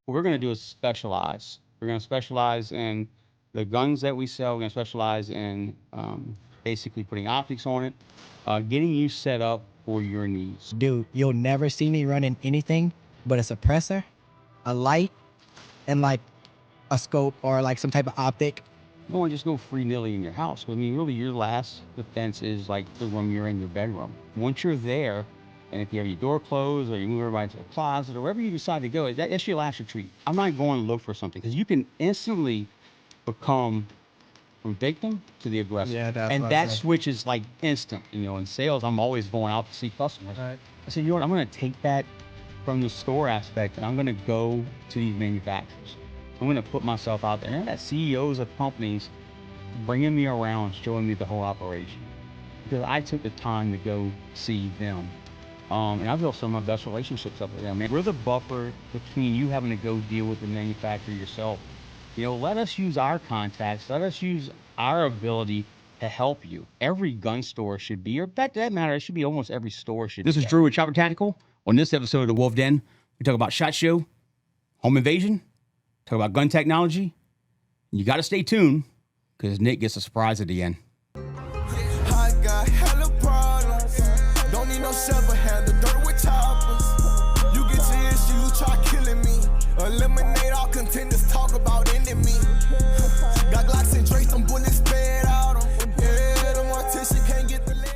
What we're going to do is specialize. We're going to specialize in the guns that we sell. We're going to specialize in basically putting optics on it, getting you set up for your needs. Dude, you'll never see me running anything but a suppressor, a light, and like a scope or like some type of optic. You don't want to just go free-nilly in your house. I mean, really, your last defense is like the room you're in, your bedroom. Once you're there, and if you have your door closed or you move everybody to the closet or wherever you decide to go, that's your last retreat. I'm not going to look for something because you can instantly become from victim to the aggressor. Yeah, that's and what that I'm saying. switch is like instant. In sales, I'm always going out to see customers. Right. I said, you know what? I'm going to take that from the store aspect and I'm going to go to these manufacturers. I'm going to put myself out there. And that CEOs of companies bringing me around, showing me the whole operation. Because I took the time to go see them. And I built some of my best relationships up with them. Man, we're the buffer between you having to go deal with the manufacturer yourself. Let us use our contacts. Let us use our ability to help you. Every gun store should be, or that matter, it should be almost every store should be. This is Drew with Choppa Tactical. On this episode of The Wolf Den, we talk about SHOT Show, home invasion, talk about gun technology. You got to stay tuned because Nick gets a surprise at the end. I got hella problems. Don't need no shovel, handle dirt with choppers. You get your issues, try killing me. Eliminate all contenders, talk about ending me. Got Glocks and Drakes, some bullets sped out 'em. Yeah, the mortician can't get the lead.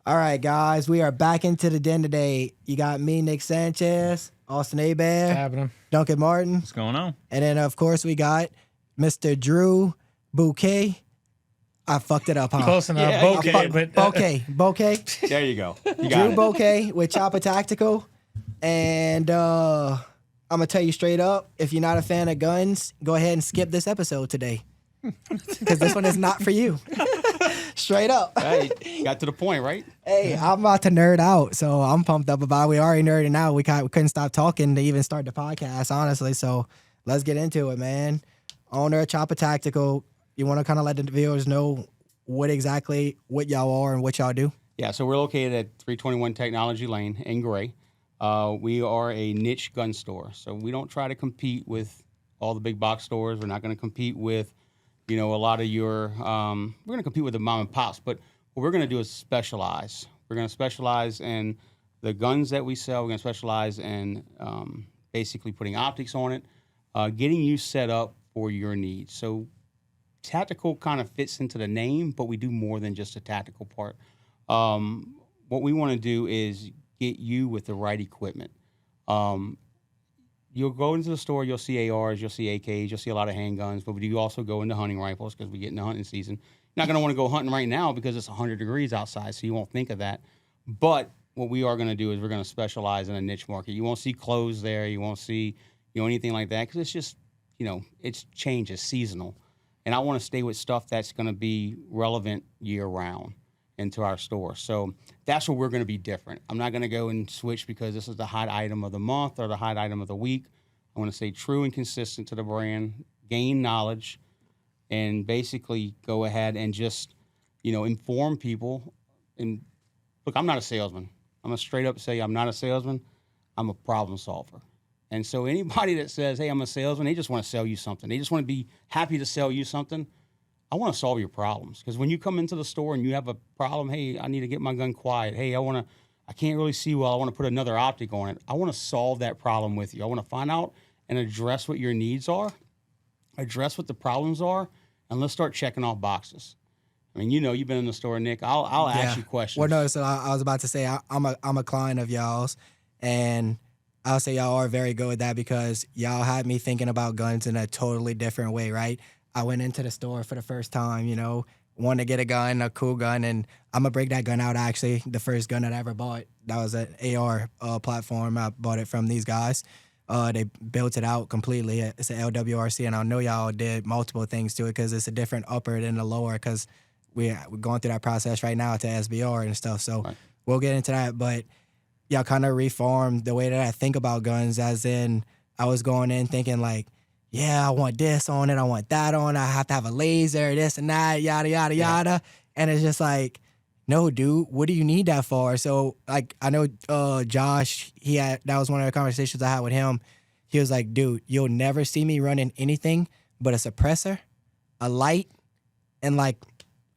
All right, guys, we are back into the den today. You got me, Nick Sanchez, Austin Abear, Happening. Duncan Martin, What's going on? and then of course we got Mr. Drew Bouquet. I fucked it up, huh? Close enough. Yeah, Bouquet, but Bouquet. There you go. You got Drew it. Bouquet with Choppa Tactical. And I'm going to tell you straight up, if you're not a fan of guns, go ahead and skip this episode today. Because this one is not for you. Straight up. Hey, got to the point, right? Hey, I'm about to nerd out, so I'm pumped up about it. We already nerding out. We couldn't stop talking to even start the podcast, honestly. So let's get into it, man. Owner of Choppa Tactical. You want to kind of let the viewers know what y'all are and what y'all do? Yeah, so we're located at 321 Technology Lane in Gray. We are a niche gun store, so we don't try to compete with all the big box stores. We're not going to compete with, a lot of your. We're going to compete with the mom and pops, but what we're going to do is specialize. We're going to specialize in the guns that we sell. We're going to specialize in basically putting optics on it, getting you set up for your needs. So tactical kind of fits into the name, but we do more than just a tactical part. What we want to do is get you with the right equipment. You'll go into the store, you'll see ARs, you'll see AKs, you'll see a lot of handguns, but we do also go into hunting rifles because we get into hunting season. You're not going to want to go hunting right now because it's 100 degrees outside, so you won't think of that. But what we are going to do is we're going to specialize in a niche market. You won't see clothes there. You won't see anything like that because it's just, it's changes, seasonal. And I want to stay with stuff that's going to be relevant year-round into our store. So that's where we're going to be different. I'm not going to go and switch because this is the hot item of the month or the hot item of the week. I want to stay true and consistent to the brand, gain knowledge, and basically go ahead and just, inform people. And look, I'm not a salesman. I'm going to straight up say I'm not a salesman. I'm a problem solver. And so anybody that says, hey, I'm a salesman, they just want to sell you something. They just want to be happy to sell you something. I want to solve your problems. Because when you come into the store and you have a problem, hey, I need to get my gun quiet. Hey, I can't really see well. I want to put another optic on it. I want to solve that problem with you. I want to find out and address what your needs are, address what the problems are, and let's start checking off boxes. I mean, you've been in the store, Nick. I'll ask you questions. Well, no, so I was about to say I'm a client of y'all's, and I'll say y'all are very good with that because y'all had me thinking about guns in a totally different way, right? I went into the store for the first time, wanted to get a cool gun, and I'm going to break that gun out, actually. The first gun that I ever bought, that was an AR platform. I bought it from these guys. They built it out completely. It's an LWRC, and I know y'all did multiple things to it because it's a different upper than the lower because we're going through that process right now to SBR and stuff. So We'll get into that, but y'all kind of reformed the way that I think about guns, as in I was going in thinking like, yeah, I want this on it, I want that on it, I have to have a laser, this and that, yada, yada, yada. And it's just like, no, dude, what do you need that for? So, like, I know Josh, that was one of the conversations I had with him. he was like, dude, you'll never see me running anything but a suppressor, a light, and like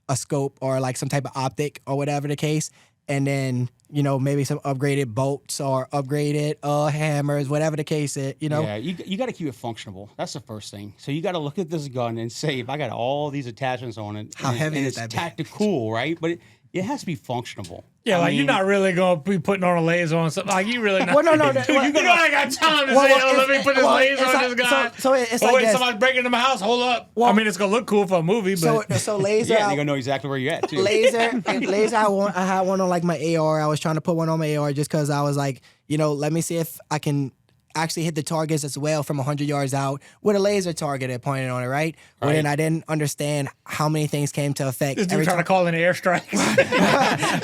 a scope or like some type of optic or whatever the case. And then, you know, maybe some upgraded bolts or upgraded hammers, whatever the case is, you know? Yeah, you got to keep it functional. That's the first thing. So you got to look at this gun and say, if I got all these attachments on it, How heavy and is it's that? tactical, right? But it has to be functional. Yeah, I like mean, you're not really gonna be putting on a laser on something. Like you really not. Well, no. Dude, you ain't got time to say, "Oh, let me put this laser on this guy." So it's oh like wait, this. somebody's breaking into my house. Hold up. Well, I mean, it's gonna look cool for a movie, but So laser. Yeah, you're gonna know exactly where you're at too. laser. I had one on like my AR. I was trying to put one on my AR just because I was like, you know, let me see if I can actually hit the targets as well from 100 yards out with a laser target pointed on it, right? Well, then I didn't understand how many things came to effect. this dude trying to call in airstrikes.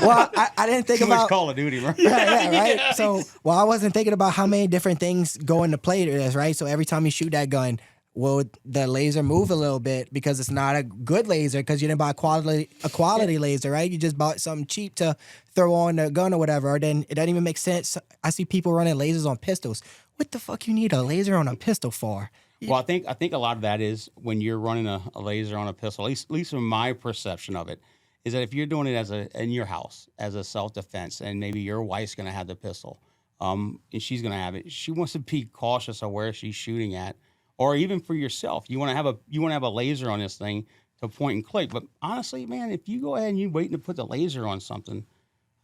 Well, I didn't think Too much about Call of Duty, right? yeah, right. So, I wasn't thinking about how many different things go into play to this, right? So every time you shoot that gun, will the laser move a little bit because it's not a good laser because you didn't buy a quality laser, right? You just bought something cheap to throw on the gun or whatever. Or then it doesn't even make sense. I see people running lasers on pistols. What the fuck you need a laser on a pistol for? Well, I think a lot of that is when you're running a laser on a pistol. At least from my perception of it, is that if you're doing it in your house as a self defense, and maybe your wife's gonna have the pistol, and she's gonna have it, she wants to be cautious of where she's shooting at, or even for yourself, you want to have a laser on this thing to point and click. But honestly, man, if you go ahead and you're waiting to put the laser on something,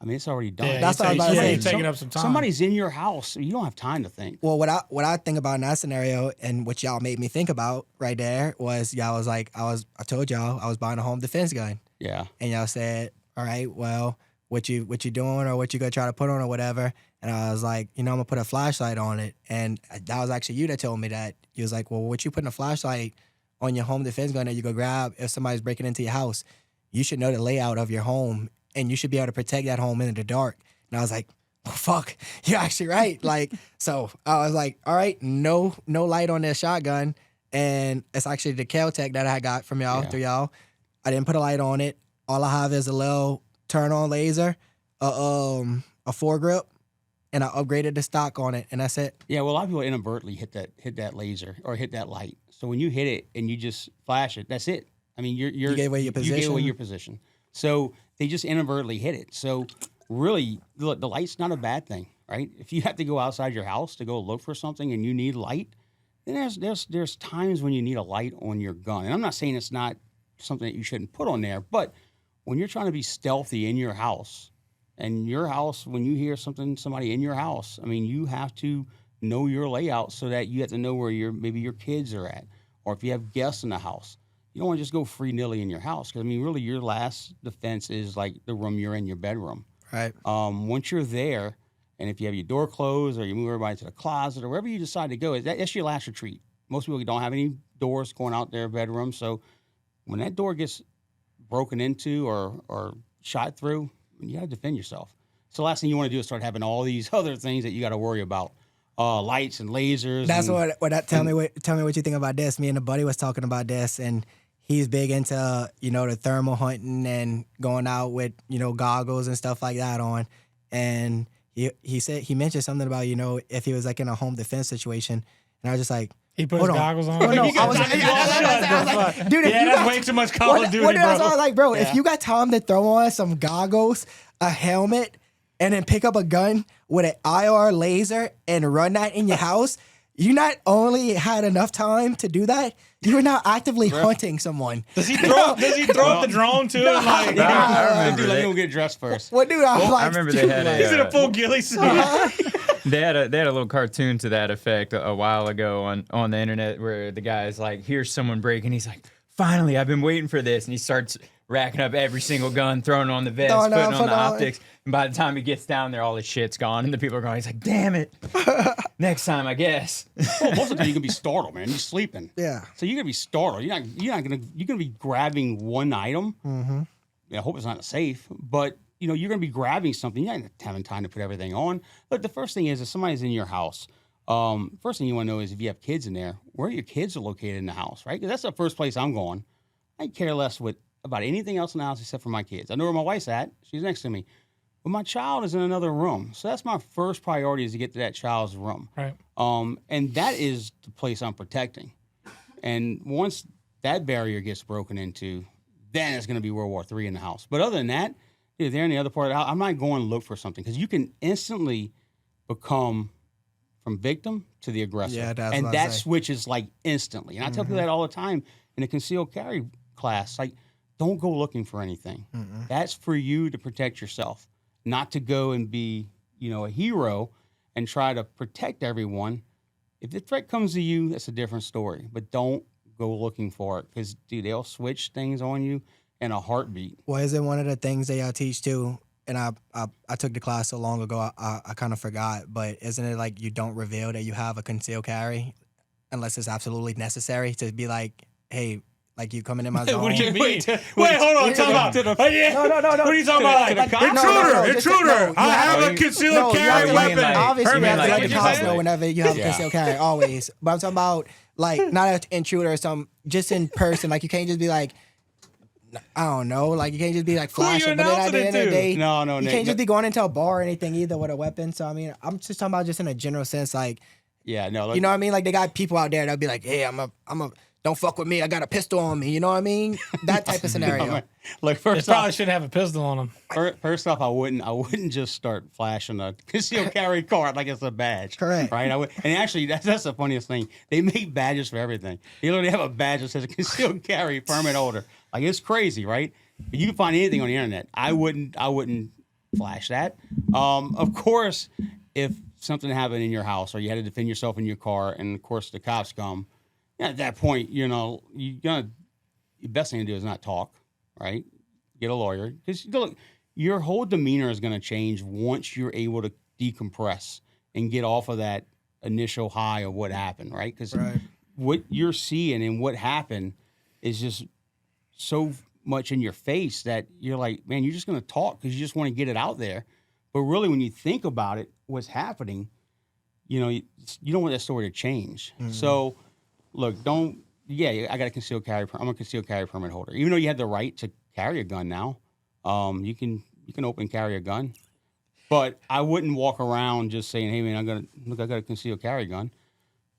I mean, it's already done. Yeah, That's what I was about to say. You're taking up some time. Somebody's in your house. You don't have time to think. Well, what I think about in that scenario and what y'all made me think about right there was y'all was like, I told y'all I was buying a home defense gun. Yeah. And y'all said, all right, well, what you doing or what you gonna try to put on or whatever. And I was like, you know, I'm gonna put a flashlight on it. And that was actually you that told me that. You was like, well, what you putting a flashlight on your home defense gun that you go grab if somebody's breaking into your house? You should know the layout of your home and you should be able to protect that home in the dark. And I was like, oh, fuck, you're actually right. Like, so I was like, all right, no light on this shotgun. And it's actually the Kel-Tec that I got from y'all, through y'all. I didn't put a light on it. All I have is a little turn-on laser, a foregrip, and I upgraded the stock on it, and that's it. Yeah, well, a lot of people inadvertently hit that laser or hit that light. So when you hit it and you just flash it, that's it. I mean, you gave away your position. You gave away your position. So they just inadvertently hit it. So really, the light's not a bad thing, right? If you have to go outside your house to go look for something and you need light, then there's times when you need a light on your gun. And I'm not saying it's not something that you shouldn't put on there, but when you're trying to be stealthy in your house, and your house, when you hear somebody in your house, I mean, you have to know your layout so that you have to know where maybe your kids are at, or if you have guests in the house. You don't want to just go free-nilly in your house because, I mean, really your last defense is like the room you're in, your bedroom. Right. Once you're there, and if you have your door closed or you move everybody to the closet or wherever you decide to go, that's your last retreat. Most people don't have any doors going out their bedroom, so when that door gets broken into or shot through, you got to defend yourself. So the last thing you want to do is start having all these other things that you got to worry about, lights and lasers. That's tell me what you think about this. Me and a buddy was talking about this, and he's big into, you know, the thermal hunting and going out with, you know, goggles and stuff like that on. And he mentioned something about, you know, if he was like in a home defense situation, and I was just like, he put his goggles on. Oh, no, I was like, dude, that's way too much Call of Duty, bro. I was like, bro, if you got time to throw on some goggles, a helmet, and then pick up a gun with an IR laser and run that in your house, you not only had enough time to do that, you were now actively hunting someone. Does he throw up the drone too? I remember Let me get dressed first. What, dude? I remember they had He's in a full ghillie suit. They had a little cartoon to that effect a while ago on the internet where the guy's like, here's someone breaking. He's like, finally, I've been waiting for this. And he starts racking up every single gun, throwing on the vest, putting on the optics. And by the time he gets down there, all his shit's gone. And the people are going, he's like, damn it. Next time, I guess. Well, most of the time you're gonna be startled, man. You're sleeping. Yeah. So you're gonna be startled. You're gonna be grabbing one item. Mm-hmm. I hope it's not a safe, but you know, you're going to be grabbing something. You're not having time to put everything on. But the first thing is, if somebody's in your house, first thing you want to know is if you have kids in there, where your kids are located in the house, right? Because that's the first place I'm going. I care less about anything else in the house except for my kids. I know where my wife's at. She's next to me. but my child is in another room. So that's my first priority, is to get to that child's room. Right. And that is the place I'm protecting. And once that barrier gets broken into, then it's going to be World War III in the house. But other than that, if they're in the other part of the house, I'm not going to look for something, because you can instantly become from victim to the aggressor. Yeah, that's and what I that say. switches like instantly. And I tell people that all the time in a concealed carry class. Like, don't go looking for anything. That's for you to protect yourself, not to go and be, a hero and try to protect everyone. If the threat comes to you, that's a different story. But don't go looking for it, because, dude, they'll switch things on you in a heartbeat. Well, is it one of the things that y'all teach too? And I took the class so long ago, I kind of forgot. But isn't it like you don't reveal that you have a concealed carry unless it's absolutely necessary, to be like, hey, like you coming in my zone? What do you mean? Wait, hold on. Talk about. Oh, yeah. No. What are you talking about? Like, intruder. I have a concealed carry weapon. Obviously, you have to let the cops know know whenever you have a concealed carry, always. But I'm talking about, like, not an intruder or something, just in person. Like, you can't just be like, I don't know. Like, you can't just be like flashing. But then at the end of the day, No, you can't just be going into a bar or anything either with a weapon. So, I mean, I'm just talking about just in a general sense, like, Yeah, no. you know what I mean? Like, they got people out there that'll be like, hey, I'm a don't fuck with me. I got a pistol on me. You know what I mean? That type of scenario. Look, They first probably off, shouldn't have a pistol on them. First off, I wouldn't just start flashing a concealed carry card like it's a badge. Correct. Right? And actually, that's the funniest thing. They make badges for everything. They literally have a badge that says concealed carry permit holder. Like, it's crazy, right? But you can find anything on the internet. I wouldn't flash that. Of course, if something happened in your house or you had to defend yourself in your car, and of course the cops come, at that point, the best thing to do is not talk, right? Get a lawyer, because look, your whole demeanor is going to change once you're able to decompress and get off of that initial high of what happened, right? Because what you're seeing and what happened is just so much in your face that you're like, man, you're just going to talk because you just want to get it out there. But really, when you think about it, what's happening, you don't want that story to change. So, look, I got a concealed carry. I'm a concealed carry permit holder. Even though you have the right to carry a gun now, you can open carry a gun. But I wouldn't walk around just saying, hey, man, I got a concealed carry gun.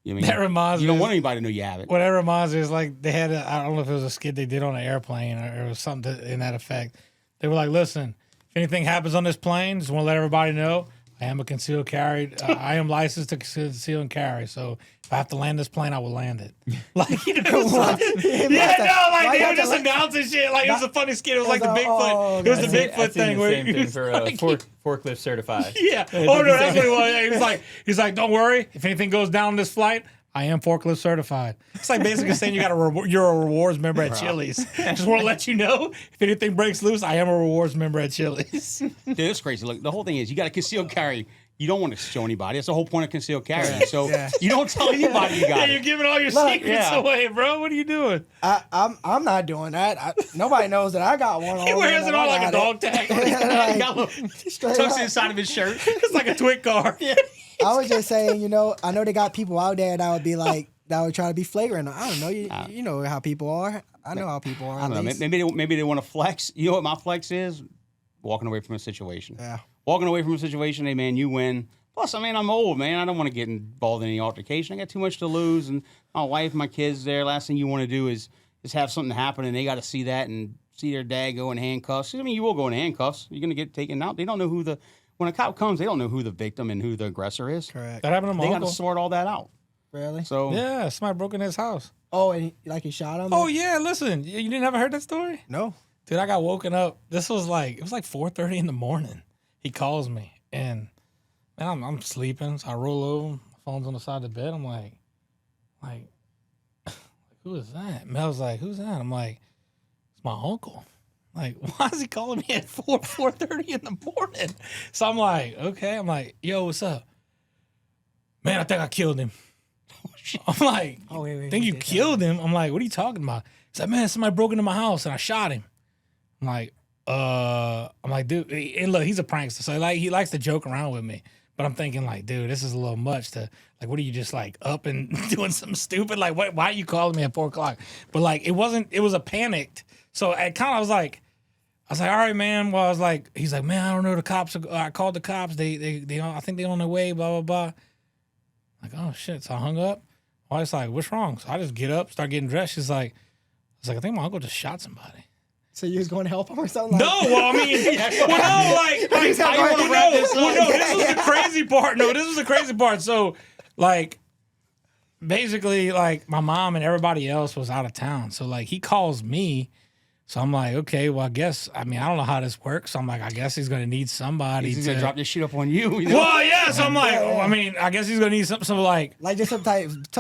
That reminds me. You don't want anybody to know you have it. What that reminds me is, like, they had I don't know if it was a skit they did on an airplane or something in that effect. They were like, listen, if anything happens on this plane, just want to let everybody know I am a concealed carry. I am licensed to conceal and carry. So if I have to land this plane, I will land it. Like, it was like, they were just announcing shit. Like, it was a funny skit. It was like the Bigfoot. It was the Bigfoot thing where same thing for forklift certified. Yeah. Oh no, that's what it was. He's like, don't worry. If anything goes down on this flight, I am forklift certified. It's like basically saying you're a rewards member at Chili's. Just want to let you know, if anything breaks loose, I am a rewards member at Chili's. Dude, it's crazy. Look, the whole thing is you got a concealed carry. You don't want to show anybody. That's the whole point of concealed carry. So you don't tell anybody you got it. You're giving all your secrets away, bro. What are you doing? I'm not doing that. Nobody knows that I got one on. He wears it on like a dog tag. Tucks it inside of his shirt. It's like a twit car. Yeah. I was just saying, I know they got people out there that would be like, that would try to be flagrant. I don't know. You know how people are. I know how people are. I don't know. Maybe they want to flex. You know what my flex is? Walking away from a situation. Yeah. Walking away from a situation, hey, man, you win. Plus, I mean, I'm old, man. I don't want to get involved in any altercation. I got too much to lose, and my wife, my kids there. Last thing you want to do is have something happen, and they got to see that and see their dad go in handcuffs. I mean, you will go in handcuffs. You're going to get taken out. They don't know when a cop comes, they don't know who the victim and who the aggressor is. Correct. That happened to my They got uncle. to sort all that out. Really? So Yeah, somebody broke in his house. Oh, and he shot him? Oh, yeah, listen. You didn't ever heard that story? No. Dude, I got woken up. It was like 4:30 in the morning. He calls me, and man, I'm sleeping. So I roll over. My phone's on the side of the bed. I'm like, who is that? Mel's like, who's that? I'm like, it's my uncle. Like, why is he calling me at 4:30 in the morning? So I'm like, okay. I'm like, yo, what's up? Man, I think I killed him. I'm like, Oh, wait. think you killed him? I'm like, what are you talking about? He's like, man, somebody broke into my house and I shot him. I'm like, dude, and look, he's a prankster, so like he likes to joke around with me. But I'm thinking, like, dude, this is a little much to, like, what are you just like up and doing something stupid? Like, why are you calling me at 4 o'clock? But like, it was a panicked. So I was like, I was like, all right, man. Well, I was like, he's like, man, I don't know. The cops. I called the cops. They I think they're on their way. Blah blah blah. Like, oh shit. So I hung up. I was like, what's wrong? So I just get up, start getting dressed. She's like, I think my uncle just shot somebody. So you was going to help him or something? No, well, I mean, this was the crazy part. No, this was the crazy part. So, like, basically, like, my mom and everybody else was out of town. So, like, he calls me. So I'm like, okay, well, I don't know how this works. So I'm like, I guess he's going to need somebody He's to gonna drop this shit up on you. You know? Well, yeah. So I'm like, I guess he's going to need some like just some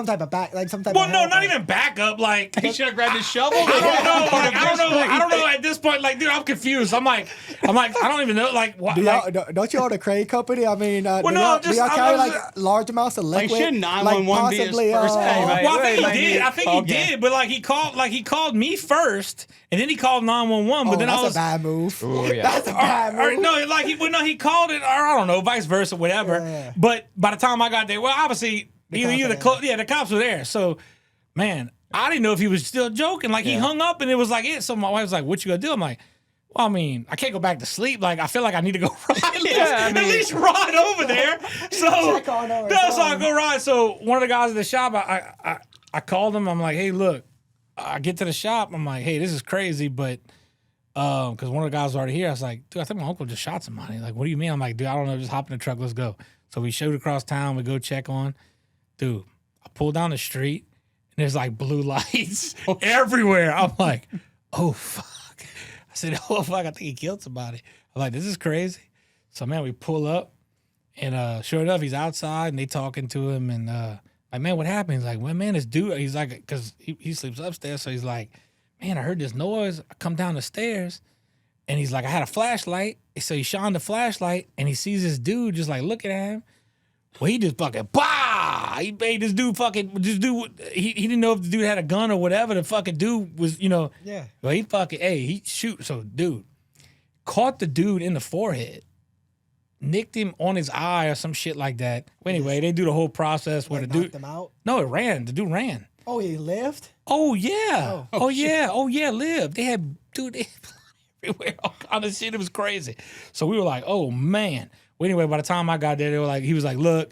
type of back, like some type well, of no, help, not like- even backup. Like, He should have grabbed his shovel. I don't know at this point. Like, dude, I'm confused. I'm like, I don't even know. Like, what? Don't you own a crane company? I mean, no, do y'all carry I'm like large amounts of Like, liquid? shouldn't 911 be his possibly, first pay, right? Well, I think Wait, he did. I think he did, but like he called me first, and then he called 911. But then that's I was a bad move. Ooh, yeah. That's a bad move. he called it, or I don't know, vice versa, whatever. Yeah. But by the time I got there, well, obviously cops are there. the cops were there. So, man, I didn't know if he was still joking. Like he hung up, and it was like it. So my wife was like, "What you gonna do?" I'm like, well, I mean, I can't go back to sleep. Like, I feel like I need to go ride. At least ride over there. So, Check on over so I something. go ride. So one of the guys at the shop, I called him. I'm like, hey, look, I get to the shop. I'm like, hey, this is crazy, but because one of the guys was already here. I was like, dude, I think my uncle just shot somebody. Like, what do you mean? I'm like, dude, I don't know. Just hop in the truck. Let's go. So we showed across town. We go check on. Dude, I pull down the street, and there's like blue lights everywhere. I'm like, oh, fuck. I said, oh, fuck, I think he killed somebody. I'm like, this is crazy. So, man, we pull up, and sure enough, he's outside, and they talking to him, and like, man, what happened? He's like, well, man, this dude, he's like, because he sleeps upstairs, so he's like, man, I heard this noise. I come down the stairs, and he's like, I had a flashlight. So he shined the flashlight, and he sees this dude just like looking at him. Well, he just fucking, bah! He made this dude, he didn't know if the dude had a gun or whatever. The fucking dude was, Yeah. Well, he shoot. So, dude, caught the dude in the forehead, nicked him on his eye or some shit like that. Well, anyway, they do the whole process where the dude. Knocked him out. No, it ran. The dude ran. Oh, he lived? Oh yeah. Oh yeah. Lived. They had everywhere, all kind of shit. It was crazy. So we were like, oh man. Well, anyway, by the time I got there, he was like, look.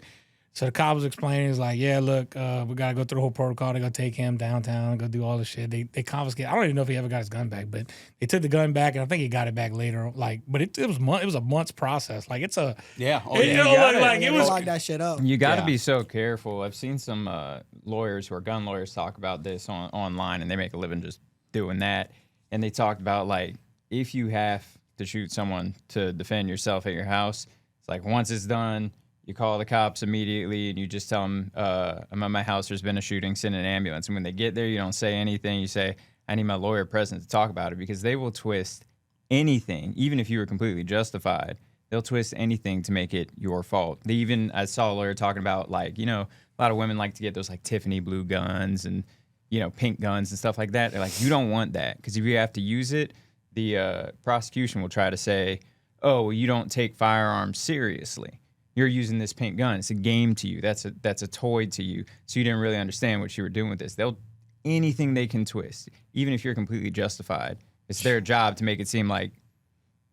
So the cop was explaining, he's like, yeah, look, we gotta go through the whole protocol. They're gonna take him downtown, go do all the shit. They confiscated. I don't even know if he ever got his gun back, but they took the gun back, and I think he got it back later. Like, but it was a month's process. Like it's a Yeah. Oh, it, yeah. you know, you got like it. it was. Lock that shit up. You got to Yeah. be so careful. I've seen some lawyers who are gun lawyers talk about this online, and they make a living just doing that. And they talked about, like, if you have to shoot someone to defend yourself at your house, it's like once it's done, you call the cops immediately, and you just tell them, I'm at my house, there's been a shooting, send an ambulance. And when they get there, you don't say anything. You say, I need my lawyer present to talk about it, because they will twist anything, even if you were completely justified. They'll twist anything to make it your fault. I saw a lawyer talking about, like, a lot of women like to get those like Tiffany blue guns and, pink guns and stuff like that. They're like, you don't want that, because if you have to use it, the prosecution will try to say, oh, well, you don't take firearms seriously. You're using this pink gun. It's a game to you. That's a toy to you. So you didn't really understand what you were doing with this. Anything they can twist, even if you're completely justified. It's their job to make it seem like,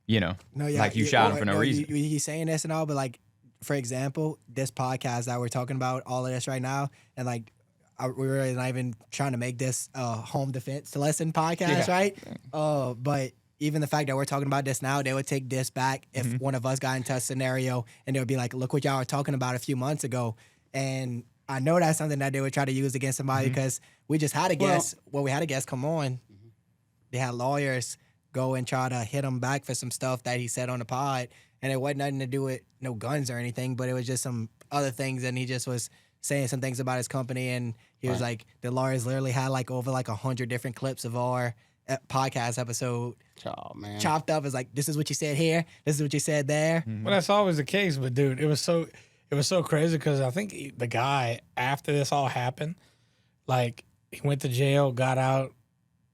like you shot him for no reason. He's saying this and all, but like, for example, this podcast that we're talking about, all of this right now, and like, we were not even trying to make this home defense lesson podcast, right? But even the fact that we're talking about this now, they would take this back if one of us got into a scenario, and they would be like, look what y'all were talking about a few months ago. And I know that's something that they would try to use against somebody, because we just had a guest. Well, we had a guest come on. They had lawyers go and try to hit him back for some stuff that he said on the pod. And it wasn't nothing to do with no guns or anything, but it was just some other things. And he just was saying some things about his company. And he was like, the lawyers literally had like over like 100 different clips of our podcast episode. Oh, man. Chopped up as like, this is what you said here, this is what you said there. Well, that's always the case, but dude, it was so crazy, because I think the guy, after this all happened, like, he went to jail, got out,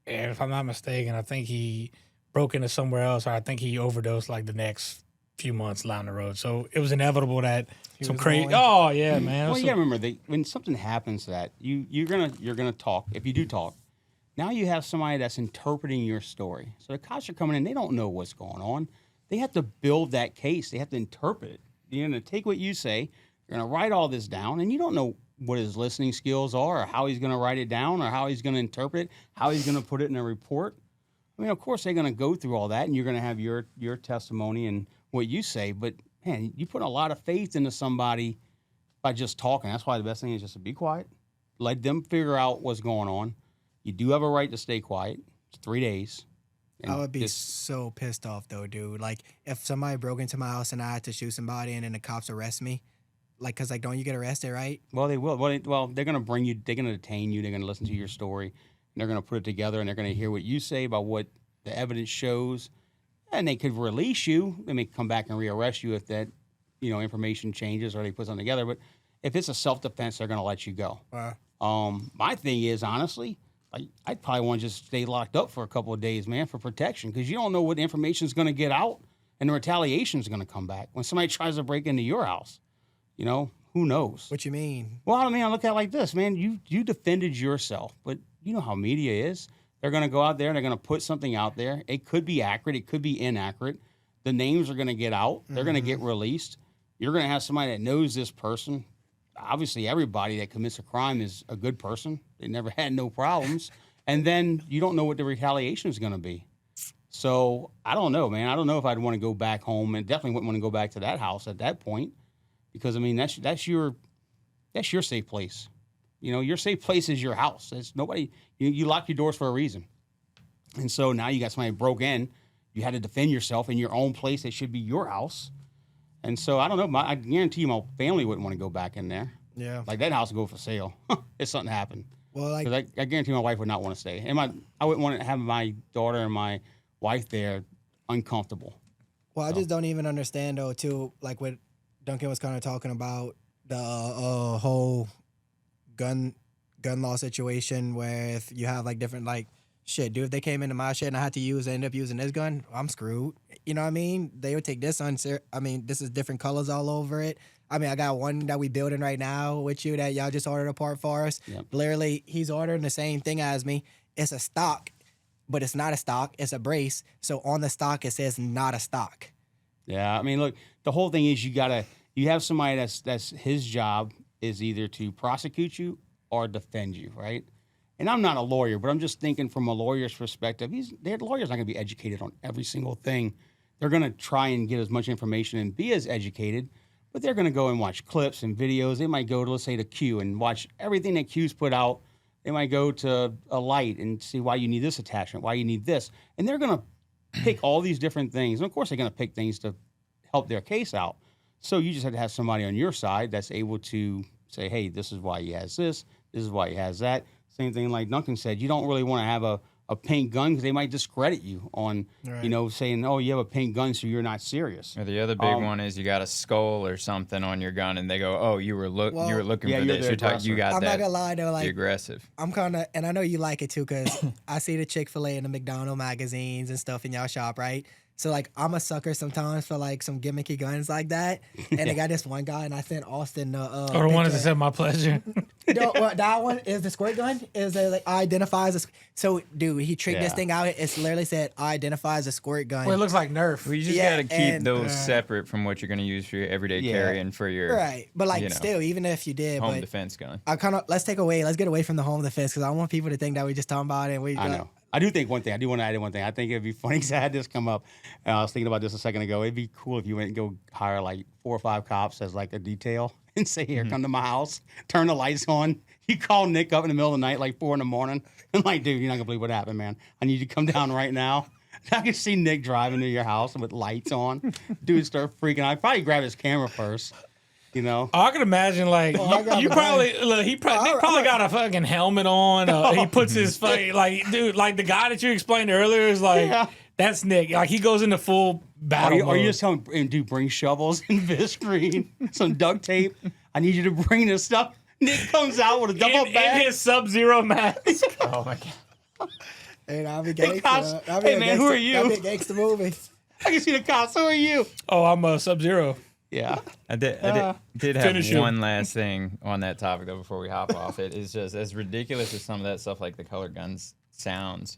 and if I'm not mistaken, I think he broke into somewhere else, or I think he overdosed like the next few months down the road. So it was inevitable that some was crazy. going. Oh yeah, man. Well, you gotta remember, when something happens to that, you're gonna talk. If you do talk, Now you have somebody that's interpreting your story. So the cops are coming in, they don't know what's going on. They have to build that case. They have to interpret it. You're going to take what you say, you're going to write all this down, and you don't know what his listening skills are or how he's going to write it down or how he's going to interpret it, how he's going to put it in a report. I mean, of course, they're going to go through all that, and you're going to have your testimony and what you say. But, man, you put a lot of faith into somebody by just talking. That's why the best thing is just to be quiet. Let them figure out what's going on. You do have a right to stay quiet. It's 3 days. I would be so pissed off, though, dude. Like, if somebody broke into my house and I had to shoot somebody and then the cops arrest me, like, because, like, don't you get arrested, right? Well, they will. Well, they're going to bring you. They're going to detain you. They're going to listen to your story. And they're going to put it together, and they're going to hear what you say about what the evidence shows. And they could release you. They may come back and rearrest you if that, information changes or they put something together. But if it's a self-defense, they're going to let you go. My thing is, honestly, I'd probably want to just stay locked up for a couple of days, man, for protection, because you don't know what information is going to get out and the retaliation is going to come back when somebody tries to break into your house. Who knows? What you mean? Well, I look at it like this, man. You defended yourself, but you know how media is. They're going to go out there and they're going to put something out there. It could be accurate. It could be inaccurate. The names are going to get out. They're going to get released. You're going to have somebody that knows this person. Obviously, everybody that commits a crime is a good person. They never had no problems. And then you don't know what the retaliation is going to be. So I don't know, man. I don't know if I'd want to go back home, and definitely wouldn't want to go back to that house at that point, because that's your safe place. Your safe place is your house. It's nobody. You lock your doors for a reason. And so now you got somebody broke in. You had to defend yourself in your own place. It should be your house. And so I don't know. I guarantee you, my family wouldn't want to go back in there. Yeah. Like that house would go for sale if something happened. Well, like, I guarantee my wife would not want to stay, and I wouldn't want to have my daughter and my wife there uncomfortable. Well, I just don't even understand, though, too, like what Duncan was kind of talking about, the whole gun law situation where if you have, like, different, like, shit, dude, if they came into my shit and I had to end up using this gun, I'm screwed. You know what I mean? They would take this this is different colors all over it. I got one that we building right now with you that y'all just ordered a part for us. Yep. Literally, he's ordering the same thing as me. It's a stock, but it's not a stock. It's a brace. So on the stock, it says not a stock. Yeah, look, the whole thing is you have somebody that's his job is either to prosecute you or defend you, right? And I'm not a lawyer, but I'm just thinking from a lawyer's perspective. The lawyer's not going to be educated on every single thing. They're going to try and get as much information and be as educated, but they're going to go and watch clips and videos. They might go to, let's say, the Q and watch everything that Q's put out. They might go to a light and see why you need this attachment, why you need this. And they're going to pick all these different things. And, of course, they're going to pick things to help their case out. So you just have to have somebody on your side that's able to say, hey, this is why he has this. This is why he has that. Same thing like Duncan said. You don't really want to have a pink gun because they might discredit you on, saying, oh, you have a pink gun, so you're not serious. Or the other big one is you got a skull or something on your gun, and they go, oh, you were looking for this. You got I'm that. not gonna lie though, like the aggressive. I'm kind of, and I know you like it too, because I see the Chick-fil-A and the McDonald's magazines and stuff in y'all shop, right? So, like, I'm a sucker sometimes for, like, some gimmicky guns like that. And they got this one guy, and I sent Austin the the one that said my pleasure. No, that one is the squirt gun. Is it, like, identifies as... So, dude, he tricked this thing out. It's literally said, identifies a squirt gun. Well, it looks like Nerf. Well, you just got to keep those separate from what you're going to use for your everyday carry and for your... Right. But, like, still, even if you did... home defense gun. Let's get away from the home defense, because I want people to think that we just talking about it. And I know. I do think one thing. I do want to add one thing. I think it'd be funny because I had this come up. I was thinking about this a second ago. It'd be cool if you went and go hire like 4 or 5 cops as like a detail and say, here, come to my house, turn the lights on. You call Nick up in the middle of the night, like 4 in the morning. I'm like, dude, you're not going to believe what happened, man. I need you to come down right now. I can see Nick driving to your house with lights on. Dude start freaking out. I'd probably grab his camera first. Oh, I can imagine, like, Nick probably got a fucking helmet on. He puts his fucking, like, dude, like the guy that you explained earlier is like, that's Nick. Like, he goes into full battle mode. Are you just telling him, dude, bring shovels and viscreen, some duct tape? I need you to bring this stuff. Nick comes out with a double bag. In his Sub-Zero mask. Oh, my God. Hey, I'll be gangsta. Cops, hey, man, who are you? That'll be a gangsta movie. I can see the cops. Who are you? Oh, I'm a Sub-Zero. Yeah. I did have one last thing on that topic, though, before we hop off. It is just as ridiculous as some of that stuff, like the color guns sounds,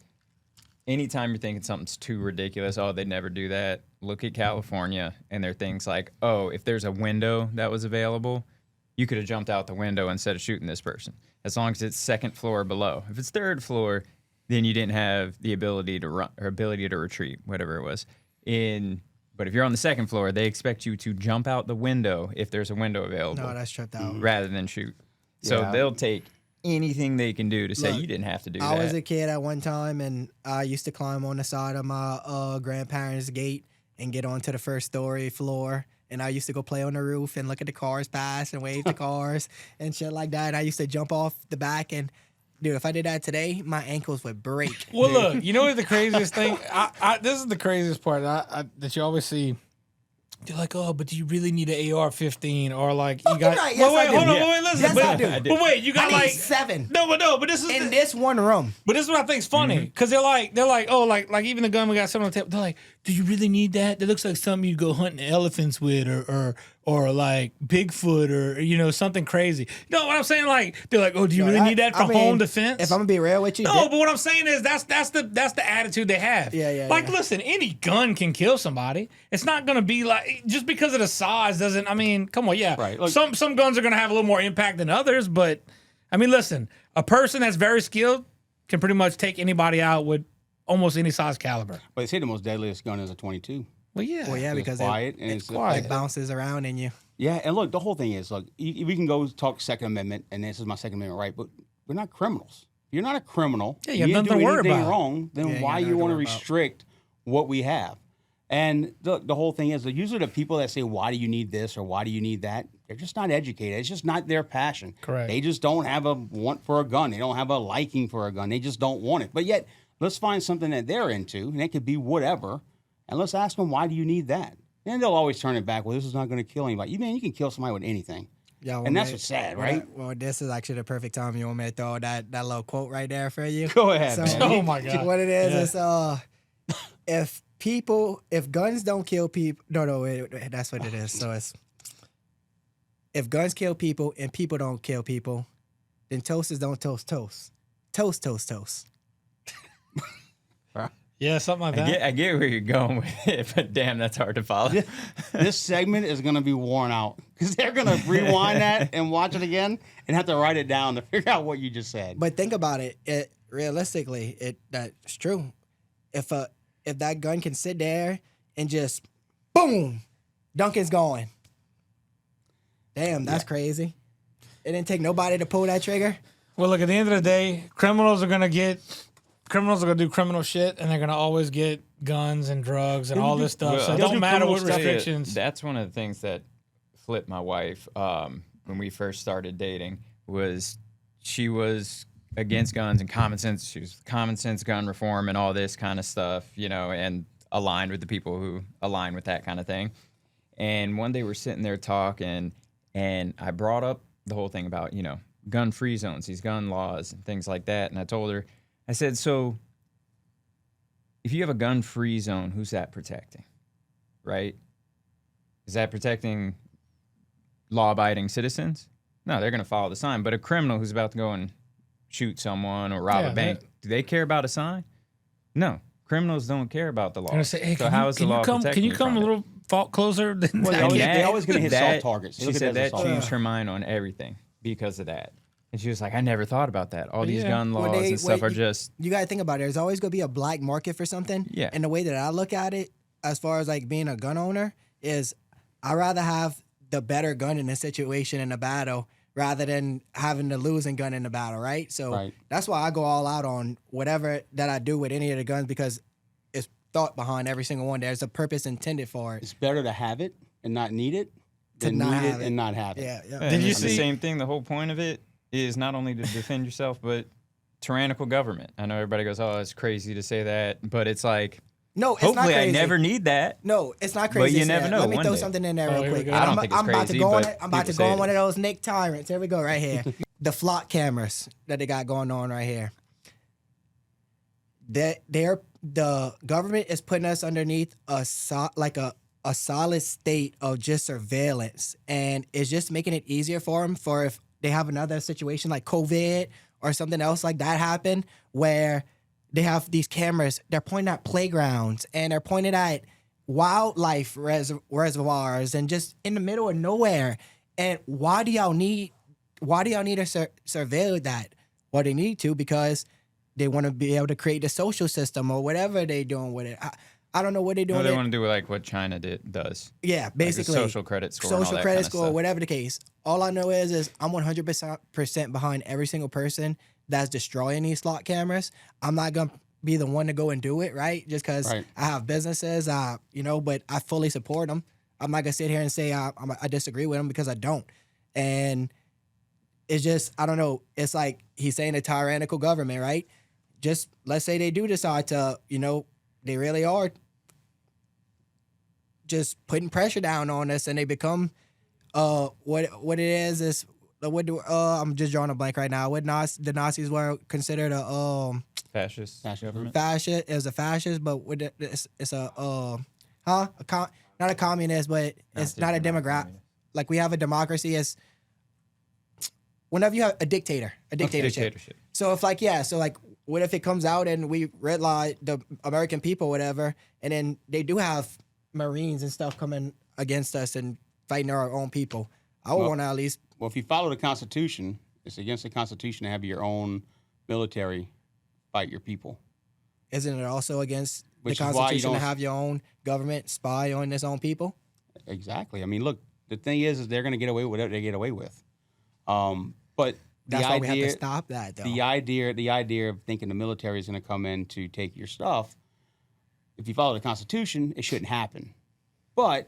anytime you're thinking something's too ridiculous, oh, they'd never do that. Look at California, and there are things like, oh, if there's a window that was available, you could have jumped out the window instead of shooting this person, as long as it's second floor or below. If it's third floor, then you didn't have the ability to run or ability to retreat, whatever it was. But if you're on the second floor, they expect you to jump out the window if there's a window available. No, that's tripped out. Rather than shoot. So Yeah. they'll take anything they can do to say Look, you didn't have to do I that. was a kid at one time, and I used to climb on the side of my grandparents' gate and get onto the first story floor. And I used to go play on the roof and look at the cars pass and wave to cars and shit like that. I used to jump off the back, and dude, if I did that today, my ankles would break. Well, look, you know what the craziest thing? This is the craziest part that you always see. They're like, oh, but do you really need an AR-15 or like you got? right. Yes, wait, I do. hold on, Yeah. wait, listen. Yes, but, I do. I do. But wait, you got I need like 7 no, but this is in this one room. But this is what I think is funny because they're like, oh, like even the gun we got sitting on the table. They're like, do you really need that? That looks like something you'd go hunting elephants with, or like Bigfoot, or something crazy. You know what I'm saying? Like they're like, oh, do you really need that for home defense? If I'm gonna be real with you, No, but what I'm saying is that's the attitude they have. Yeah, Like, yeah. listen, any gun can kill somebody. It's not gonna be like just because of the size doesn't. I mean, come on, yeah. Right. Look, some guns are gonna have a little more impact than others, but I mean, listen, a person that's very skilled can pretty much take anybody out with almost any size caliber. But they say the most deadliest gun is a 22. Well, yeah. well, yeah, It's because quiet and it it's quiet. bounces around in you. Yeah, and look, the whole thing is, look, we can go talk Second Amendment, and this is my Second Amendment right, but we're not criminals. You're not a criminal. Yeah, you have didn't nothing do to worry anything about. wrong. Then Yeah, you why got you nothing want to to worry about. restrict what we have? And the whole thing is that usually the people that say, why do you need this or why do you need that? They're just not educated. It's just not their passion. Correct. They just don't have a want for a gun. They don't have a liking for a gun. They just don't want it. But yet, let's find something that they're into, and it could be whatever, and let's ask them, why do you need that? And they'll always turn it back. Well, this is not going to kill anybody. You can kill somebody with anything. Yeah, And that's what's sad, right? Well, this is actually the perfect time you want me to throw that little quote right there for you. Go ahead, So, man. Oh my God. What it is Yeah. is if guns don't kill people, no, wait, that's what it is. So it's if guns kill people and people don't kill people, then toasters don't toast toast. Toast, toast, toast. Yeah, something like that. I get where you're going with it, but damn, that's hard to follow. This segment is going to be worn out because they're going to rewind that and watch it again and have to write it down to figure out what you just said. But think about it. Realistically, that's true. If that gun can sit there and just boom, Duncan's going. Damn, that's crazy. It didn't take nobody to pull that trigger. Well, look, at the end of the day, criminals are gonna do criminal shit, and they're gonna always get guns and drugs and all this stuff. Well, so it they'll don't do matter what criminal stuff. restrictions. That's one of the things that flipped my wife when we first started dating. Was she was against guns and common sense. She was common sense gun reform and all this kind of stuff, and aligned with the people who align with that kind of thing. And one day we're sitting there talking, and I brought up the whole thing about gun-free zones, these gun laws and things like that. And I told her, I said, so if you have a gun-free zone, who's that protecting, right? Is that protecting law-abiding citizens? No, they're going to follow the sign. But a criminal who's about to go and shoot someone or rob Yeah, a bank, do they care about a sign? No. Criminals don't care about the law. I'm gonna say, hey, so how is the law can protecting you come from a it? little closer? Than Well, that? they always going to hit that- soft targets. They She look at said it as a that soft changed target. her mind on everything because of that. And she was like, I never thought about that. All these Yeah. gun laws Well, and stuff are just You got to think about it. There's always going to be a black market for something. Yeah. And the way that I look at it, as far as like being a gun owner, is I'd rather have the better gun in a situation in a battle rather than having the losing gun in the battle, right? So Right. that's why I go all out on whatever that I do with any of the guns because it's thought behind every single one. There's a purpose intended for it. It's better to have it and not need it To than not need have it it. and not have it. Yeah, yeah. And you it's the see- same thing? The whole point of it is not only to defend yourself, but tyrannical government. I know everybody goes, oh, it's crazy to say that, but it's like, No, it's not hopefully I crazy. never need that. No, it's not But crazy. you to say never that. know, Let me one throw day. something in there Oh, real here we quick. go. I don't I'm, think it's I'm about to crazy, go on but it. I'm about to people go say on one it. of those Nick tyrants. Here we go, right here. The flock cameras that they got going on right here. The government is putting us underneath a solid state of just surveillance, and it's just making it easier for them for if they have another situation like COVID or something else like that happen, where they have these cameras. They're pointing at playgrounds and they're pointing at wildlife reservoirs and just in the middle of nowhere. And why do y'all need to surveil that? Well, they need to because they want to be able to create the social system or whatever they're doing with it. I don't know what they're doing. No, they want to do like what China does. Yeah, basically. Like social credit score. and all Social that credit kind of score, stuff. whatever the case. All I know is I'm 100% behind every single person that's destroying these slot cameras. I'm not going to be the one to go and do it, right? Just because Right. I have businesses, but I fully support them. I'm not going to sit here and say I disagree with them because I don't. And it's just, I don't know. It's like he's saying a tyrannical government, right? Just let's say they do decide to, they really are just putting pressure down on us and they become what it is I'm just drawing a blank right now. What the Nazis were considered a Fascist government. fascist. It was a fascist, but it's a not a communist, but it's not a democrat. Like we have a democracy. It's whenever you have a dictatorship. So if what if it comes out and we redline the American people, whatever, and then they do have Marines and stuff coming against us and fighting our own people? I would want to at least. Well, if you follow the Constitution, it's against the Constitution to have your own military fight your people. Isn't it also against Which the is why you Constitution to don't- have your own government spy on its own people? Exactly. I mean, look, the thing is they're going to get away with whatever they get away with. But That's the why idea, we have to stop that, though. the idea of thinking the military is going to come in to take your stuff, if you follow the Constitution, it shouldn't happen. But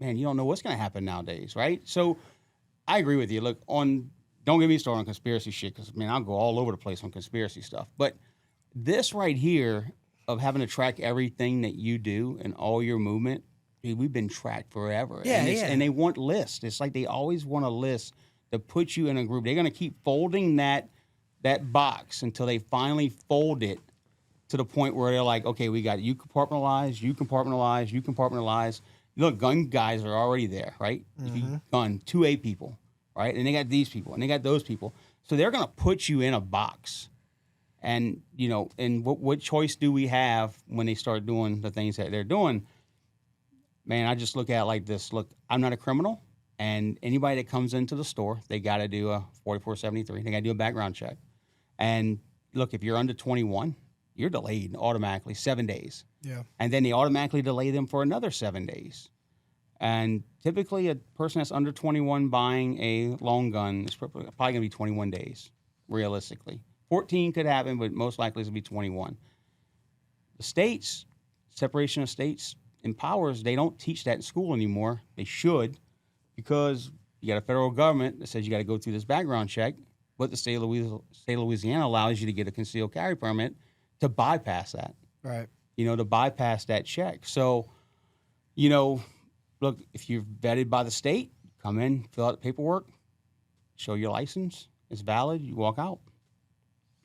man, you don't know what's going to happen nowadays, right? So I agree with you. Look, don't get me started on conspiracy shit because man, I'll go all over the place on conspiracy stuff. But this right here of having to track everything that you do and all your movement, dude, we've been tracked forever. Yeah, And they want lists. It's like they always want a list to put you in a group. They're going to keep folding that box until they finally fold it to the point where they're like, okay, we got you compartmentalize, you compartmentalize, you compartmentalize. Look, gun guys are already there, right? If you gun 2A people, right? And they got these people and they got those people. So they're going to put you in a box. And, and what choice do we have when they start doing the things that they're doing? Man, I just look at it like this. Look, I'm not a criminal. And anybody that comes into the store, they got to do a 4473. They got to do a background check. And look, if you're under 21, you're delayed automatically 7 days. Yeah. And then they automatically delay them for another 7 days. And typically a person that's under 21 buying a long gun is probably going to be 21 days, realistically. 14 could happen, but most likely it's going to be 21. The states, separation of states and powers, they don't teach that in school anymore. They should, because you got a federal government that says you got to go through this background check, but the state of Louisiana allows you to get a concealed carry permit to bypass that. Right. To bypass that check. So, look, if you're vetted by the state, come in, fill out the paperwork, show your license, it's valid, you walk out.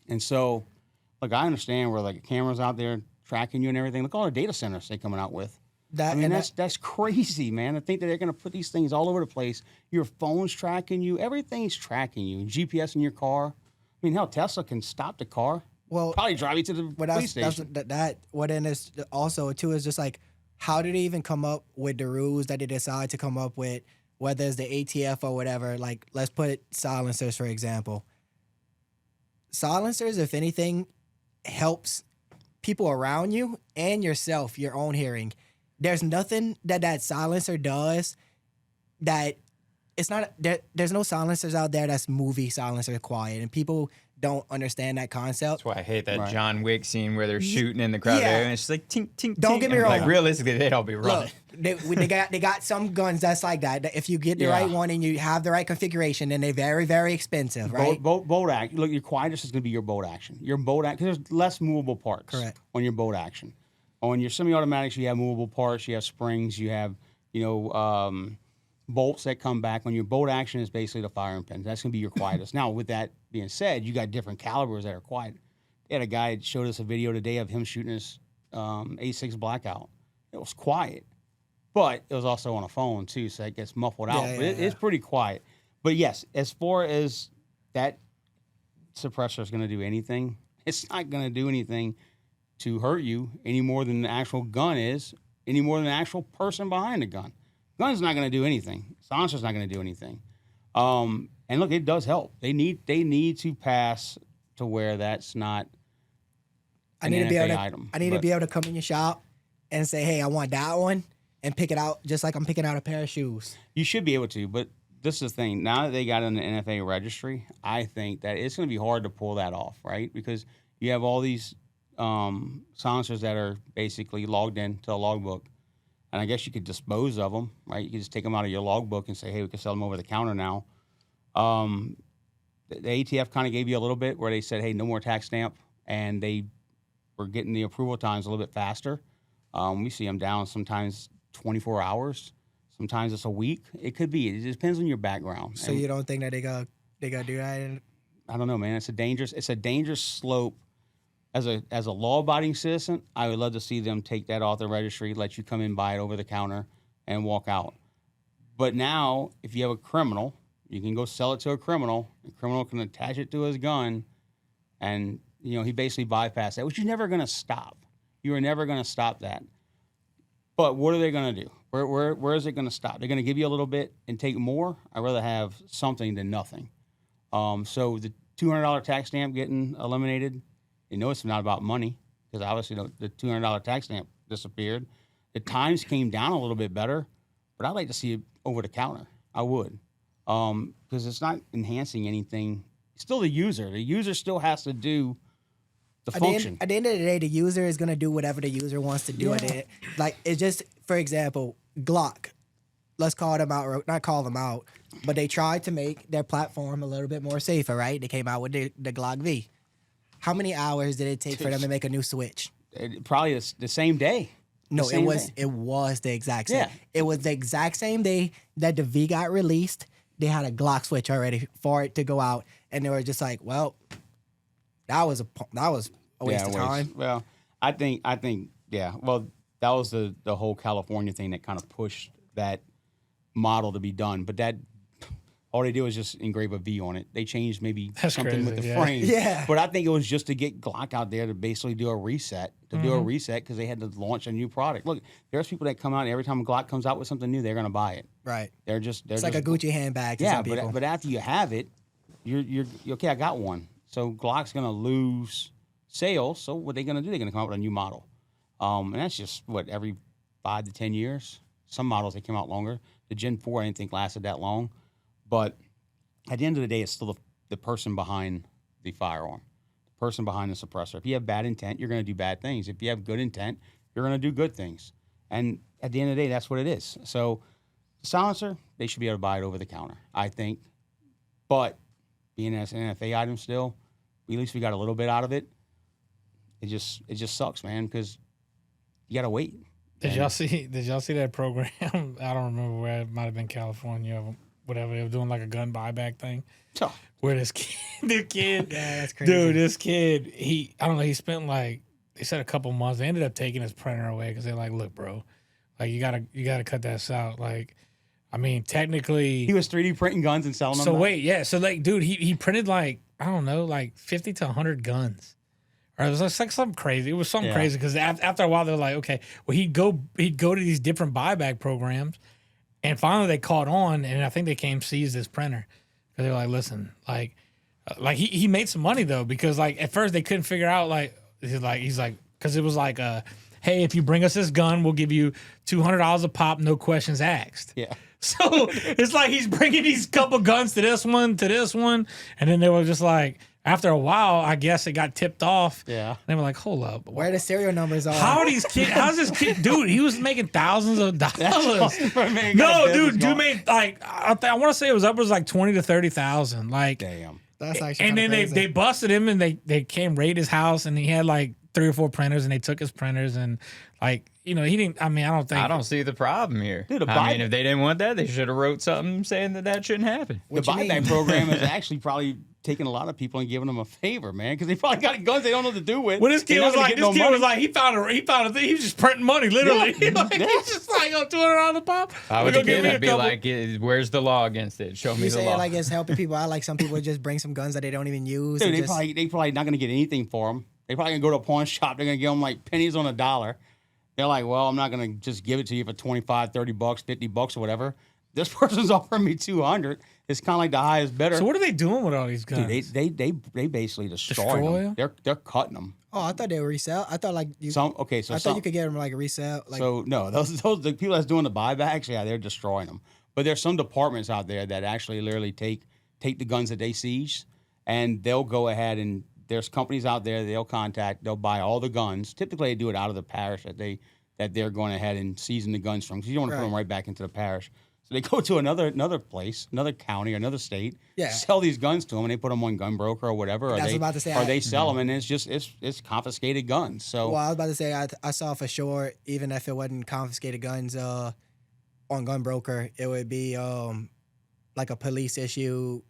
And so, look, I understand where like cameras out there tracking you and everything. Look at all the data centers they're coming out with. That's crazy, man. I think that they're going to put these things all over the place. Your phone's tracking you. Everything's tracking you. GPS in your car. I mean, hell, Tesla can stop the car. Well, probably drive you to the police station. What then is also too is just like, how did they even come up with the rules that they decide to come up with, whether it's the ATF or whatever? Like, let's put silencers, for example. Silencers, if anything, helps people around you and yourself, your own hearing. There's nothing that silencer does that it's not there's no silencers out there that's movie silencer quiet, and people don't understand that concept. That's why I hate that Right. John Wick scene where they're shooting in the crowd area and it's just like tink tink. Don't tink. get me And, like wrong. realistically, they'd all be running. Look, they got some guns that's like that. That if you get the right one and you have the right configuration, then they're very, very expensive, right? Bolt action. Look, your quietest is going to be your bolt action. Your bolt action, because there's less movable parts on your bolt action. On your semi-automatics, you have movable parts, you have springs, you have, bolts that come back. On your bolt action is basically the firing pin. That's going to be your quietest. Now, with that being said, you got different calibers that are quiet. They had a guy that showed us a video today of him shooting his A6 Blackout. It was quiet, but it was also on a phone too, so it gets muffled out. But it's pretty quiet. But yes, as far as that suppressor is going to do anything, It's not going to do anything to hurt you any more than the actual gun is, any more than the actual person behind the gun. Gun's not going to do anything. Silencer's not going to do anything. And look, it does help. They need to pass to where that's not an NFA item. I need to be able to come in your shop and say, hey, I want that one, and pick it out just like I'm picking out a pair of shoes. You should be able to, but this is the thing. Now that they got in the NFA registry, I think that it's going to be hard to pull that off, right? Because you have all these silencers that are basically logged into a logbook. And I guess you could dispose of them, right? You could just take them out of your logbook and say, hey, we can sell them over the counter now. The ATF kind of gave you a little bit where they said, hey, no more tax stamp. And they were getting the approval times a little bit faster. We see them down sometimes 24 hours. Sometimes it's a week. It could be. It depends on your background. So you don't think that they gotta do that? I don't know, man. It's a dangerous slope. As a law-abiding citizen, I would love to see them take that off the registry, let you come in, buy it over the counter, and walk out. But now, if you have a criminal, you can go sell it to a criminal. The criminal can attach it to his gun, and he basically bypassed that, which you're never going to stop. You are never going to stop that. But what are they going to do? Where is it going to stop? They're going to give you a little bit and take more? I'd rather have something than nothing. So the $200 tax stamp getting eliminated, it's not about money, because obviously the $200 tax stamp disappeared. The times came down a little bit better, but I'd like to see it over the counter. I would, because it's not enhancing anything. It's still the user. The user still has to do the function. At the end of the day, the user is going to do whatever the user wants to do. Yeah. It's just, for example, Glock. Let's call them out, or not call them out, but they tried to make their platform a little bit more safer, right? They came out with the Glock V. How many hours did it take for them to make a new switch? Probably the same day. No, it was the exact same. Yeah. It was the exact same day that the V got released. They had a Glock switch already for it to go out, and they were just like, "Well, that was a waste of time." Well, I think, yeah. Well, that was the whole California thing that kind of pushed that model to be done, but that. All they did was just engrave a V on it. They changed maybe something with the frame. Yeah. But I think it was just to get Glock out there to basically do a reset. Because they had to launch a new product. Look, there's people that come out, and every time Glock comes out with something new, they're going to buy it. Right. It's like a Gucci handbag to some people. But after you have it, you're okay, I got one. So Glock's going to lose sales. So what are they going to do? They're going to come out with a new model. And that's just, every 5 to 10 years? Some models, they came out longer. The Gen 4, I didn't think lasted that long. But at the end of the day, it's still the person behind the firearm, the person behind the suppressor. If you have bad intent, you're going to do bad things. If you have good intent, you're going to do good things. And at the end of the day, that's what it is. So the silencer, they should be able to buy it over the counter, I think. But being as an NFA item still, at least we got a little bit out of it. It just sucks, man, because you got to wait. Did y'all see that program? I don't remember where. It might have been California. Whatever, they were doing like a gun buyback thing. Oh. Where this kid, yeah, that's crazy. Dude, this kid, I don't know, he spent they said a couple months. They ended up taking his printer away because they're like, look, bro, you gotta cut that out. Technically, he was 3D printing guns and selling them. So wait, yeah, so dude, he printed 50 to 100 guns. Or it was like something crazy. It was something crazy because after a while they're like, okay, well he'd go to these different buyback programs. And finally, they caught on, and I think they came seize this printer because they were like, "Listen, he made some money though because at first they couldn't figure out he's like because it was hey, if you bring us this gun, we'll give you $200 a pop, no questions asked." Yeah. So it's like he's bringing these couple guns to this one, and then they were just like. After a while, I guess it got tipped off. Yeah. And they were like, hold up. Where the serial numbers are. How's this kid? Dude, he was making thousands of dollars. No, dude made I want to say it was upwards $20,000 to $30,000. Damn. That's actually and then they busted him and they came raid his house and he had 3 or 4 printers and they took his printers and he didn't. I mean, I don't think. I don't see the problem here. Dude, I mean, if they didn't want that, they should have wrote something saying that shouldn't happen. The buyback program is actually probably taking a lot of people and giving them a favor, man, because they probably got guns they don't know what to do with. Well, this kid They're not was gonna like, get no money. he found a thing. He was just printing money, literally. Yeah. Like, he's just like, oh, $200 pop. If I was We're a gonna give kid, me a I'd be couple. like, where's the law against it? Show me You the say law. it like it's helping people out. Like some people just bring some guns that they don't even use. Dude, and they just, probably not going to get anything for them. They probably going to go to a pawn shop. They're going to give them like pennies on a dollar. They're like, well, I'm not going to just give it to you for $25, $30, $50 or whatever. This person's offering me $200. It's kind of like the highest bidder. So what are they doing with all these guns? Dude, they basically destroy Destroy them. 'em? They're cutting them. oh, I thought they were resell. I thought like you. So I thought you could get them like a resale. Like, so no, those the people that's doing the buybacks, yeah, they're destroying them. But there's some departments out there that actually literally take the guns that they siege, and they'll go ahead and there's companies out there they'll buy all the guns. Typically, they do it out of the parish that they're going ahead and seizing the guns from, because you don't want to put them right back into the parish. So they go to another place, another county, or another state, Yeah. sell these guns to them, and they put them on Gunbroker or whatever, or That's what I was they about to say. or they sell them, and it's just it's confiscated guns. So well, I was about to say I saw for sure, even if it wasn't confiscated guns on Gunbroker, it would be like a police issue.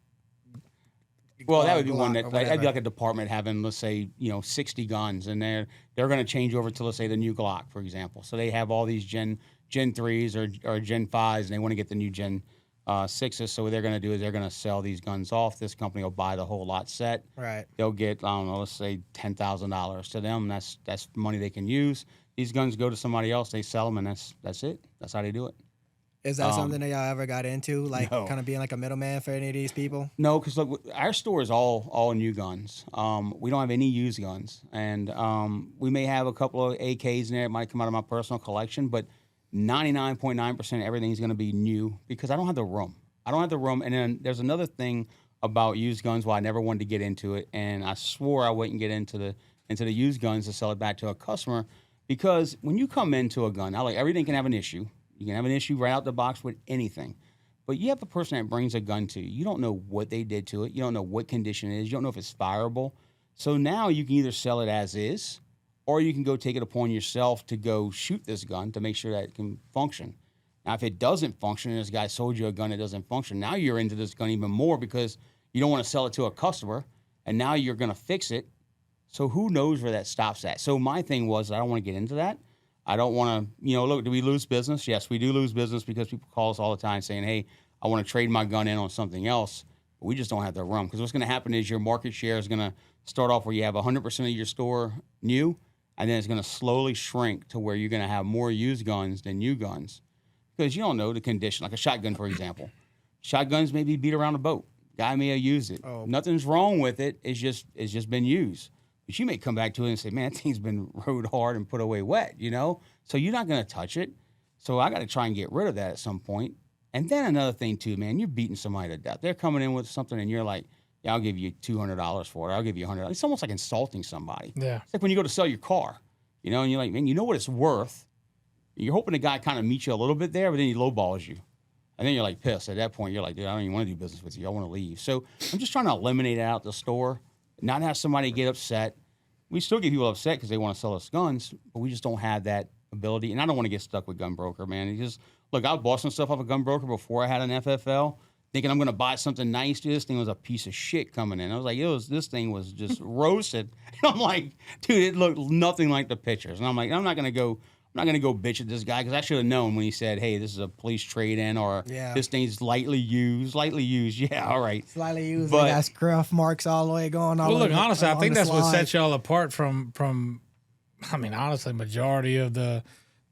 well, that would be one Glock that or that'd be whatever. like a department having, let's say, 60 guns, and they're going to change over to, let's say, the new Glock, for example. So they have all these Gen 3s or Gen 5s, and they want to get the new Gen 6s. So what they're going to do is they're going to sell these guns off. This company will buy the whole lot set. Right. They'll get, I don't know, let's say $10,000 to them. That's money they can use. These guns go to somebody else. They sell them, and that's it. That's how they do it. Is that something that y'all ever got into? Like no. kind of being like a middleman for any of these people? No, because look, our store is all new guns. We don't have any used guns, and we may have a couple of AKs in there. It might come out of my personal collection, but 99.9% everything's going to be new because I don't have the room. And then there's another thing about used guns why I never wanted to get into it, and I swore I wouldn't get into the used guns to sell it back to a customer, because when you come into a gun, now like everything can have an issue. You can have an issue right out the box with anything. But you have the person that brings a gun to you. You don't know what they did to it. You don't know what condition it is. You don't know if it's fireable. So now you can either sell it as is, or you can go take it upon yourself to go shoot this gun to make sure that it can function. Now, if it doesn't function and this guy sold you a gun that doesn't function, now you're into this gun even more because you don't want to sell it to a customer, and now you're going to fix it. So who knows where that stops at? So my thing was I don't want to get into that. I don't want to, look, do we lose business? Yes, we do lose business because people call us all the time saying, hey, I want to trade my gun in on something else. But we just don't have the room, because what's going to happen is your market share is going to start off where you have 100% of your store new, and then it's going to slowly shrink to where you're going to have more used guns than new guns, because you don't know the condition. Like a shotgun, for example. Shotguns may be beat around a boat. Guy may have used it. Oh. Nothing's wrong with it. It's just been used. But you may come back to it and say, man, that thing's been rode hard and put away wet, So you're not going to touch it. So I got to try and get rid of that at some point. And then another thing, too, man, you're beating somebody to death. They're coming in with something, and you're like, yeah, I'll give you $200 for it. I'll give you $100. It's almost like insulting somebody. Yeah. It's like when you go to sell your car, and you're like, man, you know what it's worth. You're hoping the guy kind of meets you a little bit there, but then he lowballs you. And then you're like pissed. At that point, you're like, dude, I don't even want to do business with you. I want to leave. So I'm just trying to eliminate it out the store, not have somebody get upset. We still get people upset because they want to sell us guns, but we just don't have that ability. And I don't want to get stuck with Gunbroker, man. Look, I bought some stuff off of Gunbroker before I had an FFL, thinking I'm going to buy something nice. Dude, this thing was a piece of shit coming in. I was like, this thing was just roasted. And I'm like, dude, it looked nothing like the pictures. And I'm like, I'm not going to go bitch at this guy, because I should have known when he said, hey, this is a police trade-in, or this thing's lightly used. Yeah, all right. Slightly used. But- They got scruff marks all the way going on. Well, look, honestly, I think that's what sets y'all apart from. I mean, honestly, majority of the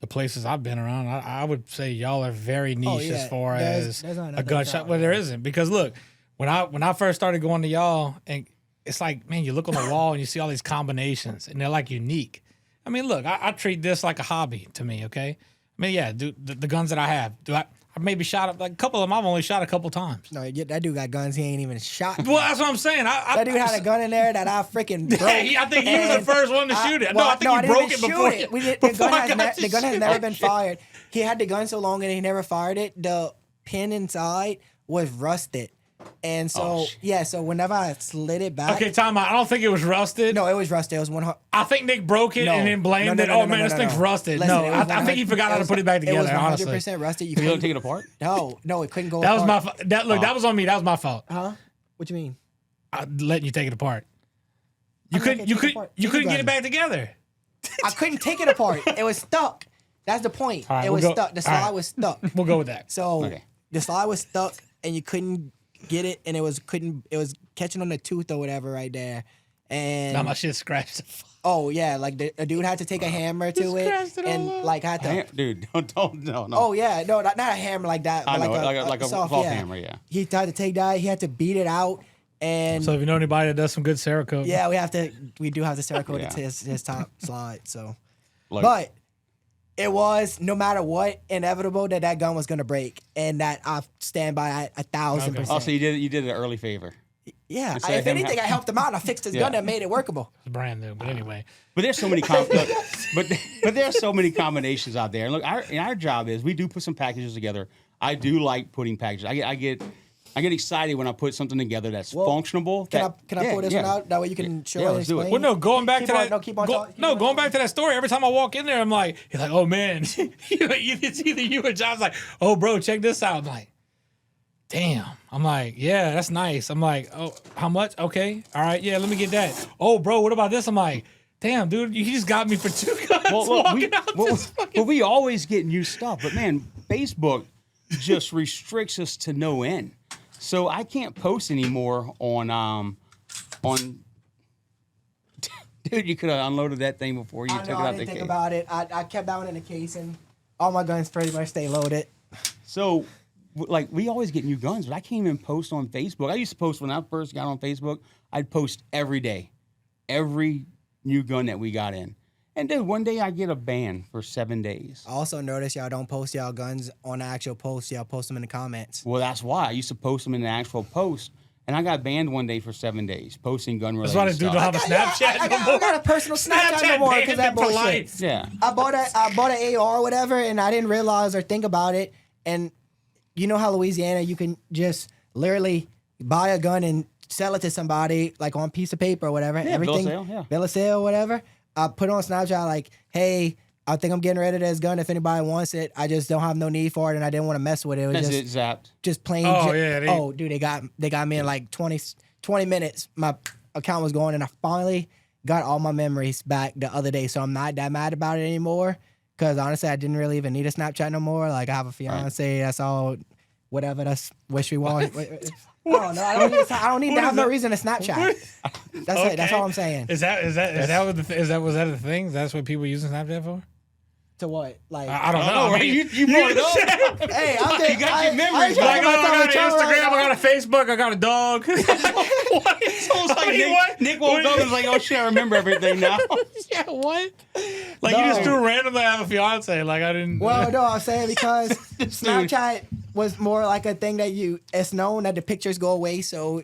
places I've been around, I would say y'all are very niche as far as there's not a nothing gunshot. about Well, there isn't, because look, when I first started going to y'all, and it's like, man, you look on the wall and you see all these combinations, and they're like unique. I mean, look, I treat this like a hobby to me, okay? I mean, yeah, the guns that I have, I maybe shot like a couple of them. I've only shot a couple times. No, that dude got guns he ain't even shot. Well, that's what I'm saying. That dude had a gun in there that I freaking broke. I think he was the first one to shoot it. Well, I think he didn't broke even it before. shoot it. We did, before the I got to gun has shoot never it. been fired. He had the gun so long and he never fired it. The pin inside was rusted. And so so whenever I slid it back, Okay, time out. I don't think it was rusted. no, it was rusted. It was one. I think Nick broke it No. and then blamed No, it. no, Oh no, man, no, this no, thing's no. rusted. Listen, No, it was I think he forgot how to put it back It was together. 100% Honestly, rusted. You You don't couldn't. take it apart? No, it couldn't go. that was my apart. that was on me. That was my fault. Huh? What you mean? Letting you take it apart. You I'm not couldn't. gonna You take it could. apart. You Take couldn't it get it back. back together. I couldn't take it apart. It was stuck. That's the point. All right, It we'll was go- stuck. The all slide right. was stuck. We'll go with that. So Okay. the slide was stuck, and you couldn't get it, and it was catching on the tooth or whatever right there. And Now my shit scratched. oh yeah, like a dude had to take a hammer to it, scratched it all and up. like had to. Dude, don't, no. Oh yeah, no, not a hammer like that. I but know, like a soft hammer, yeah. He tried to take that. He had to beat it out, and So if you know anybody that does some good Cerakote, yeah, we do have to Cerakote Yeah. to his top slide. So, Look, but it was no matter what inevitable that gun was gonna break, and that I stand by 1,000%. oh, so you did an early favor. Yeah, Just let if him anything, have- I helped him out. I fixed his Yeah. gun and made it workable. it's brand new. But anyway, But there's so many but there's so many combinations out there. And look, our job is we do put some packages together. I do like putting packages. I get excited when I put something together that's functional. Can I pull this one out? That way you can show and let's do it. explain. well, no, going back Keep to on- that. no, keep on talking, keep on going back to that story. Every time I walk in there, I'm like, he's like, oh man, it's either you or John's like, oh bro, check this out. I'm like, damn. I'm like, yeah, that's nice. I'm like, oh, how much? Okay, all right, yeah, let me get that. Oh, bro, what about this? I'm like, damn, dude, you just got me for 2 guns walking out this fucking. we always get new stuff, but man, Facebook just restricts us to no end. So I can't post anymore on. Dude, you could have unloaded that thing before you I took know, it I out the didn't think case. about it. I kept that one in the case, and all my guns pretty much stay loaded. So, like, we always get new guns, but I can't even post on Facebook. I used to post when I first got on Facebook. I'd post every day, every new gun that we got in. And then one day I get a ban for 7 days. I also noticed y'all don't post y'all guns on the actual post. Y'all post them in the comments. Well, that's why. I used to post them in the actual post, and I got banned one day for 7 days, posting gun-related That's why this dude don't stuff. have a Snapchat I no more. got a personal Snapchat no more because that bullshit. polite. Yeah. I bought an AR or whatever, and I didn't realize or think about it. And you know how Louisiana, you can just literally buy a gun and sell it to somebody like on a piece of paper or whatever. Yeah, bill of sale, yeah. Bill of sale, whatever. I put on Snapchat like, hey, I think I'm getting rid of this gun. If anybody wants it, I just don't have no need for it, and I didn't want to mess with it. It was That's just it, zapped. just plain. Oh, yeah, oh, dude, they got me in like 20 minutes. My account was going, and I finally got all my memories back the other day. So I'm not that mad about it anymore. Because honestly, I didn't really even need a Snapchat no more. Like I have a fiance. That's all. Whatever. That's wish we want. No, I don't need to have no reason to Snapchat. That's it. That's all I'm saying. Was that the thing? That's what people using Snapchat for? To what? Like I don't know. right? You brought it up. hey, I'm just, You got your memories Like, back. oh, I got an Instagram, I got a Facebook, I got a dog. So it's like Nick woke up and was like, oh shit, I remember everything now. Yeah, what? Like you just threw randomly have a fiance. Like I didn't. Well, no, I'm saying because Snapchat was more like a thing that it's known that the pictures go away, so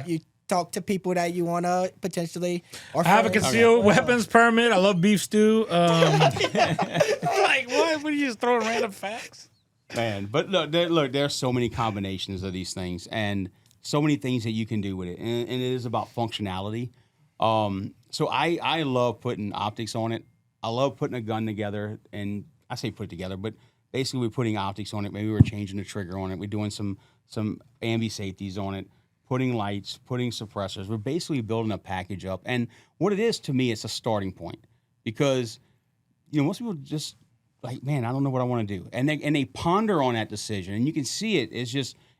you talk to people that you want to potentially. Or I have a friends. concealed weapons permit. I love beef stew. Like what? What are you just throwing random facts? Man, but look, there are so many combinations of these things and so many things that you can do with it. And it is about functionality. So I love putting optics on it. I love putting a gun together, and I say put it together, but basically we're putting optics on it. Maybe we're changing the trigger on it. We're doing some ambi safeties on it, putting lights, putting suppressors. We're basically building a package up. And what it is to me, it's a starting point because, most people just like, man, I don't know what I want to do. And they ponder on that decision, and you can see it.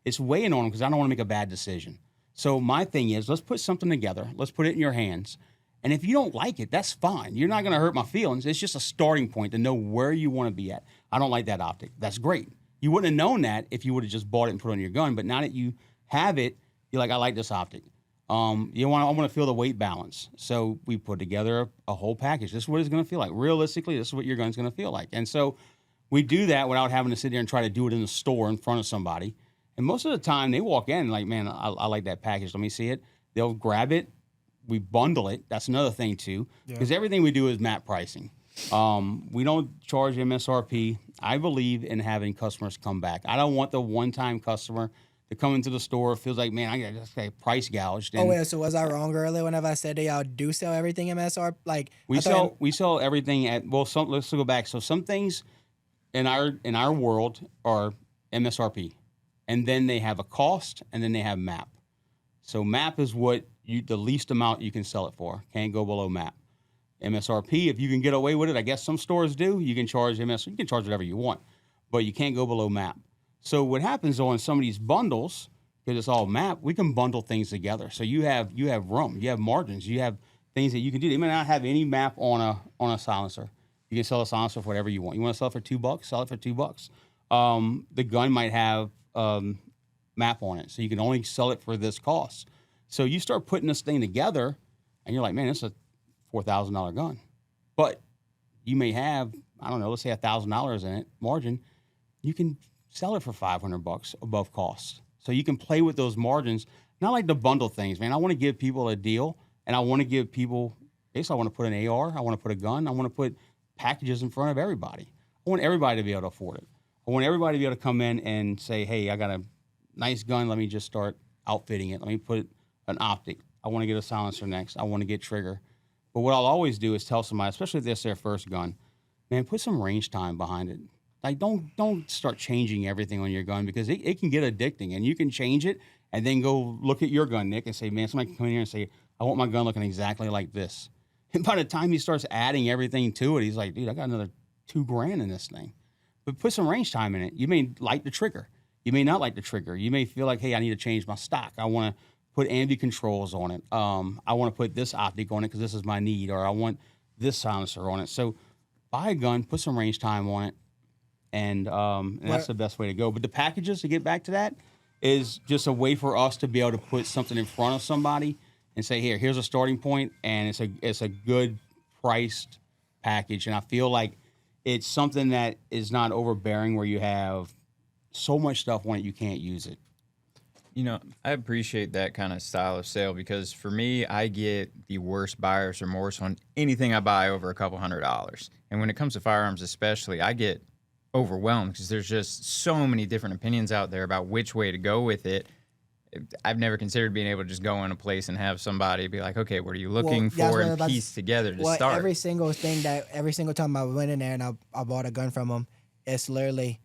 It's weighing on them because I don't want to make a bad decision. So my thing is, let's put something together. Let's put it in your hands. And if you don't like it, that's fine. You're not going to hurt my feelings. It's just a starting point to know where you want to be at. I don't like that optic. That's great. You wouldn't have known that if you would have just bought it and put it on your gun. But now that you have it, you're like, I like this optic. I want to feel the weight balance. So we put together a whole package. This is what it's going to feel like. Realistically, this is what your gun's going to feel like. And so we do that without having to sit there and try to do it in the store in front of somebody. And most of the time, they walk in like, man, I like that package. Let me see it. They'll grab it. We bundle it. That's another thing, too, because everything we do is MAP pricing. We don't charge MSRP. I believe in having customers come back. I don't want the one-time customer to come into the store, feels like, man, I got just got price gouged. Oh And wait, so was I wrong earlier whenever I said that y'all do sell everything MSRP? Like we sell everything at let's go back. So some things in our world are MSRP, and then they have a cost, and then they have MAP. So MAP is what the least amount you can sell it for. Can't go below MAP. MSRP, if you can get away with it, I guess some stores do. You can charge you can charge whatever you want, but you can't go below MAP. So what happens on some of these bundles, because it's all MAP, we can bundle things together. So you have room, you have margins, you have things that you can do. They may not have any MAP on a silencer. You can sell a silencer for whatever you want. You want to sell it for $2? Sell it for $2. The gun might have MAP on it, so you can only sell it for this cost. So you start putting this thing together, and you're like, man, it's a $4,000 gun. But you may have, I don't know, let's say $1,000 in it, margin. You can sell it for $500 above cost. So you can play with those margins, not like the bundle things, man. I want to give people a deal, and I want to give people, basically I want to put an AR, I want to put a gun, I want to put packages in front of everybody. I want everybody to be able to afford it. I want everybody to be able to come in and say, hey, I got a nice gun, let me just start outfitting it. Let me put an optic. I want to get a silencer next. I want to get trigger. But what I'll always do is tell somebody, especially if that's their first gun, man, put some range time behind it. Like, don't start changing everything on your gun, because it can get addicting, and you can change it and then go look at your gun, Nick, and say, man, somebody can come in here and say, I want my gun looking exactly like this. And by the time he starts adding everything to it, he's like, dude, I got another $2,000 in this thing. But put some range time in it. You may like the trigger. You may not like the trigger. You may feel like, hey, I need to change my stock. I want to put ambi controls on it. I want to put this optic on it because this is my need, or I want this silencer on it. So buy a gun, put some range time on it, and that's the best way to go. But the packages, to get back to that, is just a way for us to be able to put something in front of somebody and say, here's a starting point, and it's a good priced package. And I feel like it's something that is not overbearing, where you have so much stuff on it you can't use it. You know, I appreciate that kind of style of sale, because for me, I get the worst buyer's remorse on anything I buy over a couple $100. And when it comes to firearms especially, I get overwhelmed because there's just so many different opinions out there about which way to go with it. I've never considered being able to just go in a place and have somebody be like, okay, what are you looking for, and piece together to start. Every single time I went in there and I bought a gun from them, it's literally,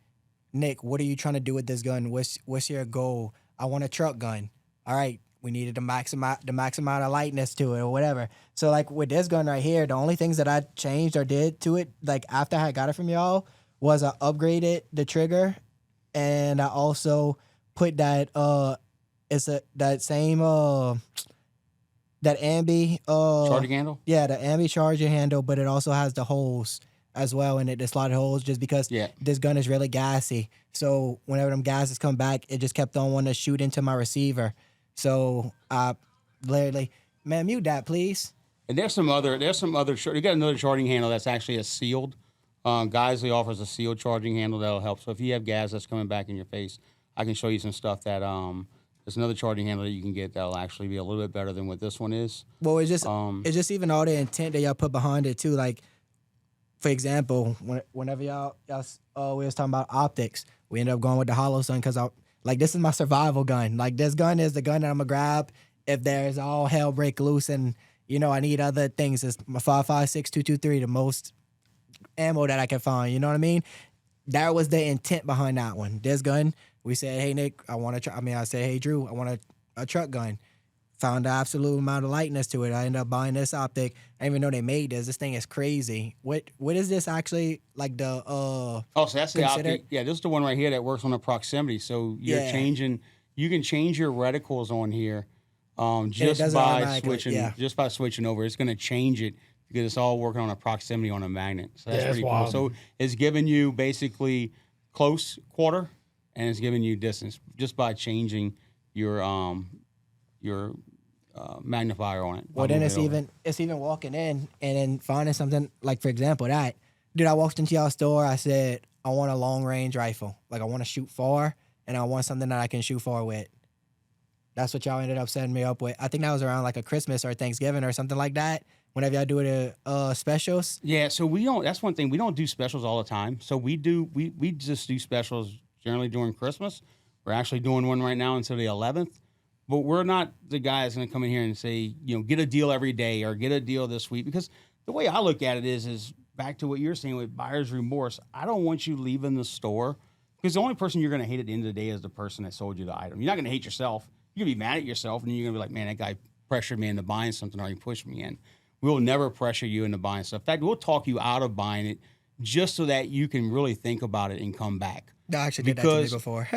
Nick, what are you trying to do with this gun? What's your goal? I want a truck gun. All right, we needed the max amount of lightness to it or whatever. So like with this gun right here, the only things that I changed or did to it, like after I got it from y'all, was I upgraded the trigger, and I also put that that same that ambi Charging handle? Yeah, the ambi charger handle, but it also has the holes as well in it, the slotted holes, just because this gun is really gassy. So whenever them gases come back, it just kept on wanting to shoot into my receiver. So I literally, man, mute that, please. And there's some other, you got another charging handle that's actually a sealed. Geisley offers a sealed charging handle that'll help. So if you have gas that's coming back in your face, I can show you some stuff that, there's another charging handle that you can get that'll actually be a little bit better than what this one is. Well, it's just even all the intent that y'all put behind it too. Like, for example, whenever y'all we was talking about optics, we ended up going with the hollow sun because this is my survival gun. Like, this gun is the gun that I'm gonna grab if there's all hell break loose and I need other things. It's my 5.56 223, the most ammo that I can find. You know what I mean? That was the intent behind that one. This gun, we said, hey Nick, I said, hey Drew, I want a truck gun. Found the absolute amount of lightness to it. I ended up buying this optic. I didn't even know they made this. This thing is crazy. What is this actually, like the so that's the optic. Yeah, this is the one right here that works on the proximity. So you're changing, you can change your reticles on here just by switching over. It's going to change it because it's all working on a proximity on a magnet. So that's pretty cool. So it's giving you basically close quarter, and it's giving you distance just by changing your magnifier on it. Well, then it's even walking in and then finding something, like, for example, that dude, I walked into y'all store. I said, I want a long range rifle. Like, I want to shoot far, and I want something that I can shoot far with. That's what y'all ended up setting me up with. I think that was around like a Christmas or Thanksgiving or something like that. Whenever y'all do the specials. Yeah, so we don't. That's one thing, we don't do specials all the time. So we just do specials generally during Christmas, We're actually doing one right now until the 11th. But we're not the guys going to come in here and say, get a deal every day or get a deal this week. Because the way I look at it is back to what you're saying with buyer's remorse. I don't want you leaving the store because the only person you're going to hate at the end of the day is the person that sold you the item. You're not going to hate yourself. You're going to be mad at yourself, and then you're going to be like, man, that guy pressured me into buying something or he pushed me in. We'll never pressure you into buying stuff. In fact, we'll talk you out of buying it just so that you can really think about it and come back. No, I actually did that to me before.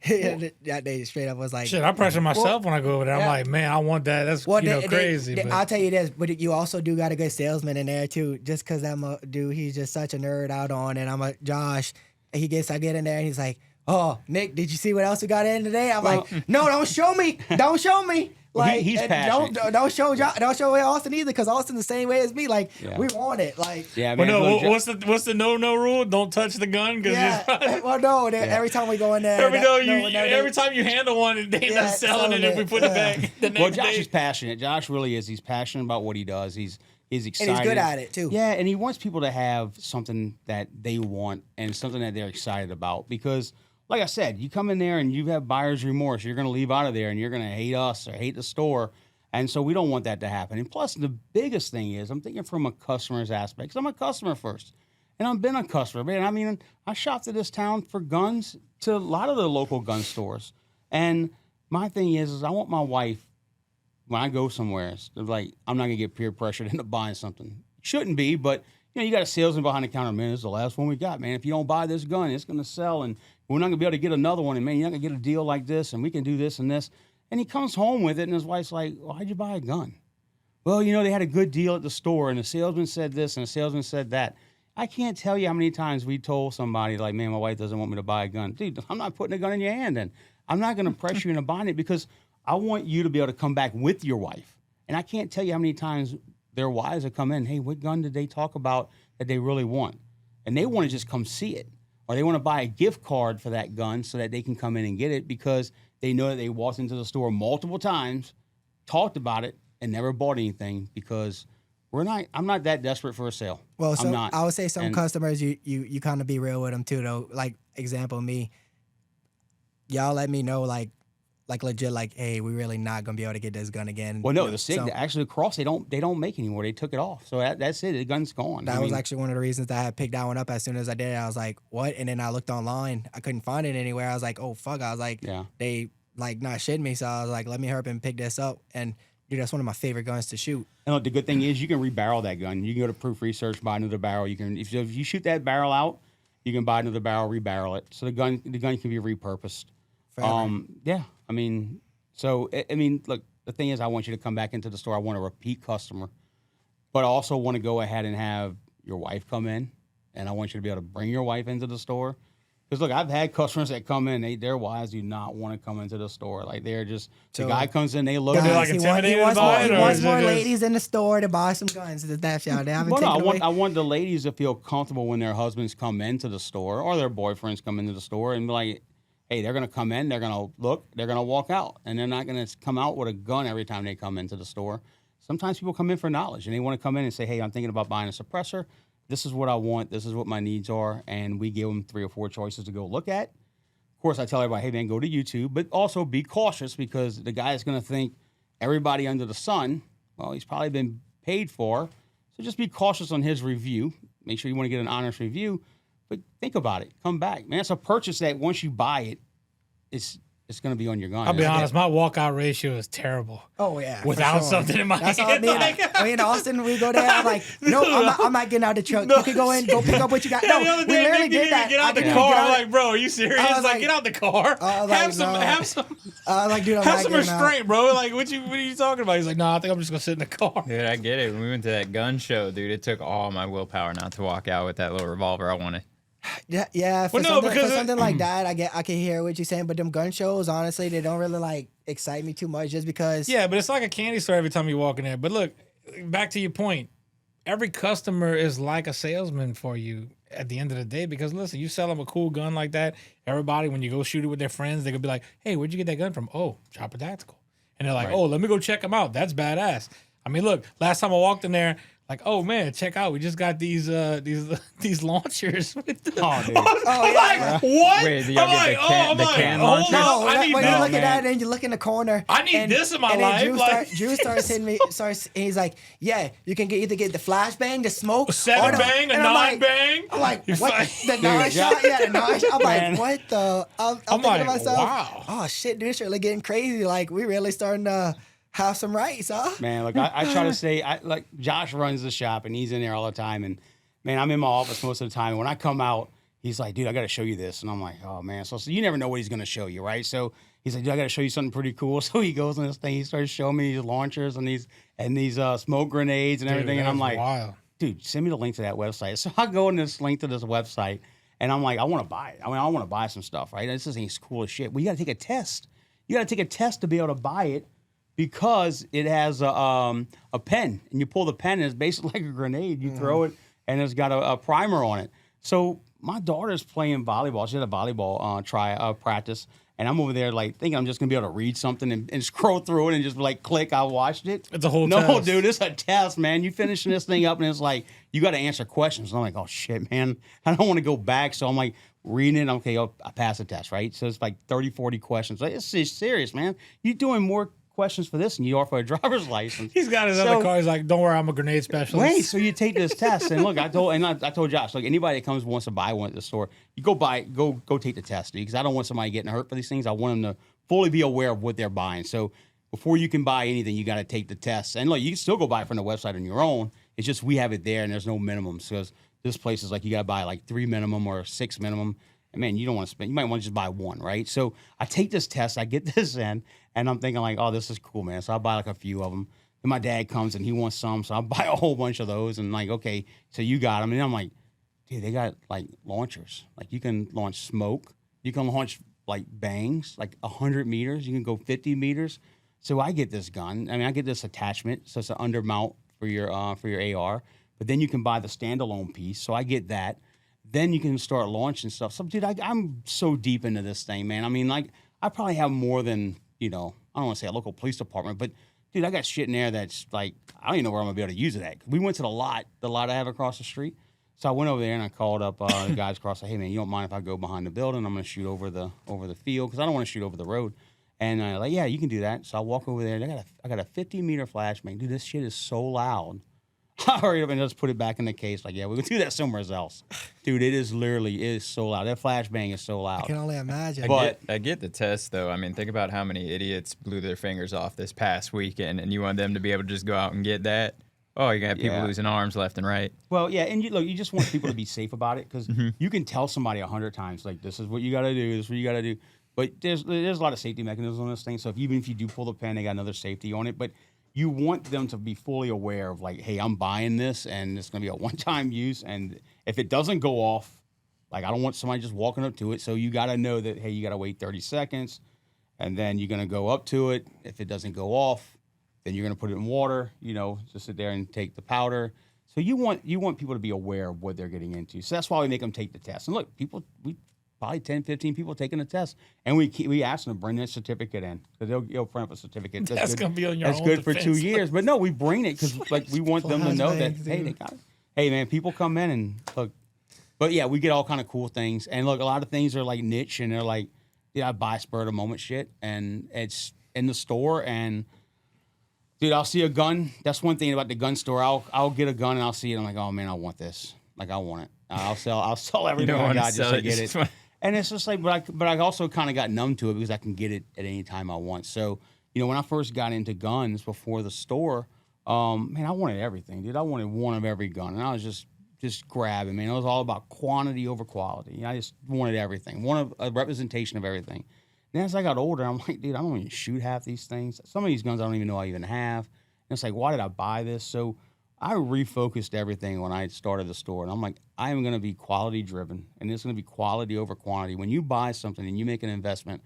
That day straight up was like, shit, I pressure myself when I go over there. I'm like, man, I want that. That's crazy. But I'll tell you this, but you also do got a good salesman in there too. Just because I'm a dude, he's just such a nerd out on, and I'm a Josh. I get in there and he's like, oh, Nick, did you see what else we got in today? I'm like, no, don't show me. Don't show me. Like, he's passionate. Don't show Austin either, because Austin's the same way as me. Like, we want it. Like, yeah, man. Well, no, what's the no rule? Don't touch the gun. Well, no. Every time we go in there, every time you handle one, they end up selling it if we put it back. The next Josh day. is passionate. Josh really is. He's passionate about what he does. He's excited. And he's good at it too. Yeah, and he wants people to have something that they want and something that they're excited about. Because, like I said, you come in there and you have buyer's remorse. You're going to leave out of there and you're going to hate us or hate the store. And so we don't want that to happen. And plus, the biggest thing is I'm thinking from a customer's aspect. Because I'm a customer first. And I've been a customer. Man, I mean, I shopped at this town for guns to a lot of the local gun stores. And my thing is I want my wife, when I go somewhere, like, I'm not going to get peer pressured into buying something. Shouldn't be, but, you got a salesman behind the counter. Man, this is the last one we got, man. If you don't buy this gun, it's going to sell. And we're not going to be able to get another one. And, man, you're not going to get a deal like this. And we can do this and this. And he comes home with it, and his wife's like, well, why'd you buy a gun? Well, they had a good deal at the store, and the salesman said this, and the salesman said that. I can't tell you how many times we told somebody, like, man, my wife doesn't want me to buy a gun. Dude, I'm not putting a gun in your hand then. I'm not going to pressure you into buying it because I want you to be able to come back with your wife. And I can't tell you how many times their wives have come in, hey, what gun did they talk about that they really want? And they want to just come see it. Or they want to buy a gift card for that gun so that they can come in and get it because they know that they walked into the store multiple times, talked about it, and never bought anything because I'm not that desperate for a sale. Well, I'm not. I would say some customers, you kind of be real with them too, though. Like, example, me, y'all let me know, like legit, like, hey, we're really not going to be able to get this gun again. Well, no, the SIG, actually, the Cross, they don't make anymore. They took it off. So that's it. The gun's gone. That was actually one of the reasons that I had picked that one up as soon as I did it. I was like, what? And then I looked online. I couldn't find it anywhere. I was like, oh, fuck. I was like, they, like, not shitting me. So I was like, let me hurry up and pick this up. And, dude, that's one of my favorite guns to shoot. And look, the good thing is you can rebarrel that gun. You can go to Proof Research, buy another barrel. You can, if you shoot that barrel out, you can buy another barrel, rebarrel it. So the gun can be repurposed. Yeah, I mean... So, I mean, look, the thing is I want you to come back into the store. I want a repeat customer. But I also want to go ahead and have your wife come in. And I want you to be able to bring your wife into the store. Because, look, I've had customers that come in. Their wives do not want to come into the store. Like, they're just, the guy comes in, they look at like he wants more ladies in the store to buy some guns. That's y'all. I want the ladies to feel comfortable when their husbands come into the store or their boyfriends come into the store and be like, hey, they're going to come in, they're going to look, they're going to walk out. And they're not going to come out with a gun every time they come into the store. Sometimes people come in for knowledge, and they want to come in and say, hey, I'm thinking about buying a suppressor. This is what I want. This is what my needs are. And we give them 3 or 4 choices to go look at. Of course, I tell everybody, hey, man, go to YouTube. But also be cautious because the guy is going to think everybody under the sun, well, he's probably been paid for. So just be cautious on his review. Make sure you want to get an honest review. But think about it. Come back. Man, it's a purchase that once you buy it, it's going to be on your gun. I'll be honest, my walkout ratio is terrible. Oh, yeah. Without something in my That's hand. all I mean. Me in Austin, we go there. I'm like, no, I'm not getting out the truck. You can go in, go pick up what you got. No, the other we day, literally Nick didn't did that. even get out the car. I'm like, bro, are you serious? I was Like, get out the car. Have some like, dude, I'm not getting restraint, bro. Like, what are you talking about? He's like, no, I think I'm just going to sit in the car. Dude, I get it. When we went to that gun show, dude, it took all my willpower not to walk out with that little revolver I wanted. Yeah. For Well, no, because something like that, I can hear what you're saying. But them gun shows, honestly, they don't really like excite me too much, just because. Yeah, but it's like a candy store every time you walk in there. But look, back to your point, every customer is like a salesman for you at the end of the day. Because listen, you sell them a cool gun like that, everybody when you go shoot it with their friends, they could be like, "Hey, where'd you get that gun from?" "Oh, Choppa Tactical." And they're like, "Oh, let me go check them out. That's badass." I mean, look, last time I walked in there, like, oh man, check out, we just got these launchers with the Oh, dude. Oh, yeah. like, what? Wait, y'all get the can hold launcher? on, I need when this. you look at man. that and you look in the corner. I need this in my and then life, Drew like- starts hitting me. And he's like, yeah, you can either get the flashbang, the smoke, A 7 or the, bang, a and 9 I'm like, bang. I'm like, You're what? fine. The 9 shot? Yeah, the 9 shot. I'm Man. like, what the? I'm thinking like, to myself, wow. oh shit, dude, it's really getting crazy. Like, we really starting to have some rights, huh? Man, look, I try to say, like Josh runs the shop and he's in there all the time. And man, I'm in my office most of the time. And when I come out, he's like, dude, I got to show you this. And I'm like, oh man. So you never know what he's going to show you, right? So he's like, dude, I got to show you something pretty cool. So he goes on this thing. He starts showing me these launchers and these smoke grenades and everything. Dude, And I'm that was like, wild. dude, send me the link to that website. So I go on this link to this website and I'm like, I want to buy it. I mean, I want to buy some stuff, right? This thing's cool as shit. Well, you got to take a test. You got to take a test to be able to buy it because it has a pen. And you pull the pen and it's basically like a grenade. You throw it and it's got a primer on it. So my daughter's playing volleyball. She had a volleyball practice. And I'm over there like thinking I'm just gonna be able to read something and scroll through it and just like click. I watched it. It's a whole no, test. dude, it's a test, man. You finishing this thing up and it's like you got to answer questions. And I'm like, oh shit, man, I don't want to go back. So I'm like reading it. Okay, I passed the test, right? So it's like 30, 40 questions. Like, it's serious, man. You're doing more questions for this than you are for a driver's license. He's got his So- other car. He's like, don't worry, I'm a grenade specialist. Wait, so you take this test, and look, I told Josh, like anybody that comes wants to buy one at the store, you go take the test, dude, because I don't want somebody getting hurt for these things. I want them to fully be aware of what they're buying. So before you can buy anything, you got to take the test. And look, you can still go buy it from the website on your own. It's just we have it there, and there's no minimums because this place is like you got to buy like 3 minimum or 6 minimum. And man, you don't want to spend. You might want to just buy one, right? So I take this test, I get this in, and I'm thinking like, oh, this is cool, man. So I buy like a few of them. Then my dad comes and he wants some, so I buy a whole bunch of those. And like, okay, so you got them, and I'm like, dude, they got like launchers. Like you can launch smoke, you can launch like bangs, like 100 meters. You can go 50 meters. So I get this gun. I mean, I get this attachment, so it's an undermount for your AR. But then you can buy the standalone piece. So I get that. Then you can start launching stuff. So, dude, I'm so deep into this thing, man. I mean, like, I probably have more than, I don't want to say a local police department, but, dude, I got shit in there that's like, I don't even know where I'm going to be able to use it at. We went to the lot I have across the street. So I went over there and I called up the guys across. Hey, man, you don't mind if I go behind the building? I'm going to shoot over the field because I don't want to shoot over the road. And like, yeah, you can do that. So I walk over there. And I got a 50-meter flashbang. Dude, this shit is so loud. I hurried up and just put it back in the case. Like, yeah, we can do that somewhere else. Dude, it is so loud. That flashbang is so loud. I can only imagine. I get the test, though. I mean, think about how many idiots blew their fingers off this past weekend, and you want them to be able to just go out and get that? Oh, you're going to have people Yeah. losing arms left and right. Well, yeah, and you just want people to be safe about it because you can tell somebody 100 times, like, this is what you got to do, this is what you got to do. But there's a lot of safety mechanisms on this thing. So even if you do pull the pin, they got another safety on it. But you want them to be fully aware of like, hey, I'm buying this and it's going to be a one-time use. And if it doesn't go off, like I don't want somebody just walking up to it. So you got to know that, hey, you got to wait 30 seconds and then you're going to go up to it. If it doesn't go off, then you're going to put it in water, just sit there and take the powder. So you want people to be aware of what they're getting into. So that's why we make them take the test. And look, we probably 10, 15 people taking the test. And we ask them to bring their certificate in. So they'll print up a certificate. That's good. gonna be on your That's own good for 2 defense. years. But no, we bring it because like we want them to know that, Flashbangs, hey, dude. they got it. Hey, man, people come in and look. But yeah, we get all kind of cool things. And look, a lot of things are like niche and they're like, I buy spur of the moment shit. And it's in the store and dude, I'll see a gun. That's one thing about the gun store. I'll get a gun and I'll see it. I'm like, oh man, I want this. Like I want it. I'll sell everything don't I wanna got just sell to it, you get just it. want- And it's just like, but I also kind of got numb to it because I can get it at any time I want. So, when I first got into guns before the store, man, I wanted everything, dude. I wanted one of every gun, and I was just grabbing, man. It was all about quantity over quality. I just wanted everything, a representation of everything. And as I got older, I'm like, dude, I don't even shoot half these things. Some of these guns I don't even know I even have. And it's like, why did I buy this? So I refocused everything when I started the store. And I'm like, I am going to be quality driven. And it's going to be quality over quantity. When you buy something and you make an investment,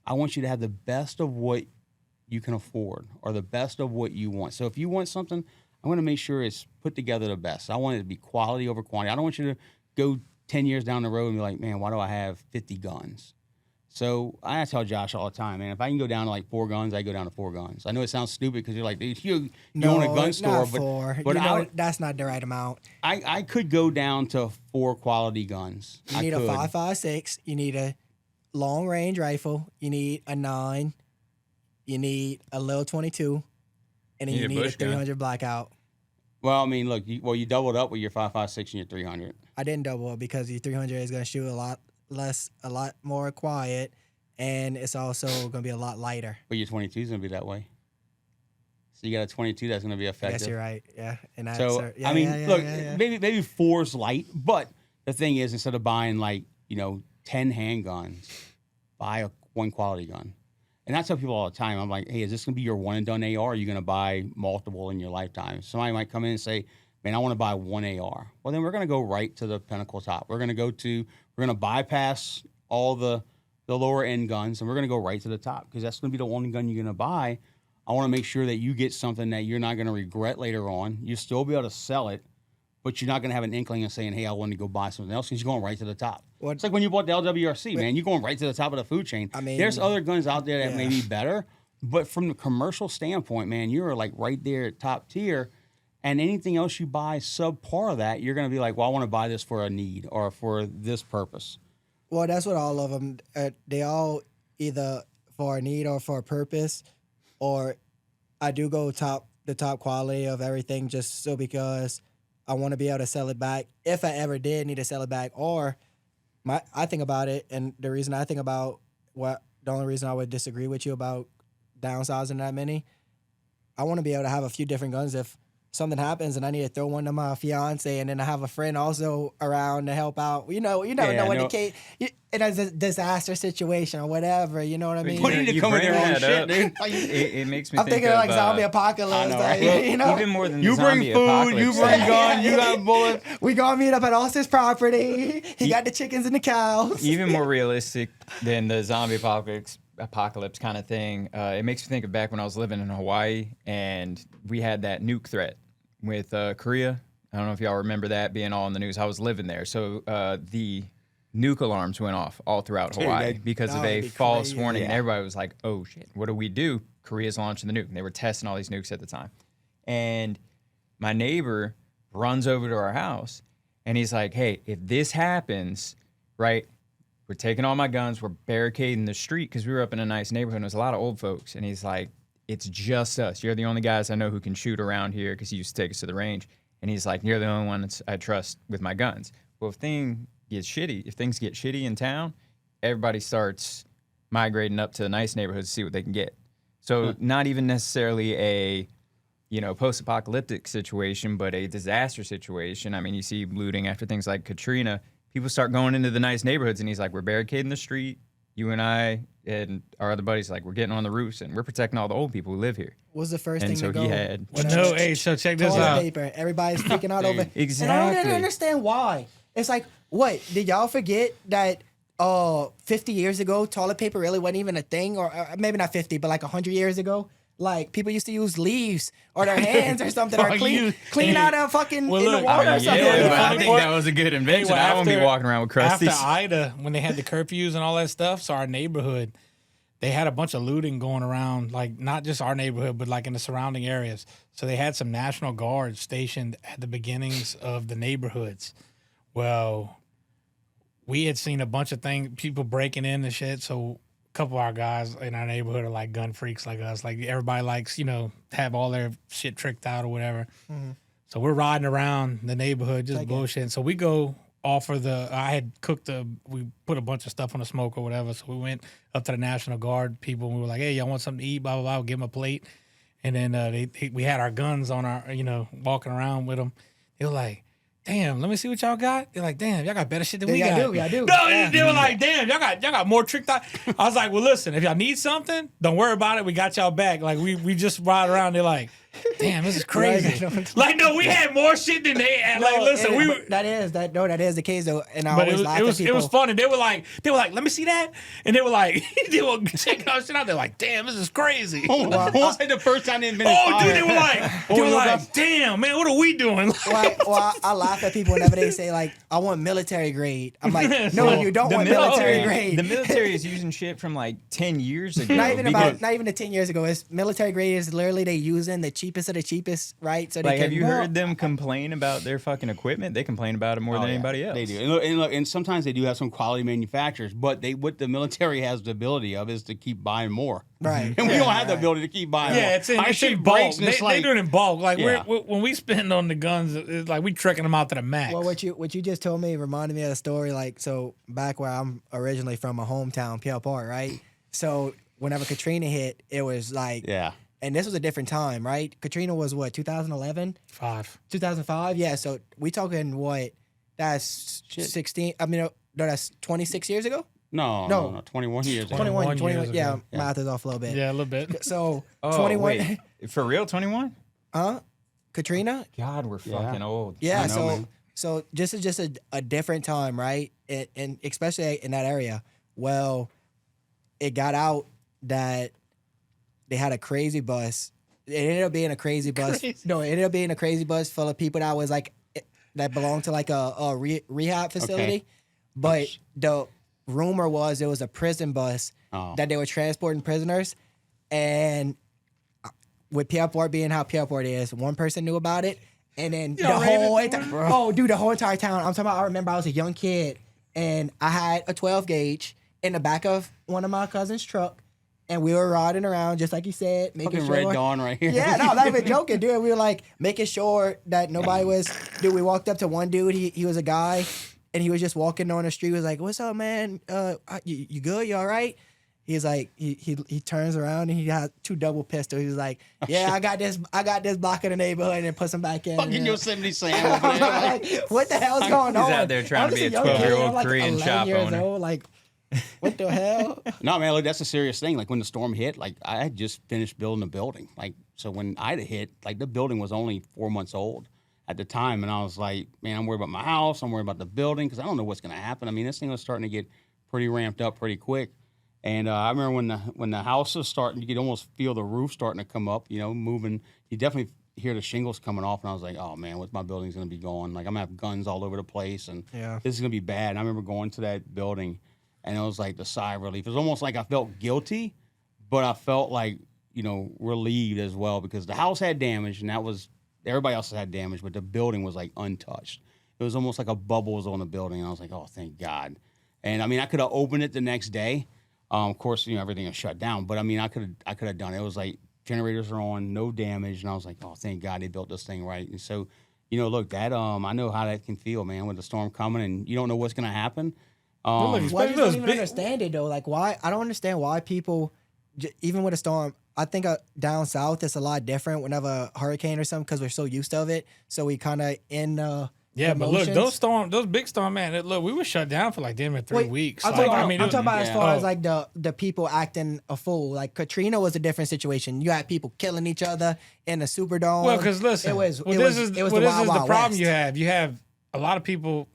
I want you to have the best of what you can afford or the best of what you want. So if you want something, I want to make sure it's put together the best. I want it to be quality over quantity. I don't want you to go 10 years down the road and be like, man, why do I have 50 guns? So I tell Josh all the time, man, if I can go down to like 4 guns, I go down to 4 guns. I know it sounds stupid because you're like, dude, you own a gun store, not 4. but You know, that's not the right amount. I could go down to 4 quality guns. You need a 5.56. You need a long range rifle. You need a 9. You need a little 22, and then you need a 300 blackout. Well, I mean, look, you doubled up with your 5.56 and your 300. I didn't double up because your 300 is going to shoot a lot more quiet, and it's also going to be a lot lighter. But your 22 is going to be that way. So you got a 22 that's going to be effective. Yes, you're right. Yeah. And maybe 4's light, but the thing is, instead of buying 10 handguns, buy one quality gun. And I tell people all the time, I'm like, hey, is this going to be your one and done AR? Or are you going to buy multiple in your lifetime? Somebody might come in and say, man, I want to buy one AR. Well, then we're going to go right to the pinnacle top. We're going to bypass all the lower end guns, and we're going to go right to the top because that's going to be the only gun you're going to buy. I want to make sure that you get something that you're not going to regret later on. You'll still be able to sell it, but you're not going to have an inkling of saying, hey, I want to go buy something else because you're going right to the top. It's like when you bought the LWRC, man. You're going right to the top of the food chain. I mean, there's other guns out there that may be better, but from the commercial standpoint, man, you're like right there at top tier. And anything else you buy subpar of that, you're going to be like, well, I want to buy this for a need or for this purpose. Well, that's what all of them, they all either for a need or for a purpose, or I do go the top quality of everything just so because I want to be able to sell it back if I ever did need to sell it back. Or I think about it, and the reason I think about the only reason I would disagree with you about downsizing that many, I want to be able to have a few different guns if something happens and I need to throw one to my fiance, and then I have a friend also around to help out. You never know when the case in a disaster situation or whatever. You know what I mean? What do you need to come with their own shit, dude? It makes me. I'm thinking like zombie apocalypse. Even more than you zombie bring food, apocalypse. you bring gun, you got bullets. We gonna meet up at Austin's property. He got the chickens and the cows. Even more realistic than the zombie apocalypse kind of thing. It makes me think of back when I was living in Hawaii and we had that nuke threat with Korea. I don't know if y'all remember that being all in the news. I was living there. So the nuke alarms went off all throughout Hawaii because of a false warning. And everybody was like, oh, shit, what do we do? Korea's launching the nuke. And they were testing all these nukes at the time. And my neighbor runs over to our house and he's like, hey, if this happens, right, we're taking all my guns, we're barricading the street because we were up in a nice neighborhood and there's a lot of old folks. And he's like, it's just us. You're the only guys I know who can shoot around here because he used to take us to the range. And he's like, you're the only one I trust with my guns. Well, if things get shitty in town, everybody starts migrating up to the nice neighborhoods to see what they can get. So not even necessarily a post-apocalyptic situation, but a disaster situation. I mean, you see looting after things like Katrina. People start going into the nice neighborhoods, and he's like, we're barricading the street. You and I and our other buddies, like, we're getting on the roofs, and we're protecting all the old people who live here. What was the first thing to go? So check this out. Paper. Everybody's freaking out over it. Exactly. And I don't understand why. It's like, what? Did y'all forget that 50 years ago, toilet paper really wasn't even a thing? Or maybe not 50, but like 100 years ago? Like, people used to use leaves or their hands or something, or clean out a fucking in the water or something. Yeah, I think that was a good invention. I won't be walking around with crusties. After Ida, when they had the curfews and all that stuff, so our neighborhood, they had a bunch of looting going around, like not just our neighborhood, but like in the surrounding areas. So they had some National Guards stationed at the beginnings of the neighborhoods. Well, we had seen a bunch of things, people breaking in and shit, so a couple of our guys in our neighborhood are like gun freaks like us. Like everybody likes, have all their shit tricked out or whatever. Mm-hmm. So we're riding around the neighborhood just bullshitting. So we go offer I had we put a bunch of stuff on the smoke or whatever. So we went up to the National Guard people and we were like, hey, y'all want something to eat? Blah, blah, blah. We'll give them a plate. And then we had our guns on our, walking around with them. They were like, damn, let me see what y'all got. They're like, damn, y'all got better shit than we got. I do. No, they were like, damn, y'all got more tricked out. I was like, well, listen, if y'all need something, don't worry about it. We got y'all back. Like we just ride around. They're like, damn, this is crazy. Like, no, we had more shit than they had. Like, listen, that is the case though, and I But always laugh at people. it was funny. They were like, let me see that, and they were like, they were checking out shit out. They're like, damn, this is crazy. What was it the first time they invented Oh, fire? dude, they were like, damn, man, what are we doing? I laugh at people whenever they say like, I want military grade. I'm like, no, you don't want military grade. The military is using shit from like 10 years ago. Not even the 10 years ago. It's military grade is literally they using the cheapest of the cheapest, right? So they Like, can, have you heard them complain about their fucking equipment? They complain about it more than anybody else. They do, and sometimes they do have some quality manufacturers, but what the military has the ability of is to keep buying more. Right. And we don't have the ability to keep buying more. Yeah, it's in bulk. They do it in bulk. Like when we spend on the guns, it's like we tricking them out to the max. Well, what you just told me reminded me of a story. Like, so back where I'm originally from, my hometown, Pierre Park, right? So whenever Katrina hit, it was like, Yeah. and this was a different time, right? Katrina was what, 2011? 2005? Yeah, so we talking what, that's 16, I mean, no, that's 26 years ago? No, 21 years ago. 21 years yeah, ago. math is off a little bit. Yeah, a little bit. So, Oh, 21, wait. For real, 21? Katrina? God, we're fucking old. Yeah, I know, man. so this is just a different time, right? And especially in that area. Well, it got out that they had a crazy bus. It ended up being a crazy bus. No, it ended up being a crazy bus full of people that was like that belonged to like a rehab facility. Okay. But the rumor was it was a prison bus that they were transporting prisoners, and with Pierre Port being how Pierre Port is, one person knew about it, and then the whole entire town. I'm talking about. I remember I was a young kid, and I had a 12 gauge in the back of one of my cousin's truck, and we were riding around just like you said, making Fucking sure. Red Dawn right here. Yeah, no, not even joking, dude. We were like making sure that nobody was. Dude, we walked up to one dude. He was a guy, and he was just walking on the street. He was like, "What's up, man? You good? You all right?" He's like, he turns around and he has 2 double pistols. He's like, "Yeah, I got this block in the neighborhood," and puts him back in. Fucking Yosemite Sam over there. Like, what the hell's going on? He's out there trying to be a I'm just young kid. 12-year-old I'm like Korean 11 shop years owner. old. Like, what the hell? No, man, look, that's a serious thing. Like when the storm hit, like I had just finished building a building. Like, so when Ida hit, like the building was only 4 months old at the time. And I was like, man, I'm worried about my house. I'm worried about the building because I don't know what's going to happen. I mean, this thing was starting to get pretty ramped up pretty quick. And I remember when the house was starting, you could almost feel the roof starting to come up, moving. You definitely hear the shingles coming off. And I was like, oh, man, what's my building's going to be going? Like, I'm going to have guns all over the place. And this is going to be bad. And I remember going to that building, and it was like the sigh of relief. It was almost like I felt guilty, but I felt like, relieved as well because the house had damage, and that was everybody else had damage, but the building was like untouched. It was almost like a bubble was on the building, and I was like, oh, thank God. And I mean, I could have opened it the next day. Of course, everything was shut down, but I mean, I could have done it. It was like generators are on, no damage, and I was like, oh, thank God they built this thing right. And so, look, that I know how that can feel, man, with the storm coming, and you don't know what's gonna happen. Well, I just don't even understand it though. Like, why? I don't understand why people, even with a storm. I think down south it's a lot different whenever a hurricane or something because we're so used to it. So we kind of Yeah, but look, those big storms, man. Look, we were shut down for like damn near 3 weeks. I'm Like, talking about as far as like the people acting a fool. Like Katrina was a different situation. You had people killing each other in the Superdome. Well, because listen, this is the problem West. you have. You have a lot of people.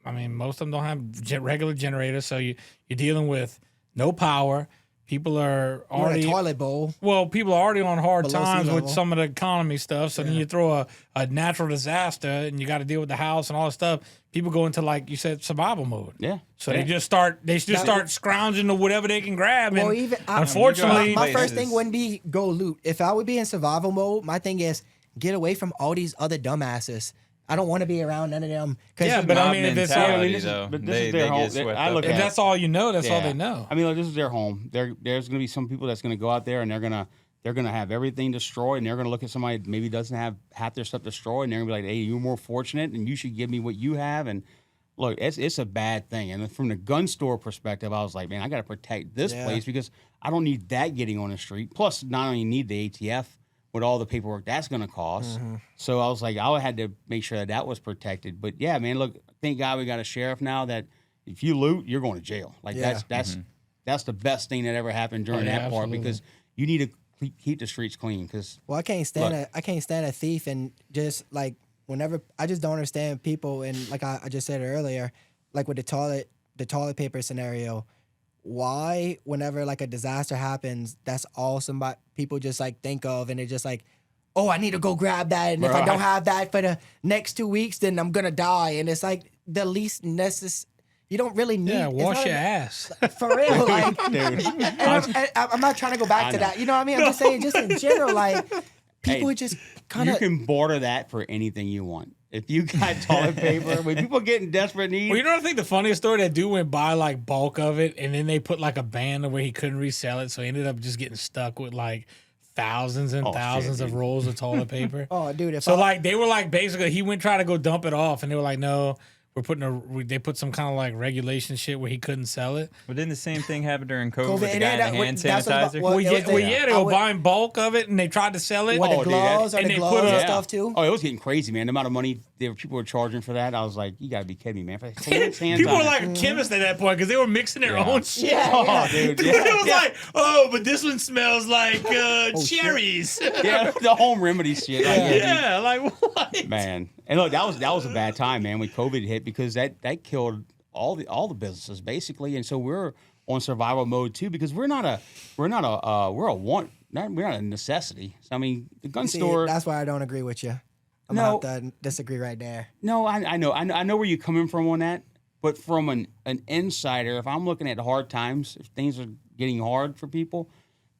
I mean, most of them don't have regular generators, so you're dealing with no power. People are already in a toilet bowl. Well, people are already on hard Below times sea with level. some of the economy stuff. So then you throw a natural disaster, and you got to deal with the house and all that stuff. People go into, like you said, survival mode. Yeah. So they just start scrounging to whatever they can grab. Well, And I unfortunately, my first thing wouldn't be go loot. If I would be in survival mode, my thing is get away from all these other dumbasses. I don't want to be around none of them. Yeah, but I mean, if it's all, mentality, this is- though, but this they is their get home. swept I up look in at if it. that's all you know, that's all they know. I mean, look, this is their home. There's going to be some people that's going to go out there and they're going to have everything destroyed, and they're going to look at somebody that maybe doesn't have half their stuff destroyed, and they're going to be like, hey, you're more fortunate, and you should give me what you have. And look, it's a bad thing. And from the gun store perspective, I was like, man, I got to protect this place because I don't need that getting on the street. Plus, not only need the ATF with all the paperwork that's going to cost. So I was like, I had to make sure that was protected. But yeah, man, look, thank God we got a sheriff now that if you loot, you're going to jail. Like that's the best thing that ever happened during that part absolutely. because you need keep the streets clean. Because Well, I can't stand a thief, and just like whenever I just don't understand people, and like I just said earlier, like with the toilet paper scenario, why whenever like a disaster happens, that's all people just like think of, and they're just like, oh, I need to go grab that, and if I don't have that for the next 2 weeks, then I'm gonna die, and it's like the least necessary. You don't really need. Yeah, wash your ass. For real, like, dude, I'm not trying to go back to that. You know what I mean? I'm just saying, just in general, like, people just kind you of. can barter that for anything you want. If you got toilet paper, when people get in desperate need. Well, you know what I think the funniest story? That dude went buy like bulk of it, and then they put like a ban where he couldn't resell it, so he ended up just getting stuck with like thousands and thousands of rolls of toilet paper. Oh, dude! Like they were like basically he went try to go dump it off, and they were like, no. They put some kind of like regulation shit where he couldn't sell it. Well, didn't the same thing happen during COVID with the guy in the hand that's what sanitizer? about- They were buying bulk of it, and they tried to sell it. What, the Oh, dude, gloves and or the they gloves put and a- stuff too? Oh, it was getting crazy, man. The amount of money people were charging for that, I was like, you got to be kidding me, man. For hand People were sanitizer. like chemists at that point because they were mixing their Yeah. own shit. Yeah, Oh, dude. It was like, oh, but this one smells like cherries. Yeah, the home remedy shit. Like, Yeah, like what? man. And look, that was a bad time, man, when COVID hit, because that killed all the businesses basically, and so we're on survival mode too, because we're not a want, we're not a necessity. So, I mean, the gun See, store. that's why I don't agree with you. I'm No. gonna have to disagree right there. No, I know where you're coming from on that, but from an insider, if I'm looking at hard times, if things are getting hard for people,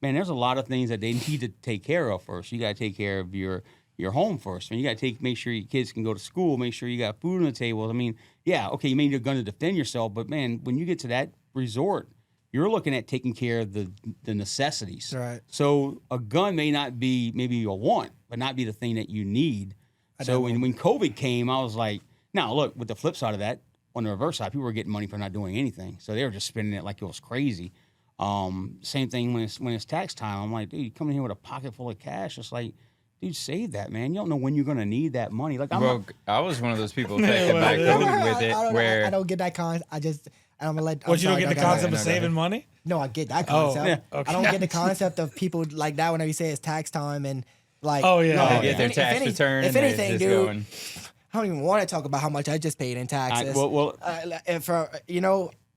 man, there's a lot of things that they need to take care of first. You got to take care of your home first. I mean, you got to make sure your kids can go to school, make sure you got food on the table. I mean, yeah, okay, you may need a gun to defend yourself, but man, when you get to that resort, you're looking at taking care of the necessities. Right. So a gun may not be maybe a want, but not be the thing that you need. So when COVID came, I was like, now look, with the flip side of that, on the reverse side, people were getting money for not doing anything. So they were just spending it like it was crazy. Same thing when it's tax time. I'm like, dude, you come in here with a pocket full of cash. It's like, dude, save that, man. You don't know when you're going to need that money. Like, I was one of those people affected by COVID with it, I don't get that concept. I'm gonna let. What, you don't get the concept of saving money? No, I get that concept. yeah, okay. I don't get the concept of people like that whenever you say it's tax time and like. Oh, yeah. no, they Oh, get their if tax return. If and they're anything, just dude, going, I don't even want to talk about how much I just paid in taxes. And for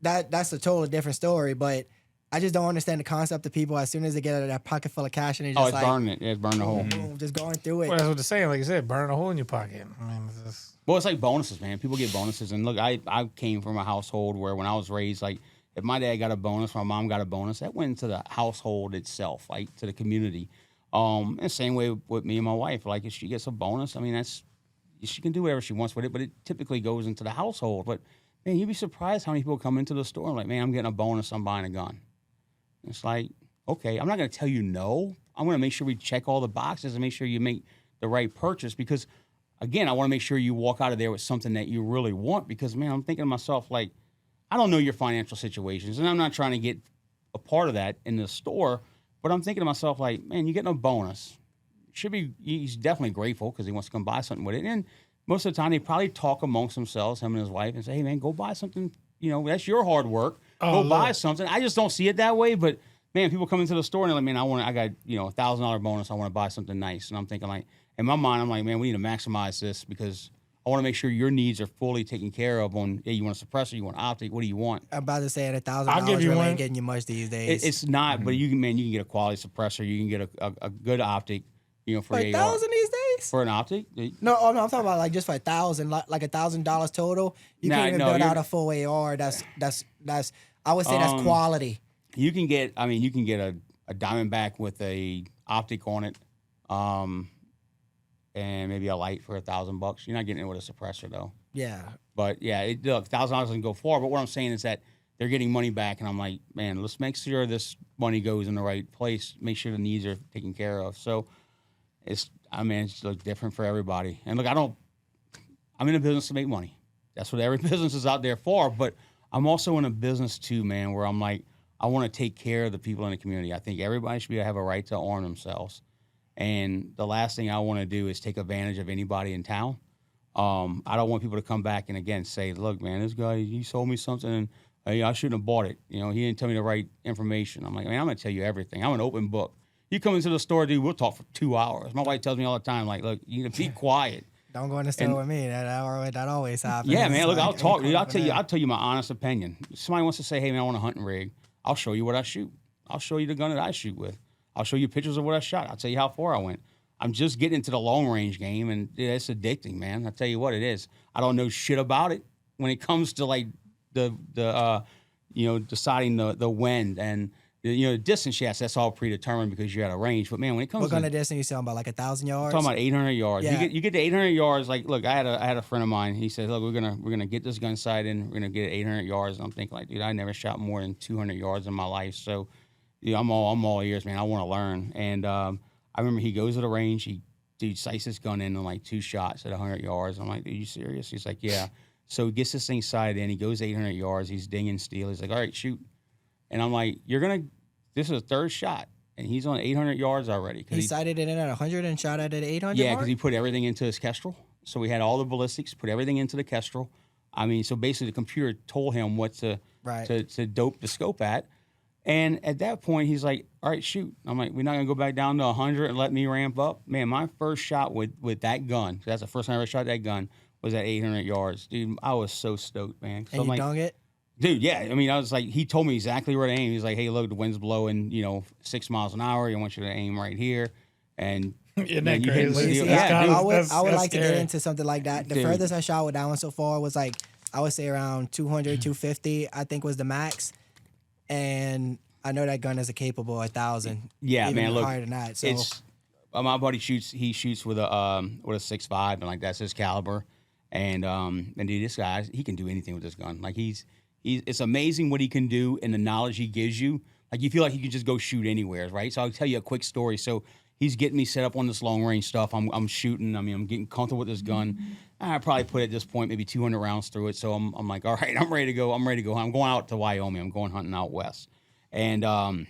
that's a totally different story. But I just don't understand the concept of people as soon as they get that pocket full of cash and they just it's like burning it. Yeah, it's burning the hole. boom, just going through it. Well, that's what they're saying. Like you said, burn a hole in your pocket. I mean, it's just... Well, it's like bonuses, man. People get bonuses. And look, I came from a household where when I was raised, like, if my dad got a bonus, my mom got a bonus, that went into the household itself, like to the community. And same way with me and my wife. Like, if she gets a bonus, I mean, she can do whatever she wants with it, but it typically goes into the household. But, man, you'd be surprised how many people come into the store and like, man, I'm getting a bonus, I'm buying a gun. It's like, okay, I'm not going to tell you no. I'm going to make sure we check all the boxes and make sure you make the right purchase because, again, I want to make sure you walk out of there with something that you really want because, man, I'm thinking to myself, like, I don't know your financial situations, and I'm not trying to get a part of that in the store, but I'm thinking to myself, like, man, you're getting a bonus. He's definitely grateful because he wants to come buy something with it. And most of the time, they probably talk amongst themselves, him and his wife, and say, hey, man, go buy something. You know, that's your hard work. Go buy something. I just don't see it that way, but, man, people come into the store and they're like, man, I got, $1,000 bonus. I want to buy something nice. And I'm thinking, like, in my mind, I'm like, man, we need to maximize this because I want to make sure your needs are fully taken care of on, hey, you want a suppressor, you want optic, what do you want? I'm about to say at I'll give $1,000 you really one. ain't getting you much these days. It's not, but you can get a quality suppressor. You can get a good optic, for like AR. $1,000 these days. For an optic? No, I'm talking about like just for $1,000, like $1,000 total. You can't even build out a full AR. That's I would say that's quality. You can get a Diamondback with a optic on it, and maybe a light for $1,000. You're not getting it with a suppressor though. Yeah. But yeah, look, $1,000 doesn't go far. But what I'm saying is that they're getting money back, and I'm like, man, let's make sure this money goes in the right place. Make sure the needs are taken care of. So it's like different for everybody. And look, I'm in a business to make money. That's what every business is out there for. But I'm also in a business too, man, where I'm like, I want to take care of the people in the community. I think everybody should have a right to arm themselves. And the last thing I want to do is take advantage of anybody in town. I don't want people to come back and again say, look, man, this guy, he sold me something and I shouldn't have bought it. He didn't tell me the right information. I'm like, man, I'm going to tell you everything. I'm an open book. You come into the store, dude, we'll talk for 2 hours. My wife tells me all the time, like, look, you need to be quiet. Don't go in the store with me. That always happens. Yeah, man. Look, Like, I'll talk, dude. I'm I'll tell you my honest opinion. If somebody wants to say, hey, man, I want a hunting rig. I'll show you what I shoot. I'll show you the gun that I shoot with. I'll show you pictures of what I shot. I'll tell you how far I went. I'm just getting into the long range game, and it's addicting, man. I'll tell you what it is. I don't know shit about it when it comes to like the deciding the wind and the distance. Yes, that's all predetermined because you're at a range. But man, when it comes What kind to of distance you talking about? Like 1,000 yards? I'm talking about 800 yards. Yeah. You get to 800 yards. Like, look, I had a friend of mine. He said, look, we're gonna get this gun sight in. We're gonna get it 800 yards. And I'm thinking, like, dude, I never shot more than 200 yards in my life. So, I'm all ears, man. I want to learn. And I remember he goes to the range. Dude sights his gun in like 2 shots at 100 yards. I'm like, dude, you serious? He's like, yeah. So he gets this thing sighted in. He goes 800 yards. He's dinging steel. He's like, all right, shoot. And I'm like, this is a 3rd shot. And he's on 800 yards already. He sighted it in at 100 and shot at 800 Yeah, mark? because he put everything into his Kestrel. So we had all the ballistics, put everything into the Kestrel. I mean, so basically the computer told him what to dope the scope at. And at that point, he's like, all right, shoot. I'm like, we're not going to go back down to 100 and let me ramp up? Man, my first shot with that gun, that's the first time I ever shot that gun, was at 800 yards. Dude, I was so stoked, man. So And you dung it? Dude, yeah. I mean, I was like, he told me exactly where to aim. He's like, hey, look, the wind's blowing, 6 miles an hour. I want you to aim right here. And Isn't man, that you hit the crazy? steel. That's Yeah, kinda- dude. I would that's like to get scary. into something like that. The Dude. furthest I shot with that one so far was like, I would say around 200, 250, I think was the max. And I know that gun is a capable 1,000. Yeah, even man. Look, higher than that. So it's my buddy shoots. He shoots with a 6.5, and like that's his caliber. And dude, this guy, he can do anything with this gun. Like he's it's amazing what he can do and the knowledge he gives you. Like you feel like he can just go shoot anywhere, right? So I'll tell you a quick story. So he's getting me set up on this long range stuff. I'm shooting. I mean, I'm getting comfortable with this gun. I probably put at this point maybe 200 rounds through it. So I'm like, all right, I'm ready to go. I'm ready to go. I'm going out to Wyoming. I'm going hunting out west. And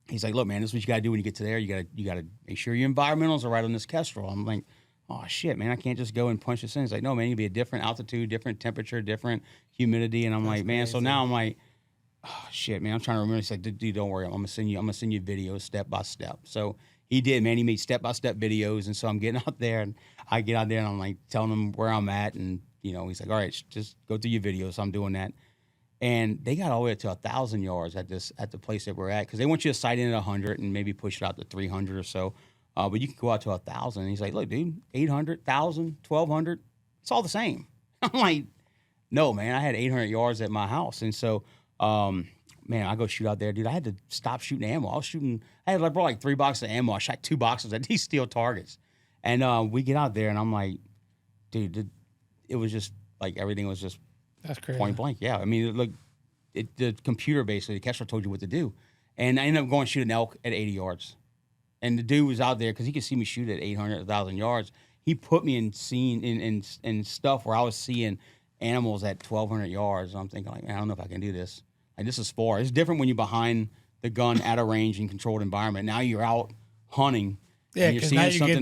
he's like, look, man, this is what you got to do when you get to there. You got to make sure your environmentals are right on this Kestrel. I'm like, oh, shit, man, I can't just go and punch this in. He's like, no, man, you be a different altitude, different temperature, different humidity. And I'm like, man, so now I'm like, oh, shit, man, I'm trying to remember. He's like, dude, don't worry. I'm going to send you videos step by step. So he did, man. He made step-by-step videos. And so I'm getting out there, and I get out there, and I'm like telling him where I'm at. And, he's like, all right, just go through your videos. So I'm doing that. And they got all the way up to 1,000 yards at the place that we're at, because they want you to sight in at 100 and maybe push it out to 300 or so. But you can go out to 1,000. And he's like, look, dude, 800, 1,000, 1,200, it's all the same. I'm like, no, man, I had 800 yards at my house. And so, man, I go shoot out there, dude. I had to stop shooting ammo. I brought like 3 boxes of ammo. I shot 2 boxes at these steel targets. And we get out there, and I'm like, dude, it was just like everything was just That's crazy. point blank. Yeah. I mean, look, the computer basically, the Kestrel told you what to do. And I ended up going to shoot an elk at 80 yards. And the dude was out there because he could see me shoot at 800, 1,000 yards. He put me in scene in stuff where I was seeing animals at 1,200 yards. And I'm thinking, like, man, I don't know if I can do this. Like, this is far. It's different when you're behind the gun at a range in controlled environment. Now you're out hunting. Yeah, and you're because seeing now you something.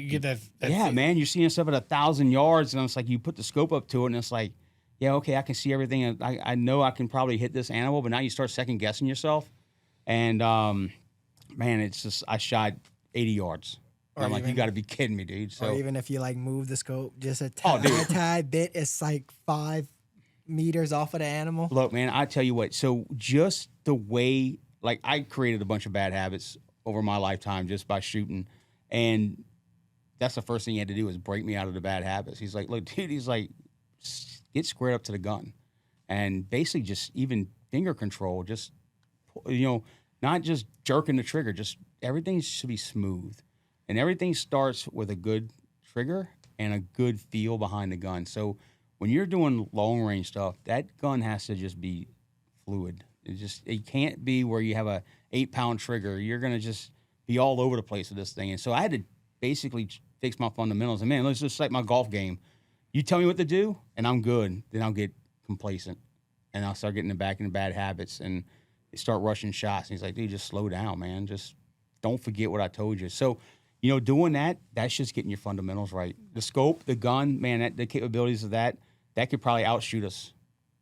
get that. Yeah, feel. man, you're seeing stuff at 1,000 yards, and it's like you put the scope up to it, and it's like, yeah, okay, I can see everything. I know I can probably hit this animal, but now you start second guessing yourself. And man, it's just I shot 80 yards. Or I'm like, even- you got to be kidding me, dude. So or even if you like move the scope just a Oh, dude. tad bit, it's like 5 meters off of the animal. look, man, I tell you what. So just the way, like, I created a bunch of bad habits over my lifetime just by shooting, and that's the first thing he had to do is break me out of the bad habits. He's like, look, dude, he's like, get squared up to the gun, and basically just even finger control, just not just jerking the trigger, just everything should be smooth, and everything starts with a good trigger and a good feel behind the gun. So when you're doing long range stuff, that gun has to just be fluid. It can't be where you have a 8-pound trigger. You're gonna just be all over the place with this thing. And so I had to basically fix my fundamentals. And man, let's just like my golf game. You tell me what to do, and I'm good. Then I'll get complacent, and I'll start getting back into bad habits, and they start rushing shots. And he's like, dude, just slow down, man. Just don't forget what I told you. So, doing that's just getting your fundamentals right. The scope, the gun, man, the capabilities of that could probably outshoot us.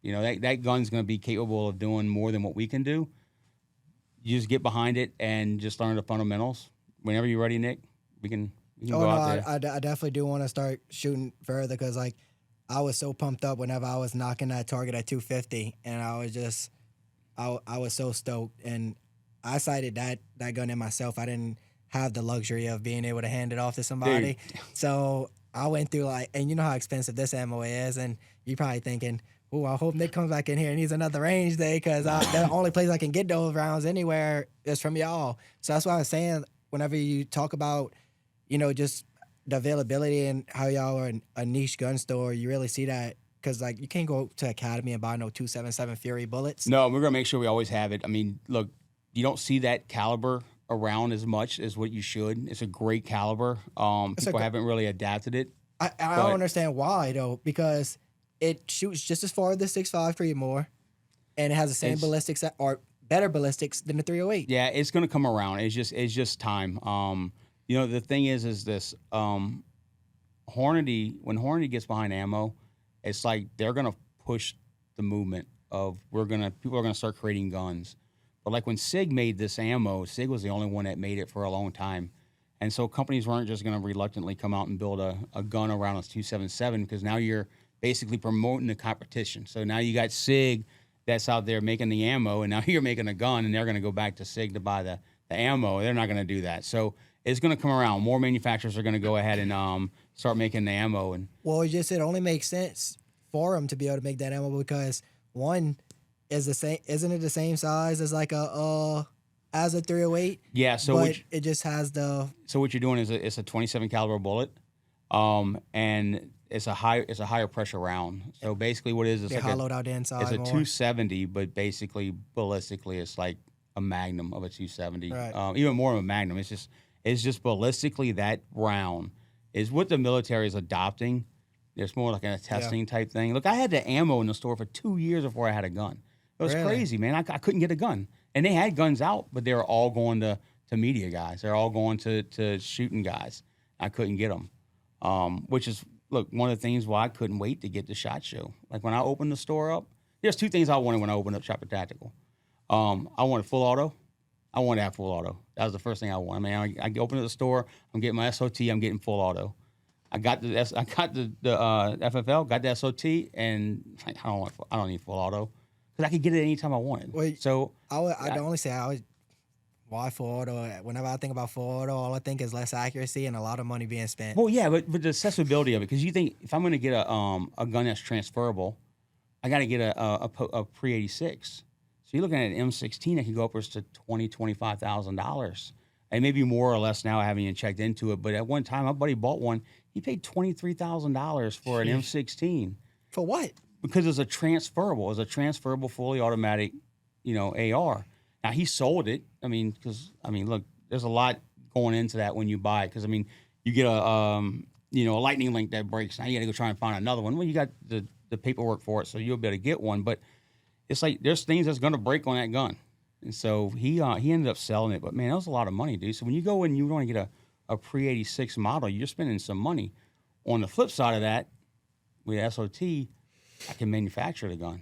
That gun's going to be capable of doing more than what we can do. you just get behind it and just learn the fundamentals. Whenever you're ready, Nick, we can Oh go no, out there. I definitely do want to start shooting further because like I was so pumped up whenever I was knocking that target at 250, and I was just I was so stoked, and I sighted that gun in myself. I didn't have the luxury of being able to hand it off to somebody, so I went through like, and you know how expensive this ammo is, and you're probably thinking, oh, I hope Nick comes back in here and needs another range day because the only place I can get those rounds anywhere is from y'all. So that's why I was saying whenever you talk about, you know, just the availability and how y'all are a niche gun store, you really see that because like you can't go to Academy and buy no 277 Fury bullets. No, we're gonna make sure we always have it. I mean, look, you don't see that caliber around as much as what you should. It's a great caliber. People haven't really adapted it. I don't understand why though, because it shoots just as far as the 6.5 Creedmoor, and it has the same ballistics or better ballistics than the 308. Yeah, it's gonna come around. It's just time. You know, the thing is this. Hornady, when Hornady gets behind ammo, it's like they're gonna push the movement of people are gonna start creating guns. But like when SIG made this ammo, SIG was the only one that made it for a long time. And so companies weren't just going to reluctantly come out and build a gun around a 277 because now you're basically promoting the competition. So now you got SIG that's out there making the ammo, and now you're making a gun, and they're going to go back to SIG to buy the ammo. They're not going to do that. So it's going to come around. More manufacturers are going to go ahead and start making the ammo. And well, it only makes sense for them to be able to make that ammo because one is the same. Isn't it the same size as like as a 308? Yeah. So but it just has the. So what you're doing is it's a 27 caliber bullet, and it's a higher pressure round. So basically, what it is, it's they like hollowed out the inside. It's a more. 270, but basically ballistically, it's like a Magnum of a 270. Right. Even more of a Magnum. It's just ballistically that round is what the military is adopting. It's more like a testing type thing. Look, I had the ammo in the store for 2 years before I had a gun. It was crazy, man. I couldn't get a gun. And they had guns out, but they were all going to media guys. They're all going to shooting guys. I couldn't get them. Which is, look, one of the things why I couldn't wait to get the SHOT Show. Like when I opened the store up, there's two things I wanted when I opened up Choppa Tactical. I wanted full auto. I wanted to have full auto. That was the first thing I wanted. I mean, I opened up the store. I'm getting my SOT. I'm getting full auto. I got the FFL, got the SOT, and like, I don't need full auto because I could get it anytime I wanted. Wait, so I'd only say why full auto? Whenever I think about full auto, all I think is less accuracy and a lot of money being spent. Well, yeah, but the accessibility of it, because you think if I'm going to get a gun that's transferable, I got to get a pre-86. So you're looking at an M16 that can go upwards to $20,000-$25,000, and maybe more or less now. I haven't even checked into it, but at one time my buddy bought one. He paid $23,000 for an M16. For what? Because it's a transferable fully automatic, AR. Now he sold it. Look, there's a lot going into that when you buy it. Because you get a lightning link that breaks. Now you got to go try and find another one. Well, you got the paperwork for it, so you'll be able to get one. But it's like there's things that's going to break on that gun, and so he ended up selling it. But man, that was a lot of money, dude. So when you go and you want to get a pre-86 model, you're spending some money. On the flip side of that, with SOT, I can manufacture the gun.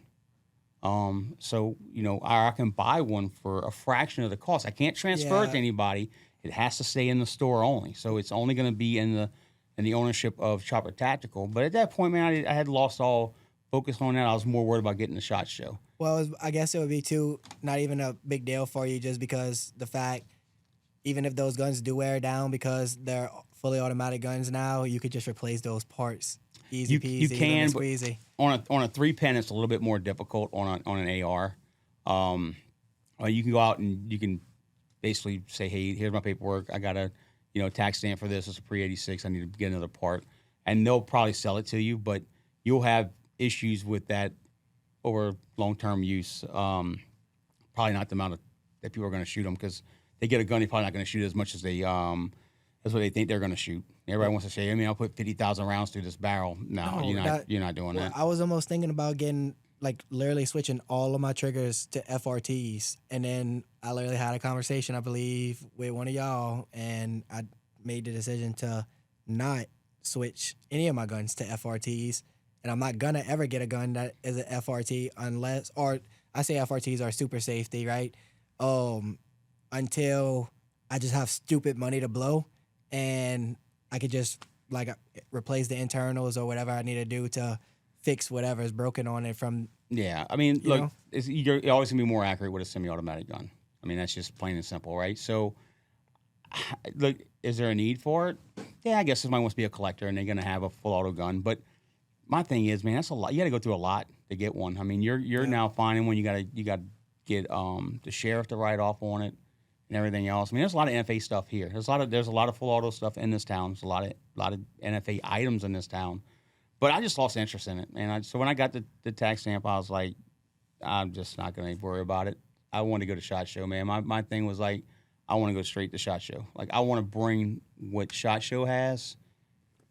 I can buy one for a fraction of the cost. I can't transfer it to anybody. It has to stay in the store only. So it's only going to be in the ownership of Choppa Tactical. But at that point, man, I had lost all focus on that. I was more worried about getting the SHOT Show. Well, I guess it would be not even a big deal for you just because the fact, even if those guns do wear down because they're fully automatic guns now, you could just replace those parts. Easy peasy, you can, squeezy. On a 3-pen, it's a little bit more difficult on an AR. You can go out and you can basically say, hey, here's my paperwork. I got a tax stamp for this. It's a pre-86. I need to get another part. And they'll probably sell it to you, but you'll have issues with that over long-term use. Probably not the amount that people are going to shoot them because they get a gun, they're probably not going to shoot as much as that's what they think they're going to shoot. Everybody wants to say, I'll put 50,000 rounds through this barrel. No, you're not doing that. I was almost thinking about getting, literally switching all of my triggers to FRTs. And then I literally had a conversation, I believe, with one of y'all, and I made the decision to not switch any of my guns to FRTs. And I'm not going to ever get a gun that is an FRT or I say FRTs are super safety, right? until I just have stupid money to blow, and I could just like replace the internals or whatever I need to do to fix whatever is broken on it from. Yeah, I mean, You look, know? you're always gonna be more accurate with a semi-automatic gun. I mean, that's just plain and simple, right? So, look, is there a need for it? Yeah, I guess somebody wants to be a collector and they're gonna have a full auto gun. But my thing is, man, that's a lot. You got to go through a lot to get one. I mean, you're now finding one. You got to get the sheriff to write off on it and everything else. I mean, there's a lot of NFA stuff here. There's a lot of full auto stuff in this town. There's a lot of NFA items in this town. But I just lost interest in it, man. So when I got the tax stamp, I was like, I'm just not going to worry about it. I want to go to SHOT Show, man. My thing was like, I want to go straight to SHOT Show. Like, I want to bring what SHOT Show has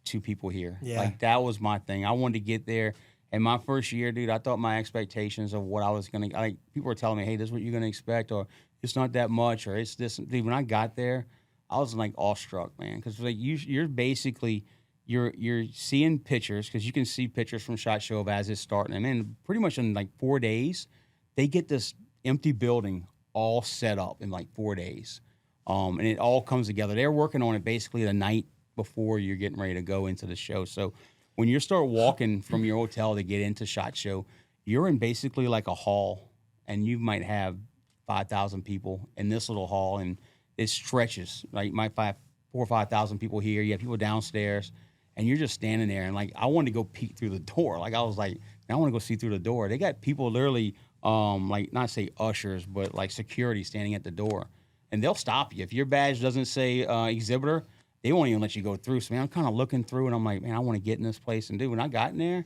to people here. Yeah. Like, that was my thing. I wanted to get there. And my first year, dude, I thought my expectations of what I was going to, like, people were telling me, hey, this is what you're going to expect, or it's not that much, or it's this. Dude, when I got there, I was like awestruck, man. Because like you're basically, you're seeing pictures, because you can see pictures from SHOT Show of as it's starting. And man, pretty much in like 4 days, they get this empty building all set up in like 4 days. And it all comes together. They're working on it basically the night before you're getting ready to go into the show. So when you start walking from your hotel to get into SHOT Show, you're in basically like a hall, and you might have 5,000 people in this little hall, and it stretches. Like, you might find 4,000 or 5,000 people here. You have people downstairs, and you're just standing there. And like, I wanted to go peek through the door. Like, I was like, I want to go see through the door. They got people literally, like, not say ushers, but like security standing at the door, and they'll stop you if your badge doesn't say exhibitor. They won't even let you go through. So man, I'm kind of looking through, and I'm like, man, I want to get in this place. And dude, when I got in there,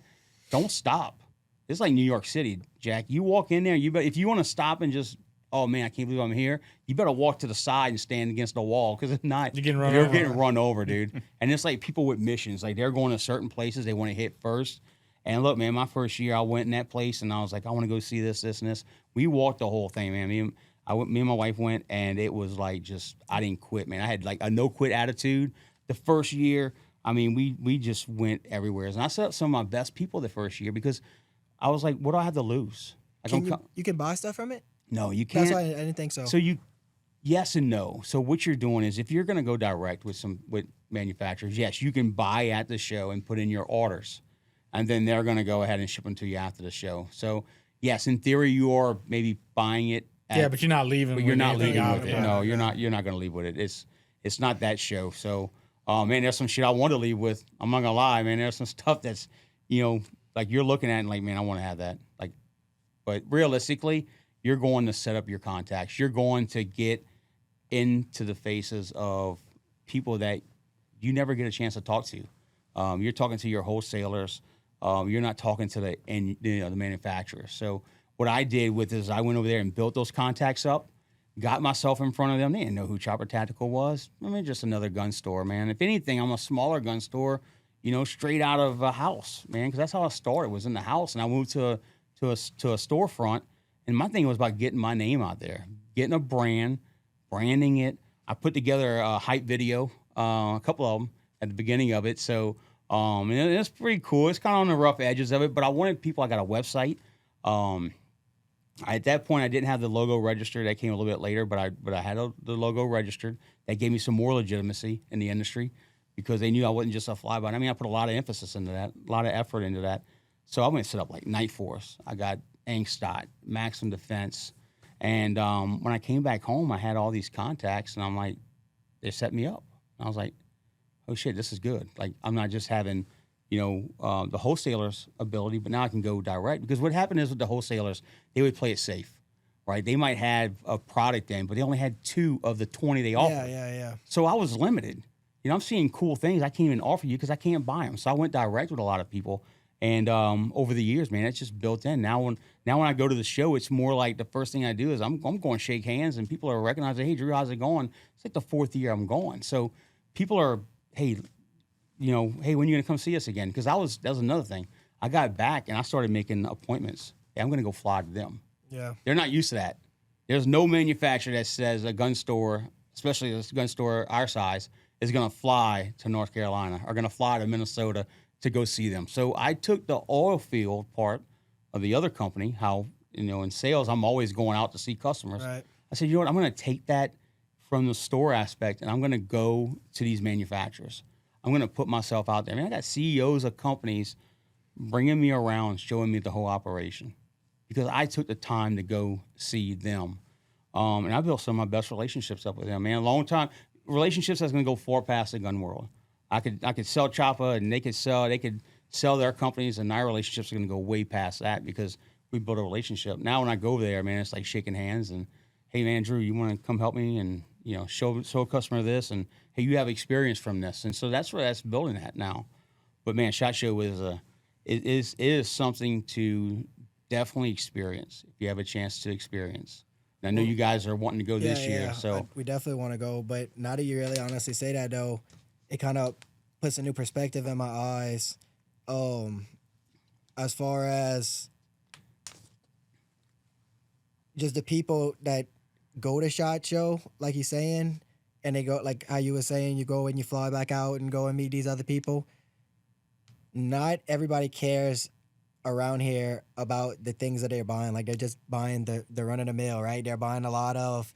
don't stop. It's like New York City, Jack. You walk in there, if you want to stop and just, oh man, I can't believe I'm here, you better walk to the side and stand against the wall, because if not, You're getting run you're over. getting run over, dude. And it's like people with missions, like they're going to certain places they want to hit first. And look, man, my first year I went in that place, and I was like, I want to go see this, this, and this. We walked the whole thing, man. Me and my wife went, and it was like just, I didn't quit, man. I had like a no quit attitude. The first year, I mean, we just went everywhere. And I set up some of my best people the first year, because I was like, what do I have to lose? Like, You can buy stuff from it? no, you can't. That's why I didn't think so. So yes and no. So what you're doing is, if you're going to go direct with manufacturers, yes, you can buy at the show and put in your orders, and then they're going to go ahead and ship them to you after the show. So yes, in theory, you are maybe buying it. Yeah, but you're not leaving. But you're not leaving out with of it. No, you're not. You're not going to leave with it. It's not that show. So, man, there's some shit I want to leave with. I'm not gonna lie, man. There's some stuff that's, like you're looking at and like, man, I want to have that. Like, but realistically, you're going to set up your contacts. You're going to get into the faces of people that you never get a chance to talk to. You're talking to your wholesalers. You're not talking to the manufacturers. So what I did with this, I went over there and built those contacts up, got myself in front of them. They didn't know who Choppa Tactical was. I mean, just another gun store, man. If anything, I'm a smaller gun store, straight out of a house, man, because that's how I started, was in the house. And I moved to a storefront. And my thing was about getting my name out there, getting a brand, branding it. I put together a hype video, a couple of them at the beginning of it. So, and it's pretty cool. It's kind of on the rough edges of it, but I wanted people, I got a website. At that point, I didn't have the logo registered. That came a little bit later, but I had the logo registered. That gave me some more legitimacy in the industry, because they knew I wasn't just a flyby. I mean, I put a lot of emphasis into that, a lot of effort into that. So I went and set up like Night Force. I got Angstdot, Maximum Defense. And when I came back home, I had all these contacts, and I'm like, they set me up. And I was like, oh shit, this is good. Like, I'm not just having, the wholesalers' ability, but now I can go direct. Because what happened is with the wholesalers, they would play it safe, right? They might have a product in, but they only had 2 of the 20 they offered. Yeah. So I was limited. I'm seeing cool things I can't even offer you because I can't buy them. So I went direct with a lot of people. And over the years, man, it's just built in. Now when I go to the show, it's more like the first thing I do is I'm going to shake hands, and people are recognizing, hey, Drew, how's it going? It's like the 4th year I'm going. So people are, hey, when are you going to come see us again? Because that was another thing. I got back and I started making appointments. Hey, I'm going to go fly to them. Yeah. They're not used to that. There's no manufacturer that says a gun store, especially a gun store our size, is going to fly to North Carolina or going to fly to Minnesota to go see them. So I took the oil field part of the other company, how, in sales, I'm always going out to see customers. Right. I said, you know what, I'm going to take that from the store aspect, and I'm going to go to these manufacturers. I'm going to put myself out there. I mean, I got CEOs of companies bringing me around, showing me the whole operation because I took the time to go see them. And I built some of my best relationships up with them, man. A long time relationships that's going to go far past the gun world. I could sell Choppa, and they could sell their companies, and our relationships are going to go way past that because we built a relationship. Now when I go there, man, it's like shaking hands and, hey man, Drew, you want to come help me and show a customer this, and hey, you have experience from this, and so that's where that's building at now. But man, SHOT Show is something to definitely experience if you have a chance to experience. And I know you guys are wanting to go this year, so we definitely want to go. But now that you really honestly say that, though, it kind of puts a new perspective in my eyes. As far as just the people that go to SHOT Show, like you're saying, and they go, like how you were saying, you go and you fly back out and go and meet these other people. Not everybody cares around here about the things that they're buying. Like they're just buying the run of the mill, right? They're buying a lot of,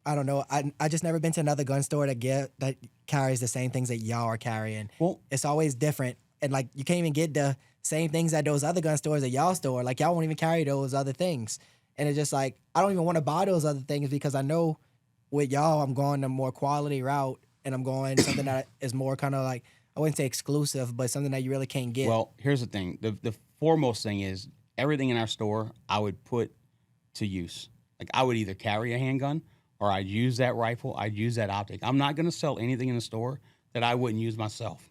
I don't know. I just never been to another gun store that carries the same things that y'all are carrying. Well, it's always different. And like you can't even get the same things at those other gun stores at y'all store. Like y'all won't even carry those other things. And it's just like, I don't even want to buy those other things because I know with y'all, I'm going a more quality route and I'm going something that is more kind of like, I wouldn't say exclusive, but something that you really can't get. Well, here's the thing. The foremost thing is everything in our store I would put to use. Like I would either carry a handgun or I'd use that rifle, I'd use that optic. I'm not going to sell anything in the store that I wouldn't use myself.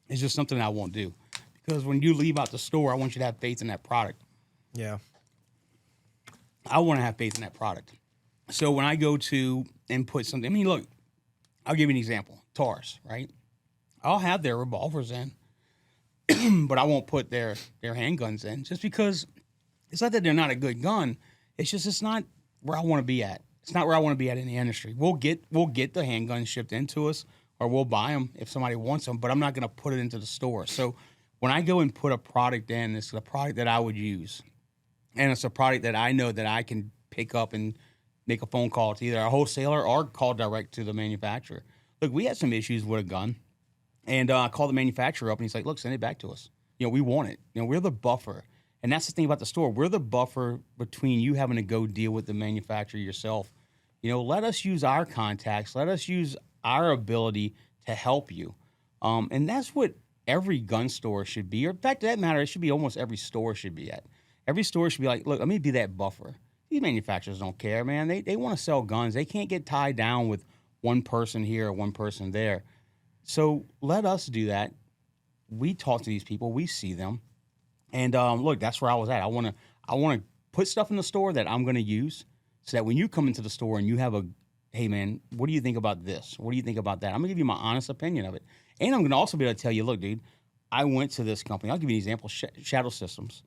It's just something I won't do. Because when you leave out the store, I want you to have faith in that product. Yeah. I want to have faith in that product. So when I go to and put something, I mean, look, I'll give you an example. TARS, right? I'll have their revolvers in, but I won't put their handguns in just because it's not that they're not a good gun. It's just it's not where I want to be at. It's not where I want to be at in the industry. We'll get the handguns shipped into us, or we'll buy them if somebody wants them, but I'm not going to put it into the store. So when I go and put a product in, it's a product that I would use, and it's a product that I know that I can pick up and make a phone call to either a wholesaler or call direct to the manufacturer. Look, we had some issues with a gun. And I called the manufacturer up, and he's like, look, send it back to us. We want it. We're the buffer. And that's the thing about the store. We're the buffer between you having to go deal with the manufacturer yourself. Let us use our contacts. Let us use our ability to help you. And that's what every gun store should be. Or in fact, that matter, it should be almost every store should be at. Every store should be like, look, let me be that buffer. These manufacturers don't care, man. They want to sell guns. They can't get tied down with one person here or one person there. So let us do that. We talk to these people. We see them. And look, that's where I was at. I want to put stuff in the store that I'm going to use so that when you come into the store and you have hey, man, what do you think about this? What do you think about that? I'm going to give you my honest opinion of it. And I'm going to also be able to tell you, look, dude, I went to this company. I'll give you an example, Shadow Systems.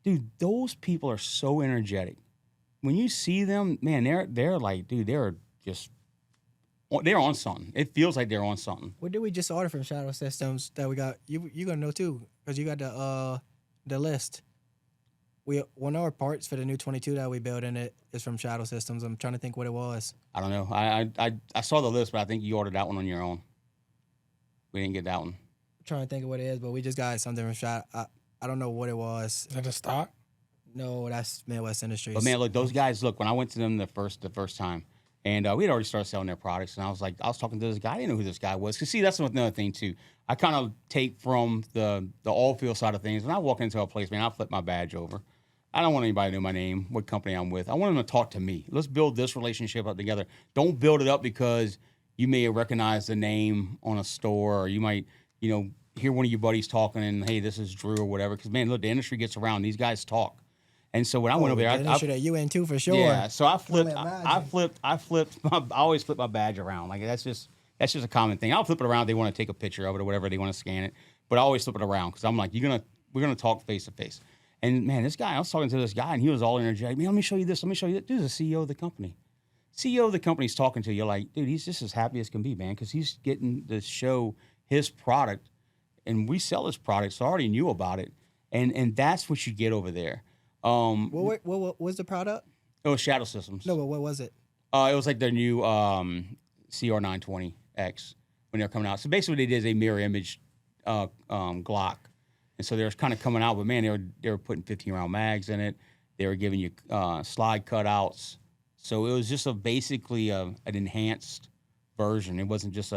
Dude, those people are so energetic. When you see them, man, they're like, dude, they're on something. It feels like they're on something. What did we just order from Shadow Systems that we got? You gonna know too, because you got the list. One of our parts for the new 22 that we built in it is from Shadow Systems. I'm trying to think what it was. I don't know. I saw the list, but I think you ordered that one on your own. We didn't get that one. I'm trying to think of what it is, but we just got something from Shadow. I don't know what it was. Is that a stock? No, that's Midwest Industries. But man, look, those guys. Look, when I went to them the first time. And we had already started selling their products. And I was talking to this guy. I didn't know who this guy was. Because, see, that's another thing, too. I kind of take from the oil field side of things. When I walk into a place, man, I flip my badge over. I don't want anybody to know my name, what company I'm with. I want them to talk to me. Let's build this relationship up together. Don't build it up because you may recognize the name on a store, or you might, hear one of your buddies talking and, hey, this is Drew or whatever. Because, man, look, the industry gets around. These guys talk. And so when I went over there, I should have you in too for sure. Yeah, so I always flip my badge around. Like that's just a common thing. I'll flip it around if they want to take a picture of it or whatever, they want to scan it. But I always flip it around because I'm like, we're gonna talk face to face. And man, this guy, I was talking to this guy and he was all energetic. Man, let me show you this. Let me show you that. Dude, the CEO of the company. CEO of the company's talking to you. You're like, dude, he's just as happy as can be, man, because he's getting to show his product, and we sell his product, so I already knew about it. And that's what you get over there. What was the product? It was Shadow Systems. No, but what was it? It was like their new CR920X when they're coming out. So basically, what they did is a mirror image Glock, and so they're kind of coming out. But man, they were putting 15-round mags in it. They were giving you slide cutouts. So it was just basically an enhanced version. It wasn't just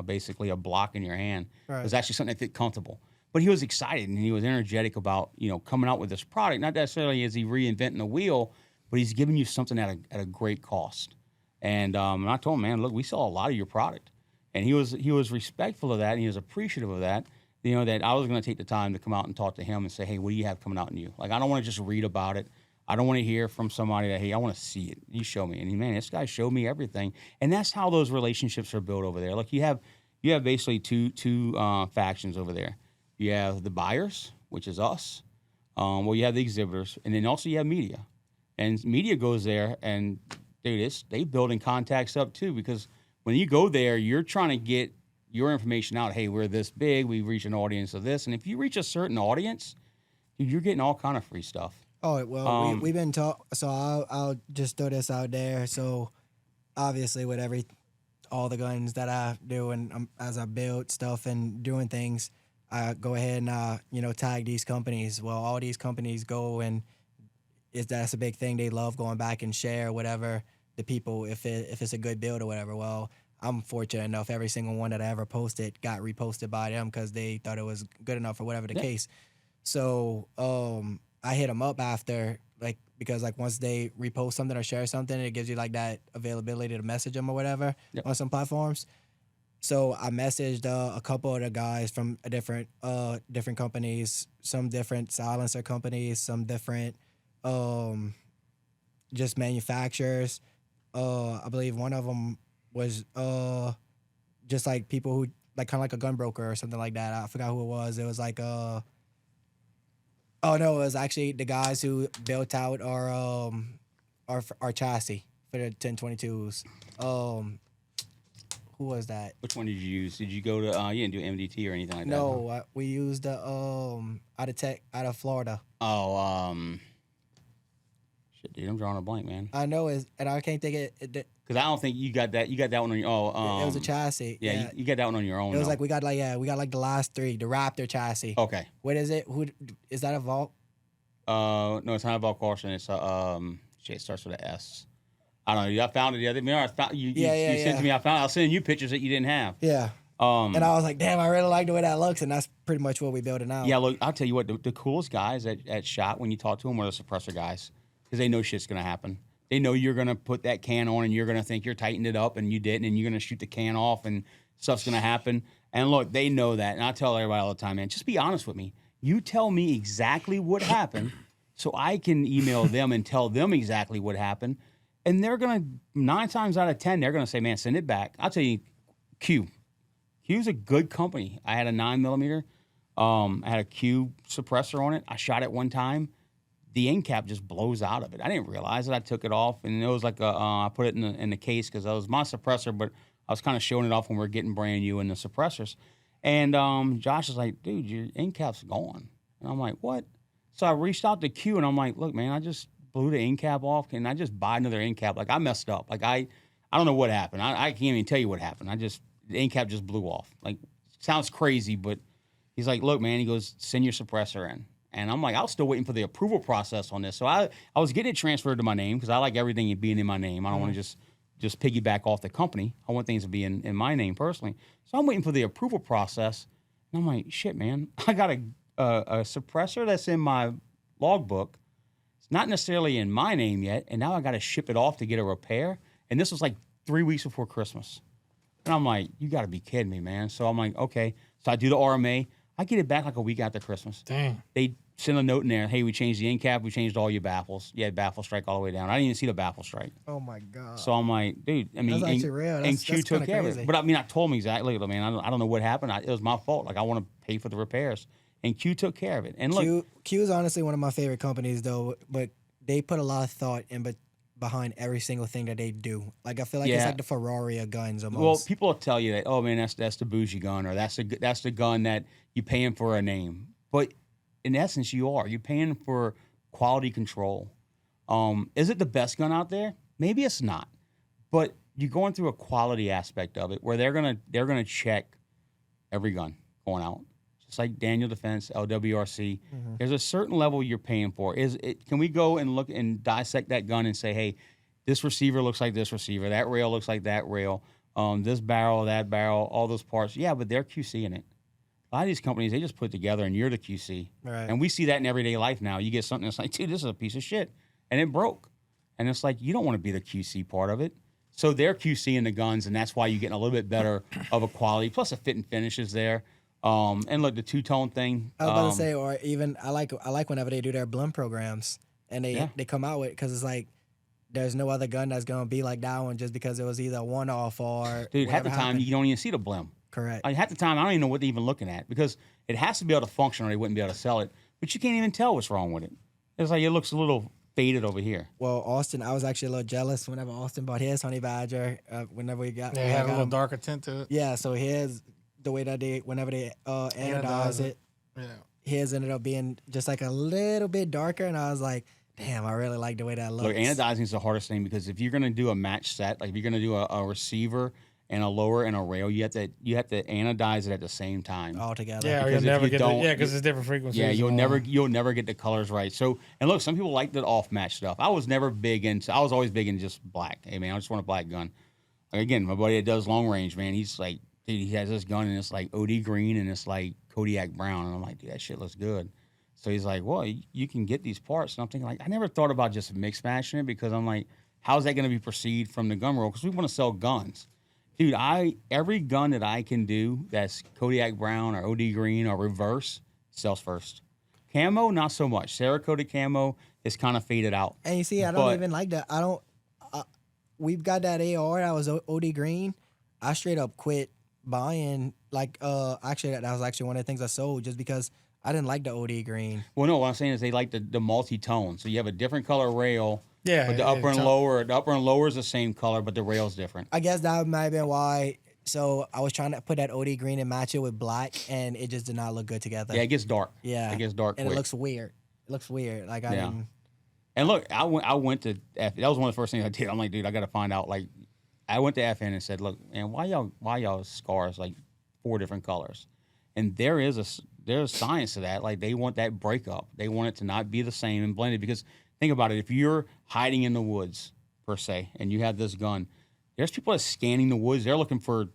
basically a block in your hand. Right. It was actually something that fit comfortable. But he was excited and he was energetic about coming out with this product. Not necessarily is he reinventing the wheel, but he's giving you something at a great cost. And I told him, man, look, we saw a lot of your product, and he was respectful of that, and he was appreciative of that. That I was going to take the time to come out and talk to him and say, hey, what do you have coming out in you? Like, I don't want to just read about it. I don't want to hear from somebody that, hey, I want to see it. You show me. And man, this guy showed me everything. And that's how those relationships are built over there. Like you have basically two factions over there. You have the buyers, which is us. You have the exhibitors, and then also you have media. And media goes there, and dude, they building contacts up too, because when you go there, you're trying to get your information out. Hey, we're this big. We reach an audience of this. And if you reach a certain audience, dude, you're getting all kind of free stuff. Oh, well, we've been so I'll just throw this out there. So obviously with all the guns that I do, and as I build stuff and doing things, I go ahead and tag these companies. Well, all these companies go, and that's a big thing. They love going back and share whatever the people, if it's a good build or whatever. Well, I'm fortunate enough, every single one that I ever posted got reposted by them because they thought it was good enough or whatever the case. So I hit them up after, because once they repost something or share something, it gives you that availability to message them or whatever on some platforms. So I messaged a couple of the guys from different companies, some different silencer companies, some different just manufacturers. I believe one of them was just people who kind of like a gun broker or something like that. I forgot who it was. It was oh no, it was actually the guys who built out our chassis for the 1022s. Who was that? Which one did you use? Did you go to you didn't do MDT or anything like that? No, we used the out of Florida. Oh, shit, dude, I'm drawing a blank, man. I know and I can't think it. Because I don't think you got that. You got that one on your. It was a chassis. Yeah, you got that one on your own. It was we got the last three, the Raptor chassis. Okay. What is it? Who is that? A Vault? No, it's not a Vault Caution. It's a shit. It starts with an S. I don't know. I found it the other day. You sent to me. I was sending you pictures that you didn't have. Yeah. And I was like, damn, I really like the way that looks, and that's pretty much what we building out. Yeah, look, I'll tell you what. The coolest guys at SHOT, when you talk to them, are the suppressor guys, because they know shit's gonna happen. They know you're going to put that can on and you're going to think you're tightened it up and you didn't, and you're going to shoot the can off and stuff's going to happen. And look, they know that. And I tell everybody all the time, man, just be honest with me. You tell me exactly what happened so I can email them and tell them exactly what happened. And they're going to, 9 times out of 10, they're going to say, man, send it back. I'll tell you, Q's a good company. I had a 9mm. I had a Q suppressor on it. I shot it one time. The end cap just blows out of it. I didn't realize it. I took it off, and it was I put it in the case because that was my suppressor, but I was kind of showing it off when we were getting brand new in the suppressors. And Josh is like, dude, your end cap's gone. And I'm like, what? So I reached out to Q, and I'm like, look, man, I just blew the end cap off. Can I just buy another end cap? I messed up. I don't know what happened. I can't even tell you what happened. The end cap just blew off. Sounds crazy, but he's like, look, man, he goes, send your suppressor in. And I'm like, I was still waiting for the approval process on this. So I was getting it transferred to my name because I like everything being in my name. I don't want to just piggyback off the company. I want things to be in my name personally. So I'm waiting for the approval process. And I'm like, shit, man, I got a suppressor that's in my logbook. It's not necessarily in my name yet. And now I got to ship it off to get a repair. And this was 3 weeks before Christmas. And I'm like, you got to be kidding me, man. So I'm like, okay. So I do the RMA. I get it back a week after Christmas. Dang. They send a note in there. Hey, we changed the end cap. We changed all your baffles. You had baffle strike all the way down. I didn't even see the baffle strike. Oh my god. So I'm like, dude. I mean, that's actually real. And Q took care of crazy. it. But I mean, I told him exactly. I mean, I don't know what happened. It was my fault. I want to pay for the repairs. And Q took care of it. And look, Q is honestly one of my favorite companies, though. But they put a lot of thought behind every single thing that they do. I feel like it's like the Ferrari of guns almost. Well, people will tell you that, oh man, that's the bougie gun, or that's the gun that you paying for a name. But in essence, you're paying for quality control. Is it the best gun out there? Maybe it's not. But you're going through a quality aspect of it where they're gonna check every gun going out. Just like Daniel Defense, LWRC. There's a certain level you're paying for. Can we go and look and dissect that gun and say, hey, this receiver looks like this receiver, that rail looks like that rail, this barrel, that barrel, all those parts. Yeah, but they're QC in it. A lot of these companies, they just put together and you're the QC. Right. And we see that in everyday life now. You get something that's like, dude, this is a piece of shit. And it broke. And it's like, you don't want to be the QC part of it. So they're QC in the guns, and that's why you're getting a little bit better of a quality. Plus, the fit and finish is there. And look, the two-tone thing. I was about to say, or even I like whenever they do their blend programs and they come out with, because it's like there's no other gun that's gonna be like that one just because it was either a one-off or dude, half the time happened. you don't even see the blim. Correct. Like, half the time I don't even know what they're even looking at because it has to be able to function or they wouldn't be able to sell it. But you can't even tell what's wrong with it. It's like it looks a little faded over here. Well, Austin, I was actually a little jealous whenever Austin bought his Honey Badger. Whenever we got, They had a little darker tint to it. yeah. So his the way that whenever they anodize it, Yeah. his ended up being just like a little bit darker, and I was like, damn, I really like the way that looks. Look, anodizing is the hardest thing because if you're going to do a match set, like if you're going to do a receiver and a lower and a rail, you have to anodize it at the same time. all together. Yeah, or Because you'll if never you get don't- because it's different frequencies. Yeah, you'll and never get the colors right. So, and look, some people like the off match stuff. I was always big in just black. Hey man, I just want a black gun. Like, again, my buddy that does long range, man, he's like, dude, he has this gun and it's like OD green and it's like Kodiak brown, and I'm like, dude, that shit looks good. So he's like, well, you can get these parts, and I'm thinking like, I never thought about just mix matching it because I'm like, how's that going to be perceived from the gun roll? Because we want to sell guns. Dude, every gun that I can do that's Kodiak brown or OD green or reverse sells first. Camo, not so much. Cerakoted camo is kind of faded out. And you see, I don't even like that. We've got that AR that was OD green. I straight up quit buying. Actually, that was actually one of the things I sold just because I didn't like the OD green. Well, no, what I'm saying is they like the multi-tone. So you have a different color rail, Yeah, but the upper and lower is the same color, but the rail's different. I guess that might have been why. So I was trying to put that OD green and match it with black, and it just did not look good together. Yeah, it gets dark. Yeah. It gets dark and quick. it looks weird. It looks weird. Like I Yeah. didn't. And look, I went to F. That was one of the first things I did. I'm like, dude, I got to find out. Like, I went to FN and said, look, man, why y'all scars like 4 different colors? And there's science to that. Like, they want that breakup. They want it to not be the same and blended. Because think about it, if you're hiding in the woods per se, and you have this gun, there's people that are scanning the woods. They're looking for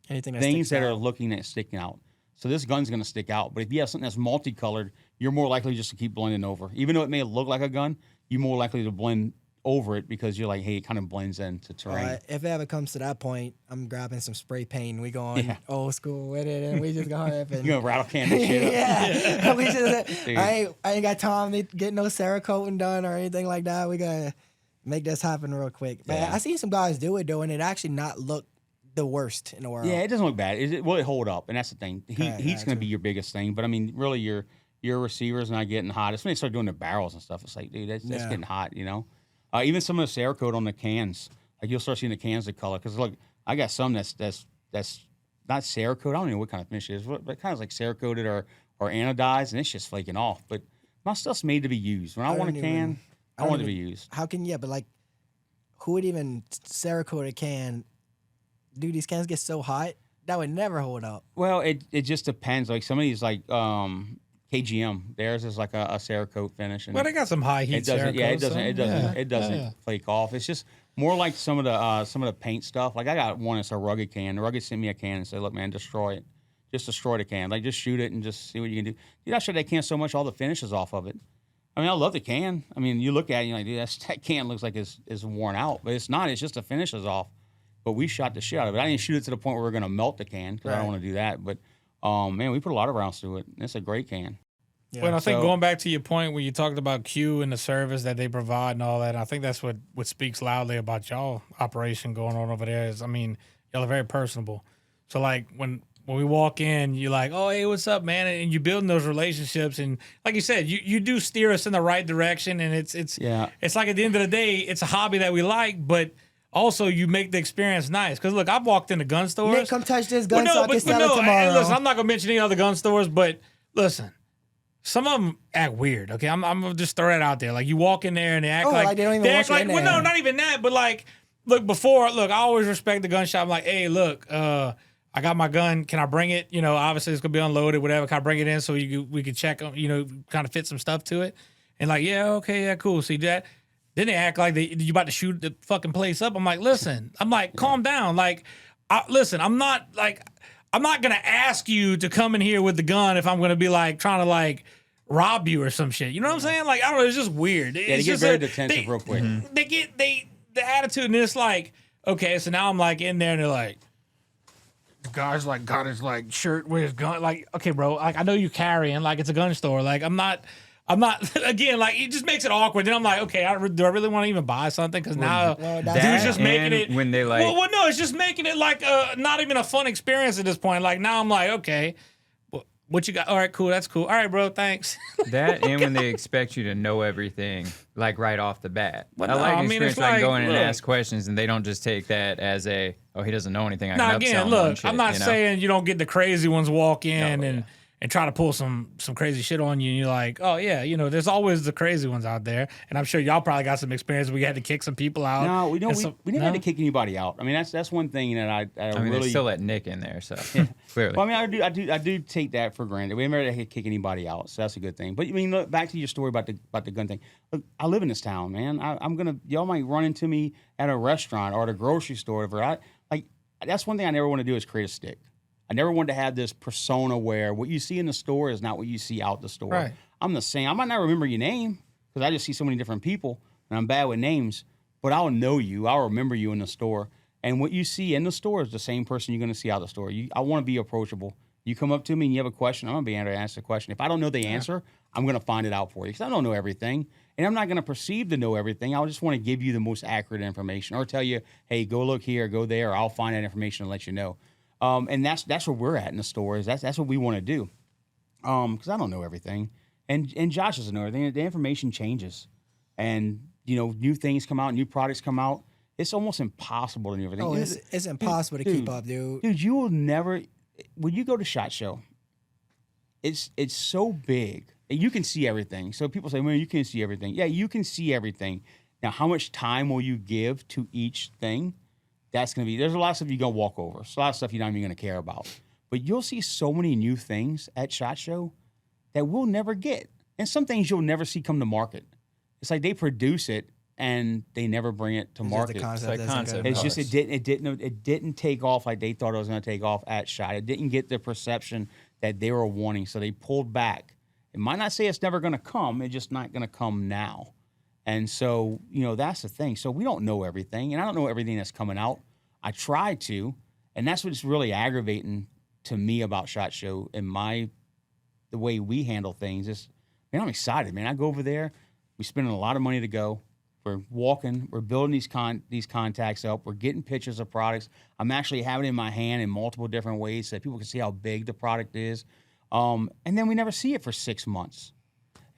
Anything that things sticks that are out. looking at sticking out. So this gun's going to stick out. But if you have something that's multicolored, you're more likely just to keep blending over. Even though it may look like a gun, you're more likely to blend over it because you're like, hey, it kind of blends into terrain. If it ever comes to that point, I'm grabbing some spray paint. And we going old school with it, and we just go up and You're going to rattle can this shit up. yeah. We just, Dude. I ain't got time to get no Cerakoting done or anything like that. We gotta make this happen real quick. But Yeah. I seen some guys do it though, and it actually not look the worst in the world. Yeah, it doesn't look bad. Will it hold up? And that's the thing. Correct, Heat's going to true. be your biggest thing. But, I mean, really, your receiver's not getting hot. It's when they start doing the barrels and stuff. It's like, dude, that's Yeah. getting hot, you know? Even some of the Cerakote on the cans. Like, you'll start seeing the cans the color. Because, look, I got some that's not Cerakote. I don't know what kind of finish it is. But kind of like Cerakoted or anodized, and it's just flaking off. But my stuff's made to be used. When I want a don't can, even- I don't want it to be even- used. How can but like, who would even Cerakote a can? Dude, these cans get so hot that would never hold up. Well, it just depends. Like, some of these, like, KGM, theirs is like a Cerakote finish. And Well, they got some high heat. it doesn't. Yeah, it Cerakote, doesn't. so, It doesn't. yeah, It doesn't yeah. flake off. It's just more like some of the paint stuff. Like, I got one that's a rugged can. The rugged sent me a can and said, "Look, man, destroy it. Just destroy the can. Like, just shoot it and just see what you can do." Dude, I shot that can so much, all the finishes off of it. I mean, I love the can. I mean, you look at it, and you're like, dude, that can looks like it's worn out, but it's not. It's just the finishes off. But we shot the shit out of it. I didn't shoot it to the point where we're gonna melt the can because I don't want to do that. But man, we put a lot of rounds through it. It's a great can. Yeah. Well, I think So- going back to your point where you talked about Q and the service that they provide and all that, I think that's what speaks loudly about y'all operation going on over there. Is, I mean, y'all are very personable. So like when we walk in, you're like, "Oh, hey, what's up, man?" And you're building those relationships, and like you said, you do steer us in the right direction. And it's Yeah. it's like at the end of the day, it's a hobby that we like, but also you make the experience nice. Because look, I've walked into gun stores. Nick, come touch this gun so I can sell it and tomorrow. listen, I'm not gonna mention any other gun stores, but listen, some of them act weird. Okay, I'm gonna just throw that out there. Like you walk in there and they act Oh, like they don't even want act you like in well, there. no, not even that, but like I always respect the gun shop. I'm like, hey, look, I got my gun. Can I bring it? Obviously it's gonna be unloaded, whatever. Can I bring it in so we can check, kind of fit some stuff to it? And like, yeah, okay, yeah, cool. See that? Then they act like you about to shoot the fucking place up. I'm like, listen, calm down. Like, listen, I'm not gonna ask you to come in here with the gun if I'm gonna be like trying to like rob you or some shit. You know what I'm saying? Like, I don't know. It's just weird. Yeah, they get very defensive real quick. The attitude, and it's like, okay, so now I'm like in there, and they're like, the guy's like got his like shirt with his gun. Like, okay, bro, like I know you're carrying, like it's a gun store. Like I'm not. Again, like it just makes it awkward. Then I'm like, okay, do I really want to even buy something? Because now dude's just making it. When they like, well, no, it's just making it like not even a fun experience at this point. Like now I'm like, okay. What you got? All right, cool. That's cool. All right, bro. Thanks. That and when they expect you to know everything, like right off the bat. Well, I no, like I mean, experience it's like like, going and look. ask questions, and they don't just take that as he doesn't know anything. I Now can again, upsell him on look, shit, I'm not saying you don't get the crazy ones walk in and try to pull some crazy shit on you, and you're like, oh yeah, there's always the crazy ones out there, and I'm sure y'all probably got some experience where you had to kick some people out. No, we don't. We never had to kick anybody out. I mean, that's one thing that I mean, really they still let Nick in there, so clearly. Well, I mean, I do take that for granted. We never had to kick anybody out, so that's a good thing. But I mean, look, back to your story about the gun thing. Look, I live in this town, man. Y'all might run into me at a restaurant or at a grocery store. That's one thing I never want to do is create a stick. I never wanted to have this persona where what you see in the store is not what you see out the store. Right. I'm the same. I might not remember your name because I just see so many different people, and I'm bad with names. But I'll know you. I'll remember you in the store. And what you see in the store is the same person you're going to see out the store. I want to be approachable. You come up to me and you have a question, I'm going to be able to answer the question. If I don't know the answer, I'm going to find it out for you because I don't know everything. And I'm not going to perceive to know everything. I just want to give you the most accurate information or tell you, hey, go look here, go there, or I'll find that information and let you know. And that's where we're at in the store. That's what we want to do. Because I don't know everything, and Josh doesn't know everything. The information changes, and new things come out, new products come out. It's almost impossible to know everything. Oh, it's impossible to keep up, dude. Dude, you will never. When you go to SHOT Show, it's so big. You can see everything. So people say, "Man, you can't see everything." Yeah, you can see everything. Now, how much time will you give to each thing? That's going to be, there's a lot of stuff you're going to walk over. There's a lot of stuff you're not even going to care about. But you'll see so many new things at SHOT Show that we'll never get. And some things you'll never see come to market. It's like they produce it and they never bring it to market. It's just it didn't take off like they thought it was going to take off at SHOT. It didn't get the perception that they were wanting, so they pulled back. It might not say it's never going to come. It's just not going to come now. And so, that's the thing. So we don't know everything, and I don't know everything that's coming out. I try to, and that's what's really aggravating to me about SHOT Show and the way we handle things is, man, I'm excited, man. I go over there. We're spending a lot of money to go. We're walking. We're building these contacts up. We're getting pictures of products. I'm actually having it in my hand in multiple different ways so that people can see how big the product is. And then we never see it for 6 months.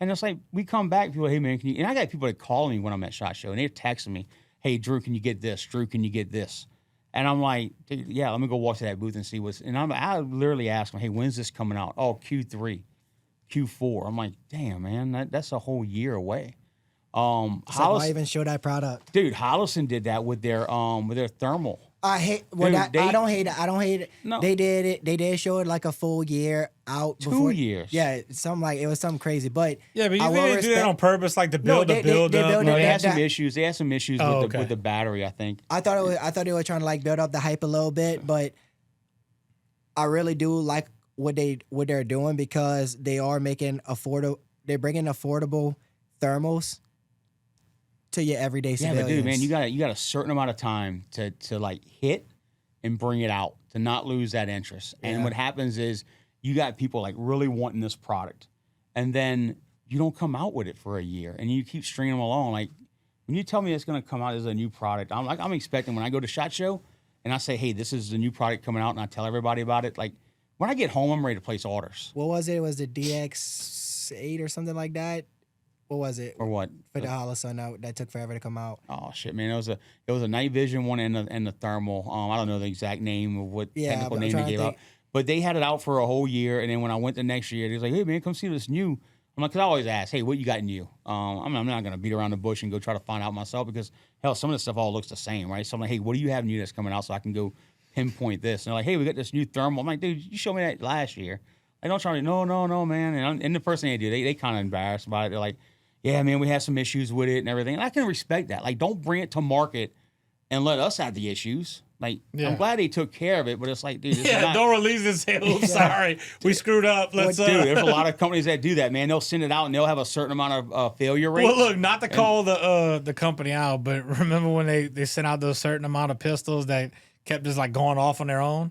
And it's like, we come back, people, hey, man, and I got people that call me when I'm at SHOT Show, and they're texting me, hey, Drew, can you get this? Drew, can you get this? And I'm like, yeah, let me go walk to that booth and see what's, and I literally ask them, hey, when's this coming out? Oh, Q3, Q4. I'm like, damn, man, that's a whole year away. Why even show that product? Dude, Hollison did that with their thermal. I hate. Well, Dude, I don't hate it. I don't hate it. No. They did it. They did show it like a full year out. 2 years. Yeah, it was something crazy. But Yeah, but you I think will they do that on purpose, like to build they build up? build No, they that- had some issues. They had some issues with the battery, I think. I thought they were trying to like build up the hype a little bit, but I really do like what they're doing because they are making affordable. They're bringing affordable thermals to your everyday Yeah, civilians. but dude, man, you got a certain amount of time to like hit and bring it out, to not lose that interest. And what happens is you got people like really wanting this product, and then you don't come out with it for a year, and you keep stringing them along. Like when you tell me it's going to come out as a new product, I'm expecting when I go to SHOT Show and I say, hey, this is the new product coming out, and I tell everybody about it. Like when I get home, I'm ready to place orders. What was it? It was the DX8 or something like that. What was it? Or what? For the Hollison that took forever to come out. Oh shit, man! It was a night vision one and the thermal. I don't know the exact name of what technical name they gave out, but they had it out for a whole year. And then when I went the next year, they was like, "Hey man, come see this new." I'm like, because I always ask, hey, what you got in you? I'm not going to beat around the bush and go try to find out myself because, hell, some of this stuff all looks the same, right? So I'm like, hey, what do you have in you that's coming out so I can go pinpoint this? And they're like, hey, we got this new thermal. I'm like, dude, you showed me that last year. Like, don't try to, no, man. And the first thing they do, they kind of embarrassed about it. They're like, yeah, man, we had some issues with it and everything. And I can respect that. Like, don't bring it to market and let us have the issues. Like, I'm glad they took care of it, but it's like, dude, this is not, don't release this. Oops, sorry, we screwed up. Let's dude, there's a lot of companies that do that, man. They'll send it out and they'll have a certain amount of failure rate. Well, look, not to call the company out, but remember when they sent out those certain amount of pistols that kept just like going off on their own,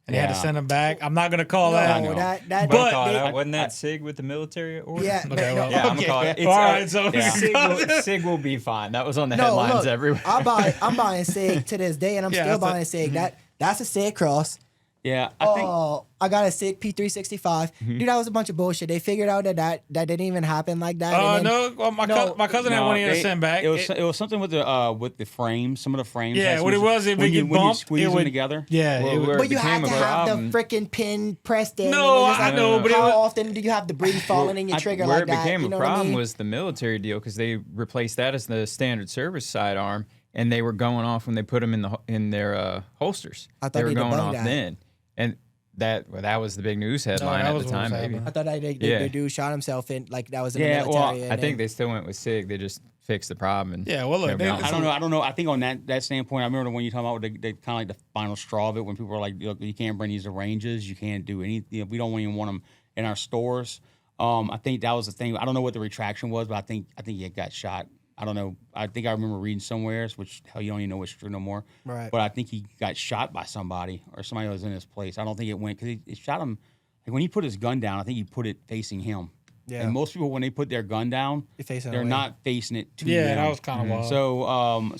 and they had to send them back. I'm not gonna call that. No, But but call it they- out. Wasn't that SIG with the military order? yeah, but Okay, no, well, Yeah, I'm gonna call it. It's, All right, so SIG will be fine. That was on the no, headlines look, everywhere. I'm buying SIG to this day, and I'm Yeah, still that's buying SIG. That's a SIG cross. Yeah, I think. Oh, I got a SIG P365. Dude, that was a bunch of bullshit. They figured out that didn't even happen like that. and then- no, well, my cousin had one here to send back. It was something with the frames. Some of the frames. Yeah, had what it some- was, if when it you, get when you bumped, squeeze it them would- together. Yeah, Well, it was- where But it you have became to a have problem. the freaking pin pressed in. No, and it's I like, know, but it how was- often do you have debris falling in your trigger Where like it that? became You know a what I problem mean? was the military deal because they replaced that as the standard service sidearm, and they were going off when they put them in their holsters. I thought they were they going debunked off that. then, and that was the big news headline that at was the what was time. Maybe. happening. I thought Yeah. the dude shot himself in like that was in Yeah, the well, military. I and think then- they still went with SIG. They just fixed the problem. And Yeah, well, look, kept they- going. I don't know. I think on that standpoint, I remember when you talking about the kind of like the final straw of it when people were like, look, you can't bring these to ranges, you can't do any. We don't even want them in our stores. I think that was the thing. I don't know what the retraction was, but I think it got shot. I don't know. I think I remember reading somewhere, which hell, you don't even know what's true no more. Right. But I think he got shot by somebody or somebody was in his place. I don't think it went because it shot him. Like when he put his gun down, I think he put it facing him. Yeah. And most people, when they put their gun down, You're facing they're away. not facing it to Yeah, them. that was kind of wild. So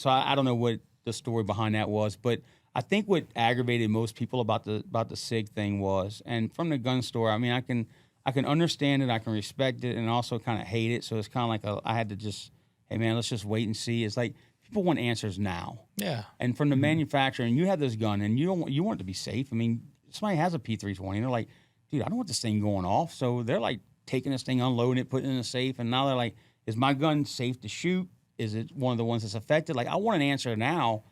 I don't know what the story behind that was, but I think what aggravated most people about the SIG thing was, and from the gun store, I mean, I can understand it, I can respect it, and also kind of hate it. So it's kind of like I had to just, hey man, let's just wait and see. It's like people want answers now, yeah. and from the manufacturer, and you have this gun, and you want it to be safe. I mean, somebody has a P320, and they're like, dude, I don't want this thing going off. So they're like taking this thing, unloading it, putting it in a safe, and now they're like, is my gun safe to shoot? Is it one of the ones that's affected? Like, I want an answer now.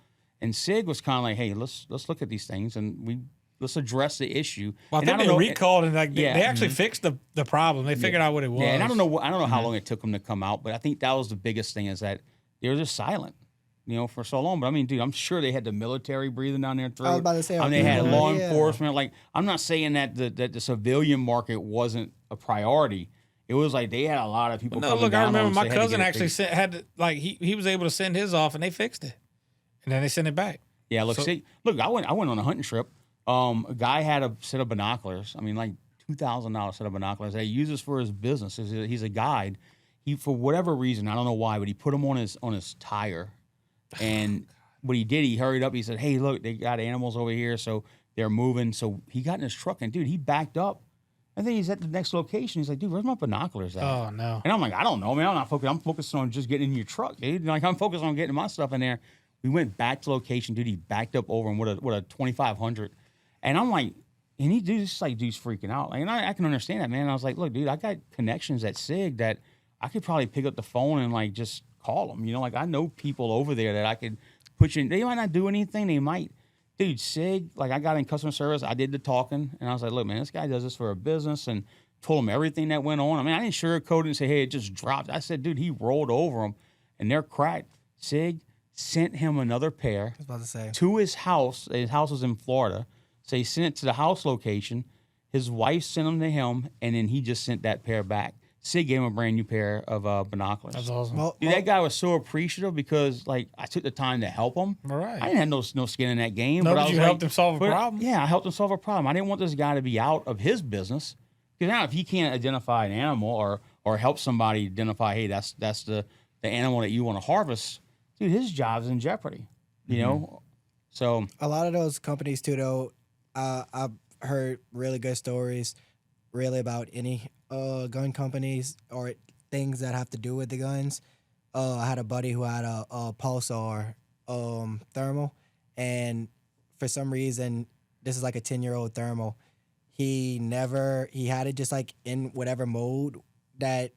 And SIG was kind of like, hey, let's look at these things and let's address the issue. Well, I And think don't they know- recalled and like Yeah. they actually fixed the problem. They figured out what it was. Yeah, and I don't know how long it took them to come out, but I think that was the biggest thing is that they were just silent, for so long. But I mean, dude, I'm sure they had the military breathing down their throat. I was about to say, I mean, they had yeah. law Yeah. enforcement. Like, I'm not saying that the civilian market wasn't a priority. It was like they had a lot of people. No, coming look, I down on remember them, my so they had to cousin get it actually fixed. he was able to send his off and they fixed it, and then they sent it back. Yeah, look, I went on a hunting trip. A guy had a set of binoculars. I mean, like $2,000 set of binoculars that he uses for his business. He's a guide. He, for whatever reason, I don't know why, but he put them on his tire. And what he did, he hurried up. He said, "Hey, look, they got animals over here, so they're moving." So he got in his truck, and dude, he backed up. I think he's at the next location. He's like, "Dude, where's my binoculars at?" Oh no. And I'm like, "I don't know, man. I'm not focused. I'm focused on just getting in your truck, dude. Like, I'm focused on getting my stuff in there." We went back to location, dude. He backed up over him with a 2500, and I'm like, and he dude's like, dude's freaking out. Like, and I can understand that, man. I was like, look, dude, I got connections at SIG that I could probably pick up the phone and like just call them. Like I know people over there that I could put you in. They might not do anything. They might, dude. SIG, like I got in customer service. I did the talking, and I was like, look, man, this guy does this for a business, and told him everything that went on. I mean, I didn't sugarcoat it and say, hey, it just dropped. I said, dude, he rolled over them, and they're cracked. SIG sent him another pair I was about to say. to his house. His house was in Florida. So he sent it to the house location. His wife sent them to him, and then he just sent that pair back. SIG gave him a brand new pair of binoculars. That's awesome. Well, Dude, that guy was so appreciative because, like, I took the time to help him. All right. I didn't have no skin in that game. No, but I but was you like, helped him solve a but- problem. Yeah, I helped him solve a problem. I didn't want this guy to be out of his business. Because now if he can't identify an animal or help somebody identify, hey, that's the animal that you want to harvest, dude, his job's in jeopardy. You know? So a lot of those companies too, though, I've heard really good stories, really about any gun companies or things that have to do with the guns. I had a buddy who had a Pulsar thermal, and for some reason, this is like a 10-year-old thermal. He had it just like in whatever mode that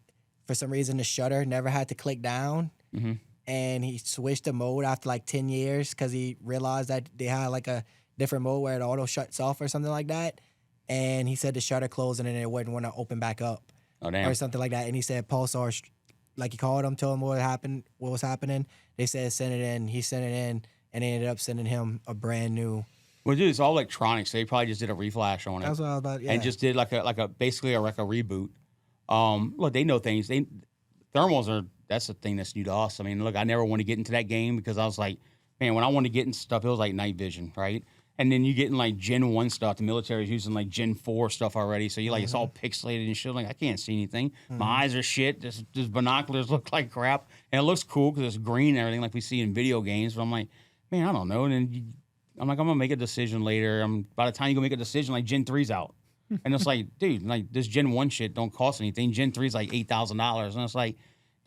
for some reason the shutter never had to click down. Mm-hmm. And he switched the mode after like 10 years because he realized that they had like a different mode where it auto shuts off or something like that. And he said the shutter closed and then it wouldn't want to open back up Oh, damn. or something like that. And he said Pulsar, like he called him, told him what was happening. They said send it in. He sent it in and they ended up sending him a brand new. Well, dude, it's all electronics. They probably just did a reflash on it. That's what I was about. Yeah. And just did like a basically like a reboot. Look, they know things. Thermals are, that's the thing that's new to us. I mean, look, I never want to get into that game because I was like, man, when I wanted to get into stuff, it was like night vision, right? And then you get in like Gen 1 stuff. The military's using like Gen 4 stuff already. So you're like, it's all pixelated and shit. Like, I can't see anything. My eyes are shit. This binoculars look like crap. And it looks cool because it's green and everything like we see in video games. But I'm like, man, I don't know. And then I'm like, I'm going to make a decision later. By the time you go make a decision, like Gen 3's out. And it's like, dude, like this Gen 1 shit don't cost anything. Gen 3's like $8,000. And it's like,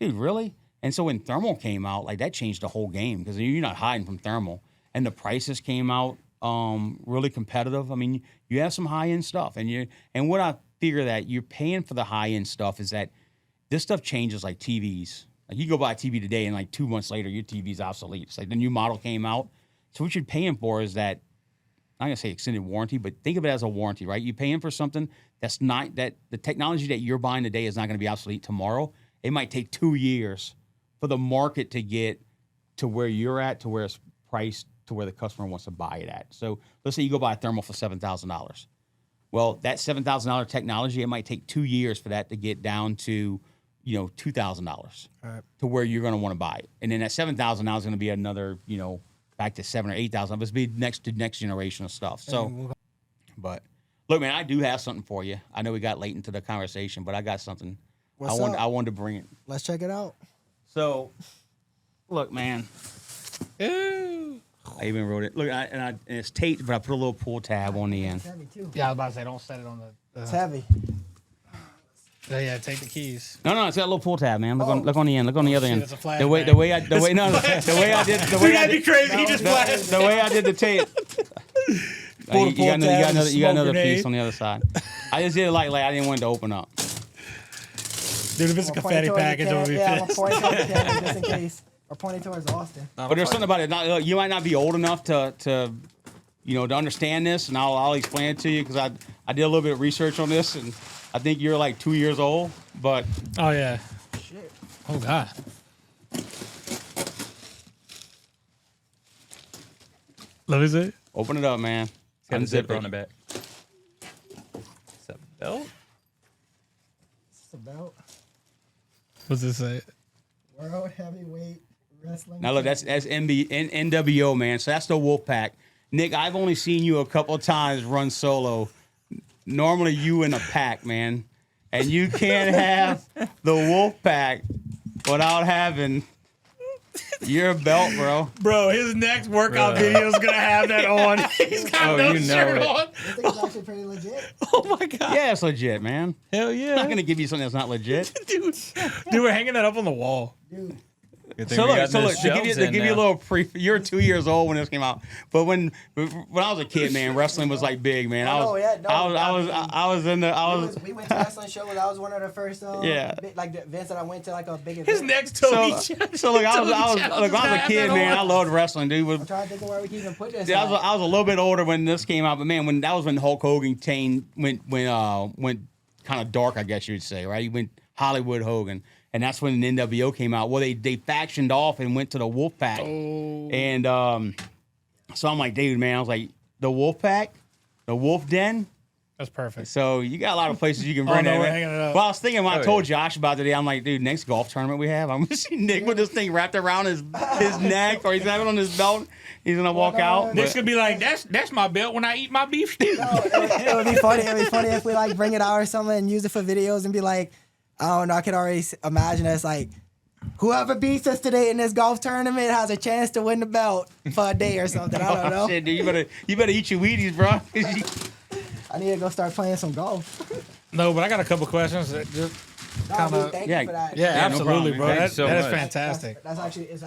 dude, really? And so when thermal came out, like that changed the whole game because you're not hiding from thermal. And the prices came out really competitive. I mean, you have some high-end stuff. And what I figure that you're paying for the high-end stuff is that this stuff changes like TVs. Like you go buy a TV today and like 2 months later, your TV's obsolete. It's like the new model came out. So what you're paying for is that, I'm going to say extended warranty, but think of it as a warranty, right? You're paying for something that's not, that the technology that you're buying today is not going to be obsolete tomorrow. It might take 2 years for the market to get to where you're at, to where it's priced, to where the customer wants to buy it at. So let's say you go buy a thermal for $7,000. Well, that $7,000 technology, it might take 2 years for that to get down to, $2,000 to where you're going to want to buy it. And then that $7,000 is going to be another, back to $7,000 or $8,000. It's be next generation of stuff. So, but look, man, I do have something for you. I know we got late into the conversation, but I got something. What's up? I wanted to bring it. Let's check it out. So, look, man. Ew. I even wrote it. Look, and it's taped, but I put a little pull tab on the end. It's heavy too. Yeah, I was about to say, don't set it on the. It's heavy. Yeah, take the keys. No, it's got a little pull tab, man. Look on the end. Look on the other shit, end. it's a flashback. The way I did He just flashed. the way I did the tape. Pull the You pull got tab, another smoke another grenade. piece on the other side. I just did it like I didn't want it to open up. Dude, if it's a confetti package, I'm gonna be I'm pissed. pointing towards the camera just in case. Or pointing towards Austin. But there's something about it. You might not be old enough to understand this, and I'll explain it to you because I did a little bit of research on this, and I think you're like 2 years old. But Oh yeah. Shit. Oh god. Let me see. open it up, man. It's got a Unzip zipper it. on the back. Is that a belt? It's about What's it say? World Heavyweight Wrestling. Now look, that's NWO, man. So that's the Wolfpack. Nick, I've only seen you a couple of times run solo. Normally you in a pack, man. And you can't have the Wolfpack without having your belt, bro. Bro, his next workout video is gonna have that on. He's got no you know shirt it. on. This thing is actually pretty legit. Oh my god. Yeah, it's legit, man. Hell I'm yeah. not gonna give you something that's not legit. Dude, we're hanging that up on the wall. Dude. Good thing So we look, got those to give you shelves in a now. little you're 2 years old when this came out. But when I was a kid, man, wrestling was like big, man. I was in the We went to wrestling shows. I was one of the first. Yeah. Like the events that I went to, like a big event. His next Toby so look, I was a kid, man. I loved wrestling, dude. I'm trying to think of where we can even put this. See, I was a little bit older when this came out, but man, that was when Hulk Hogan went kind of dark, I guess you would say, right? He went Hollywood Hogan, and that's when the NWO came out. Well, they factioned off and went to the Wolfpack, and so I'm like, dude, man, I was like, the Wolfpack, the Wolf Den. That's perfect. So you got a lot of places you can bring no, that. we're man. hanging it up. Well, I was thinking when I Oh, told Josh about it today, I'm like, dude, next golf tournament we have, I'm gonna see Nick with this thing wrapped around his neck, or he's having it on his belt. He's gonna walk out. Nick's but- gonna be like, that's my belt when I eat my beef stew. it would be funny. It would be funny if we like bring it out or something and use it for videos and be like, I don't know. I could already imagine us like, whoever beats us today in this golf tournament has a chance to win the belt for a day or something. I don't know. Shit, dude, you better eat your Wheaties, bro. I need to go start playing some golf. No, but I got a couple questions. That just, Nah, Kinda- dude, thank yeah, you for that. yeah, Yeah, no absolutely, problem, bro. man. That, Thanks so that is much. fantastic. That's actually it's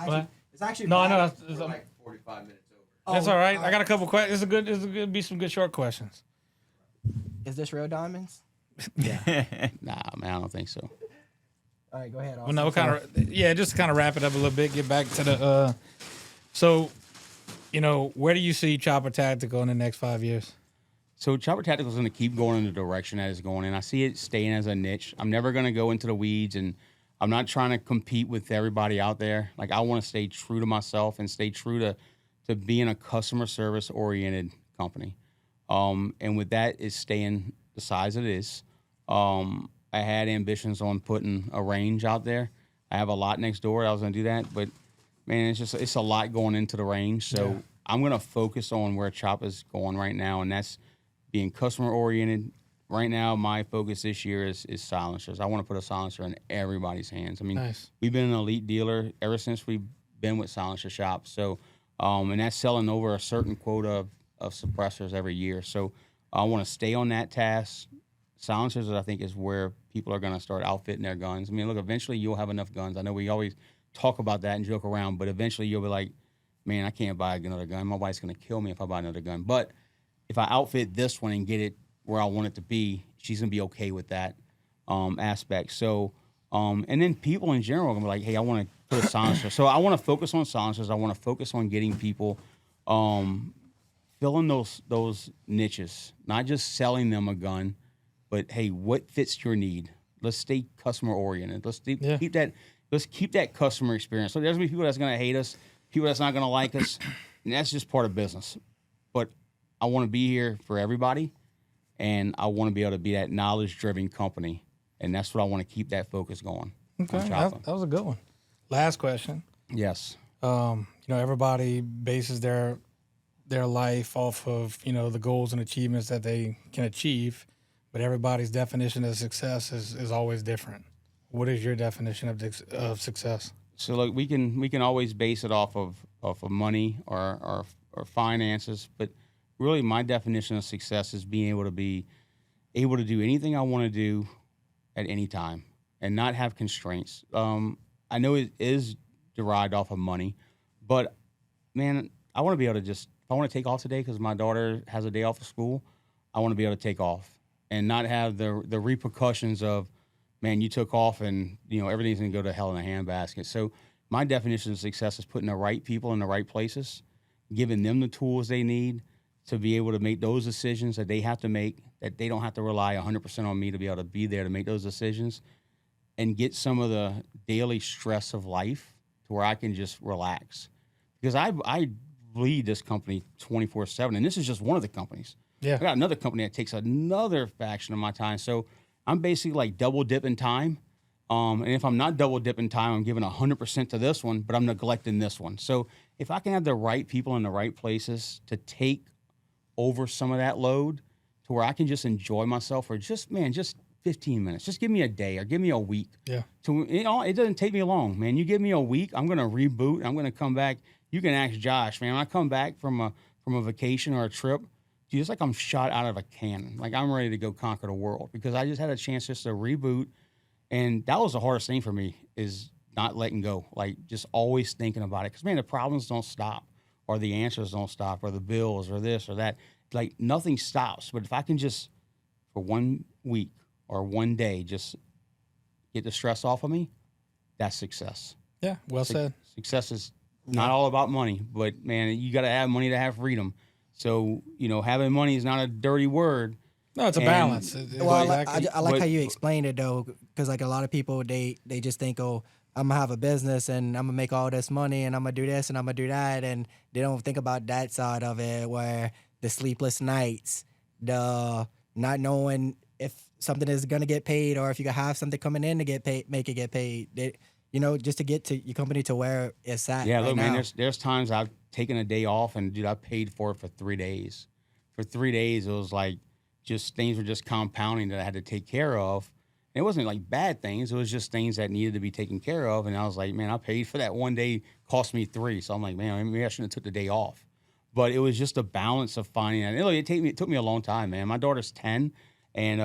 actually No, I know. bad. That's, Like 45 minutes over. that's all right. I got a couple questions. It's gonna be some good short questions. Is this real diamonds? Nah, man, I don't think so. All right, go ahead. Well, no, just to kind of wrap it up a little bit, get back to the, so, where do you see Choppa Tactical in the next 5 years? So Choppa Tactical is going to keep going in the direction that it's going in. I see it staying as a niche. I'm never going to go into the weeds, and I'm not trying to compete with everybody out there. Like, I want to stay true to myself and stay true to being a customer service oriented company. And with that is staying the size it is. I had ambitions on putting a range out there. I have a lot next door. I was going to do that, but man, it's a lot going into the range. So I'm going to focus on where Choppa's going right now, and that's being customer oriented. Right now, my focus this year is silencers. I want to put a silencer in everybody's hands. I mean, Nice. We've been an elite dealer ever since we've been with silencer shops. So, and that's selling over a certain quota of suppressors every year. So I want to stay on that task. Silencers, I think, is where people are going to start outfitting their guns. I mean, look, eventually you'll have enough guns. I know we always talk about that and joke around, but eventually you'll be like, man, I can't buy another gun. My wife's going to kill me if I buy another gun. But if I outfit this one and get it where I want it to be, she's going to be okay with that aspect. So, and then people in general are going to be like, hey, I want to put a silencer. So I want to focus on silencers. I want to focus on getting people filling those niches, not just selling them a gun, but hey, what fits your need? Let's stay customer oriented. Let's keep that. Let's keep that customer experience. So there's gonna be people that's gonna hate us, people that's not gonna like us, and that's just part of business. But I want to be here for everybody, and I want to be able to be that knowledge-driven company, and that's what I want to keep that focus going. Okay, on that Choppa. was a good one. Last question. Yes. Everybody bases their life off of the goals and achievements that they can achieve, but everybody's definition of success is always different. What is your definition of success? So look, we can always base it off of money or finances, but really my definition of success is being able to do anything I want to do at any time and not have constraints. I know it is derived off of money, but man, I want to be able to if I want to take off today because my daughter has a day off of school, I want to be able to take off and not have the repercussions of, man, you took off and everything's gonna go to hell in a handbasket. So my definition of success is putting the right people in the right places, giving them the tools they need to be able to make those decisions that they have to make, that they don't have to rely 100% on me to be able to be there to make those decisions, and get some of the daily stress of life to where I can just relax. Because I bleed this company 24/7, and this is just one of the companies. Yeah. I got another company that takes another fraction of my time. So I'm basically like double dipping time. And if I'm not double dipping time, I'm giving 100% to this one, but I'm neglecting this one. So if I can have the right people in the right places to take over some of that load to where I can just enjoy myself for just 15 minutes. Just give me a day or give me a week. Yeah. It doesn't take me long, man. You give me a week, I'm going to reboot. I'm going to come back. You can ask Josh, man. When I come back from a vacation or a trip, dude, it's like I'm shot out of a cannon. Like I'm ready to go conquer the world because I just had a chance just to reboot. And that was the hardest thing for me is not letting go. Like just always thinking about it. Because, man, the problems don't stop or the answers don't stop or the bills or this or that. Like nothing stops. But if I can just for 1 week or 1 day just get the stress off of me, that's success. Yeah, well said. Success is not all about money. But, man, you got to have money to have freedom. So, having money is not a dirty word. No, it's a balance. Well, I like how you explained it, though, because, like, a lot of people, they just think, oh, I'm going to have a business and I'm going to make all this money and I'm going to do this and I'm going to do that. And they don't think about that side of it where the sleepless nights, the not knowing if something is going to get paid or if you can have something coming in to get paid, make it get paid. Just to get to your company to where it's at. Yeah, right look, now. man, there's times I've taken a day off and, dude, I paid for it for 3 days. For 3 days, it was like just things were just compounding that I had to take care of. And it wasn't like bad things. It was just things that needed to be taken care of. And I was like, man, I paid for that 1 day, cost me 3. So I'm like, man, maybe I shouldn't have took the day off. But it was just a balance of finding that. It took me a long time, man. My daughter's 10, and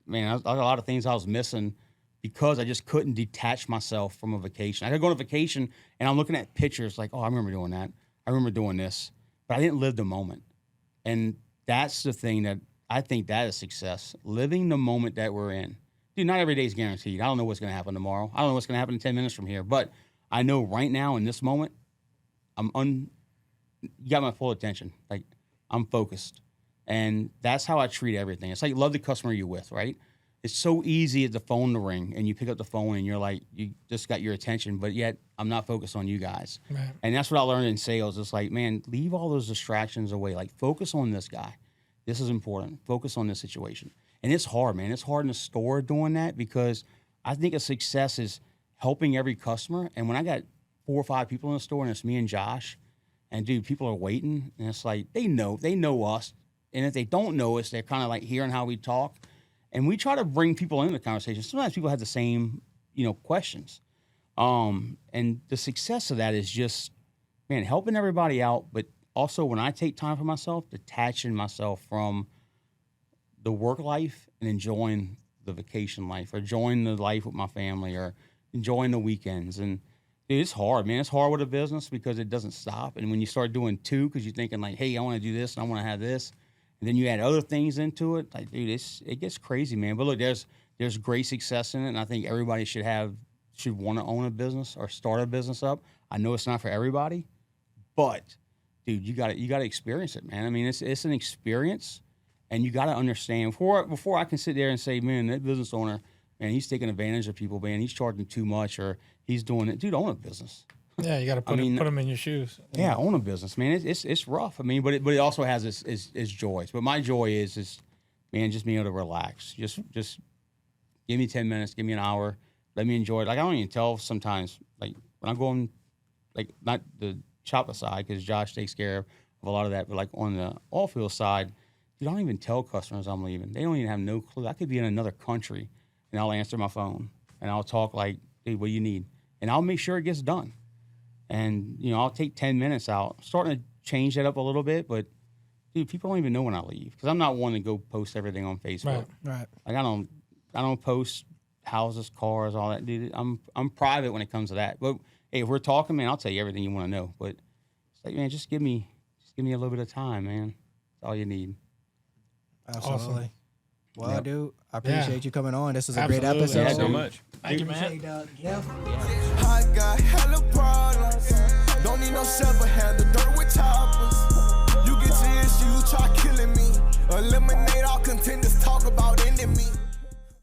man, a lot of things I was missing because I just couldn't detach myself from a vacation. I could go on a vacation, and I'm looking at pictures like, oh, I remember doing that. I remember doing this. But I didn't live the moment. And that's the thing that I think that is success, living the moment that we're in. dude, not every day is guaranteed. I don't know what's going to happen tomorrow. I don't know what's going to happen in 10 minutes from here. But I know right now in this moment, you got my full attention. Like, I'm focused. And that's how I treat everything. It's like, love the customer you're with, right? It's so easy at the phone to ring, and you pick up the phone, and you're like, you just got your attention, but yet I'm not focused on you guys. Right. And that's what I learned in sales. It's like, man, leave all those distractions away. Like, focus on this guy. This is important. Focus on this situation. And it's hard, man. It's hard in the store doing that, because I think a success is helping every customer. And when I got 4 or 5 people in the store, and it's me and Josh, and dude, people are waiting, and it's like, they know us. And if they don't know us, they're kind of like hearing how we talk. And we try to bring people into the conversation. Sometimes people have the same, questions. And the success of that is just, man, helping everybody out. But also, when I take time for myself, detaching myself from the work life and enjoying the vacation life, or enjoying the life with my family, or enjoying the weekends. And dude, it's hard, man. It's hard with a business because it doesn't stop. And when you start doing 2, because you're thinking like, hey, I want to do this and I want to have this, and then you add other things into it, like, dude, it gets crazy, man. But look, there's great success in it, and I think everybody should want to own a business or start a business up. I know it's not for everybody, but dude, you got to experience it, man. I mean, it's an experience, and you got to understand before I can sit there and say, man, that business owner, man, he's taking advantage of people, man. He's charging too much, or he's doing it. Dude, own a business. Yeah, you got to put them in your shoes. Yeah, own a business, man. It's rough. I mean, but it also has its joys. But my joy is, man, just being able to relax. Just give me 10 minutes, give me an hour, let me enjoy it. Like, I don't even tell sometimes, like, when I'm going, like, not the Choppa side, because Josh takes care of a lot of that, but like on the all field side, you don't even tell customers I'm leaving. They don't even have no clue. I could be in another country, and I'll answer my phone, and I'll talk like, hey, what do you need? And I'll make sure it gets done. And, I'll take 10 minutes out. I'm starting to change that up a little bit, but, dude, people don't even know when I leave, because I'm not one to go post everything on Facebook. Right. Like, I don't post houses, cars, all that, dude. I'm private when it comes to that. But, hey, if we're talking, man, I'll tell you everything you want to know. But it's like, man, just give me a little bit of time, man. That's all you need. Absolutely. Awesome. Well, Yep. dude, I appreciate you coming on. This was a Absolutely. great episode. Thank you so much. Thank you, man. Appreciate, yeah. I got hella problems. Don't need no shovel, handle dirt with choppers. You get your issues, try killing me. Eliminate all contenders, talk about ending me.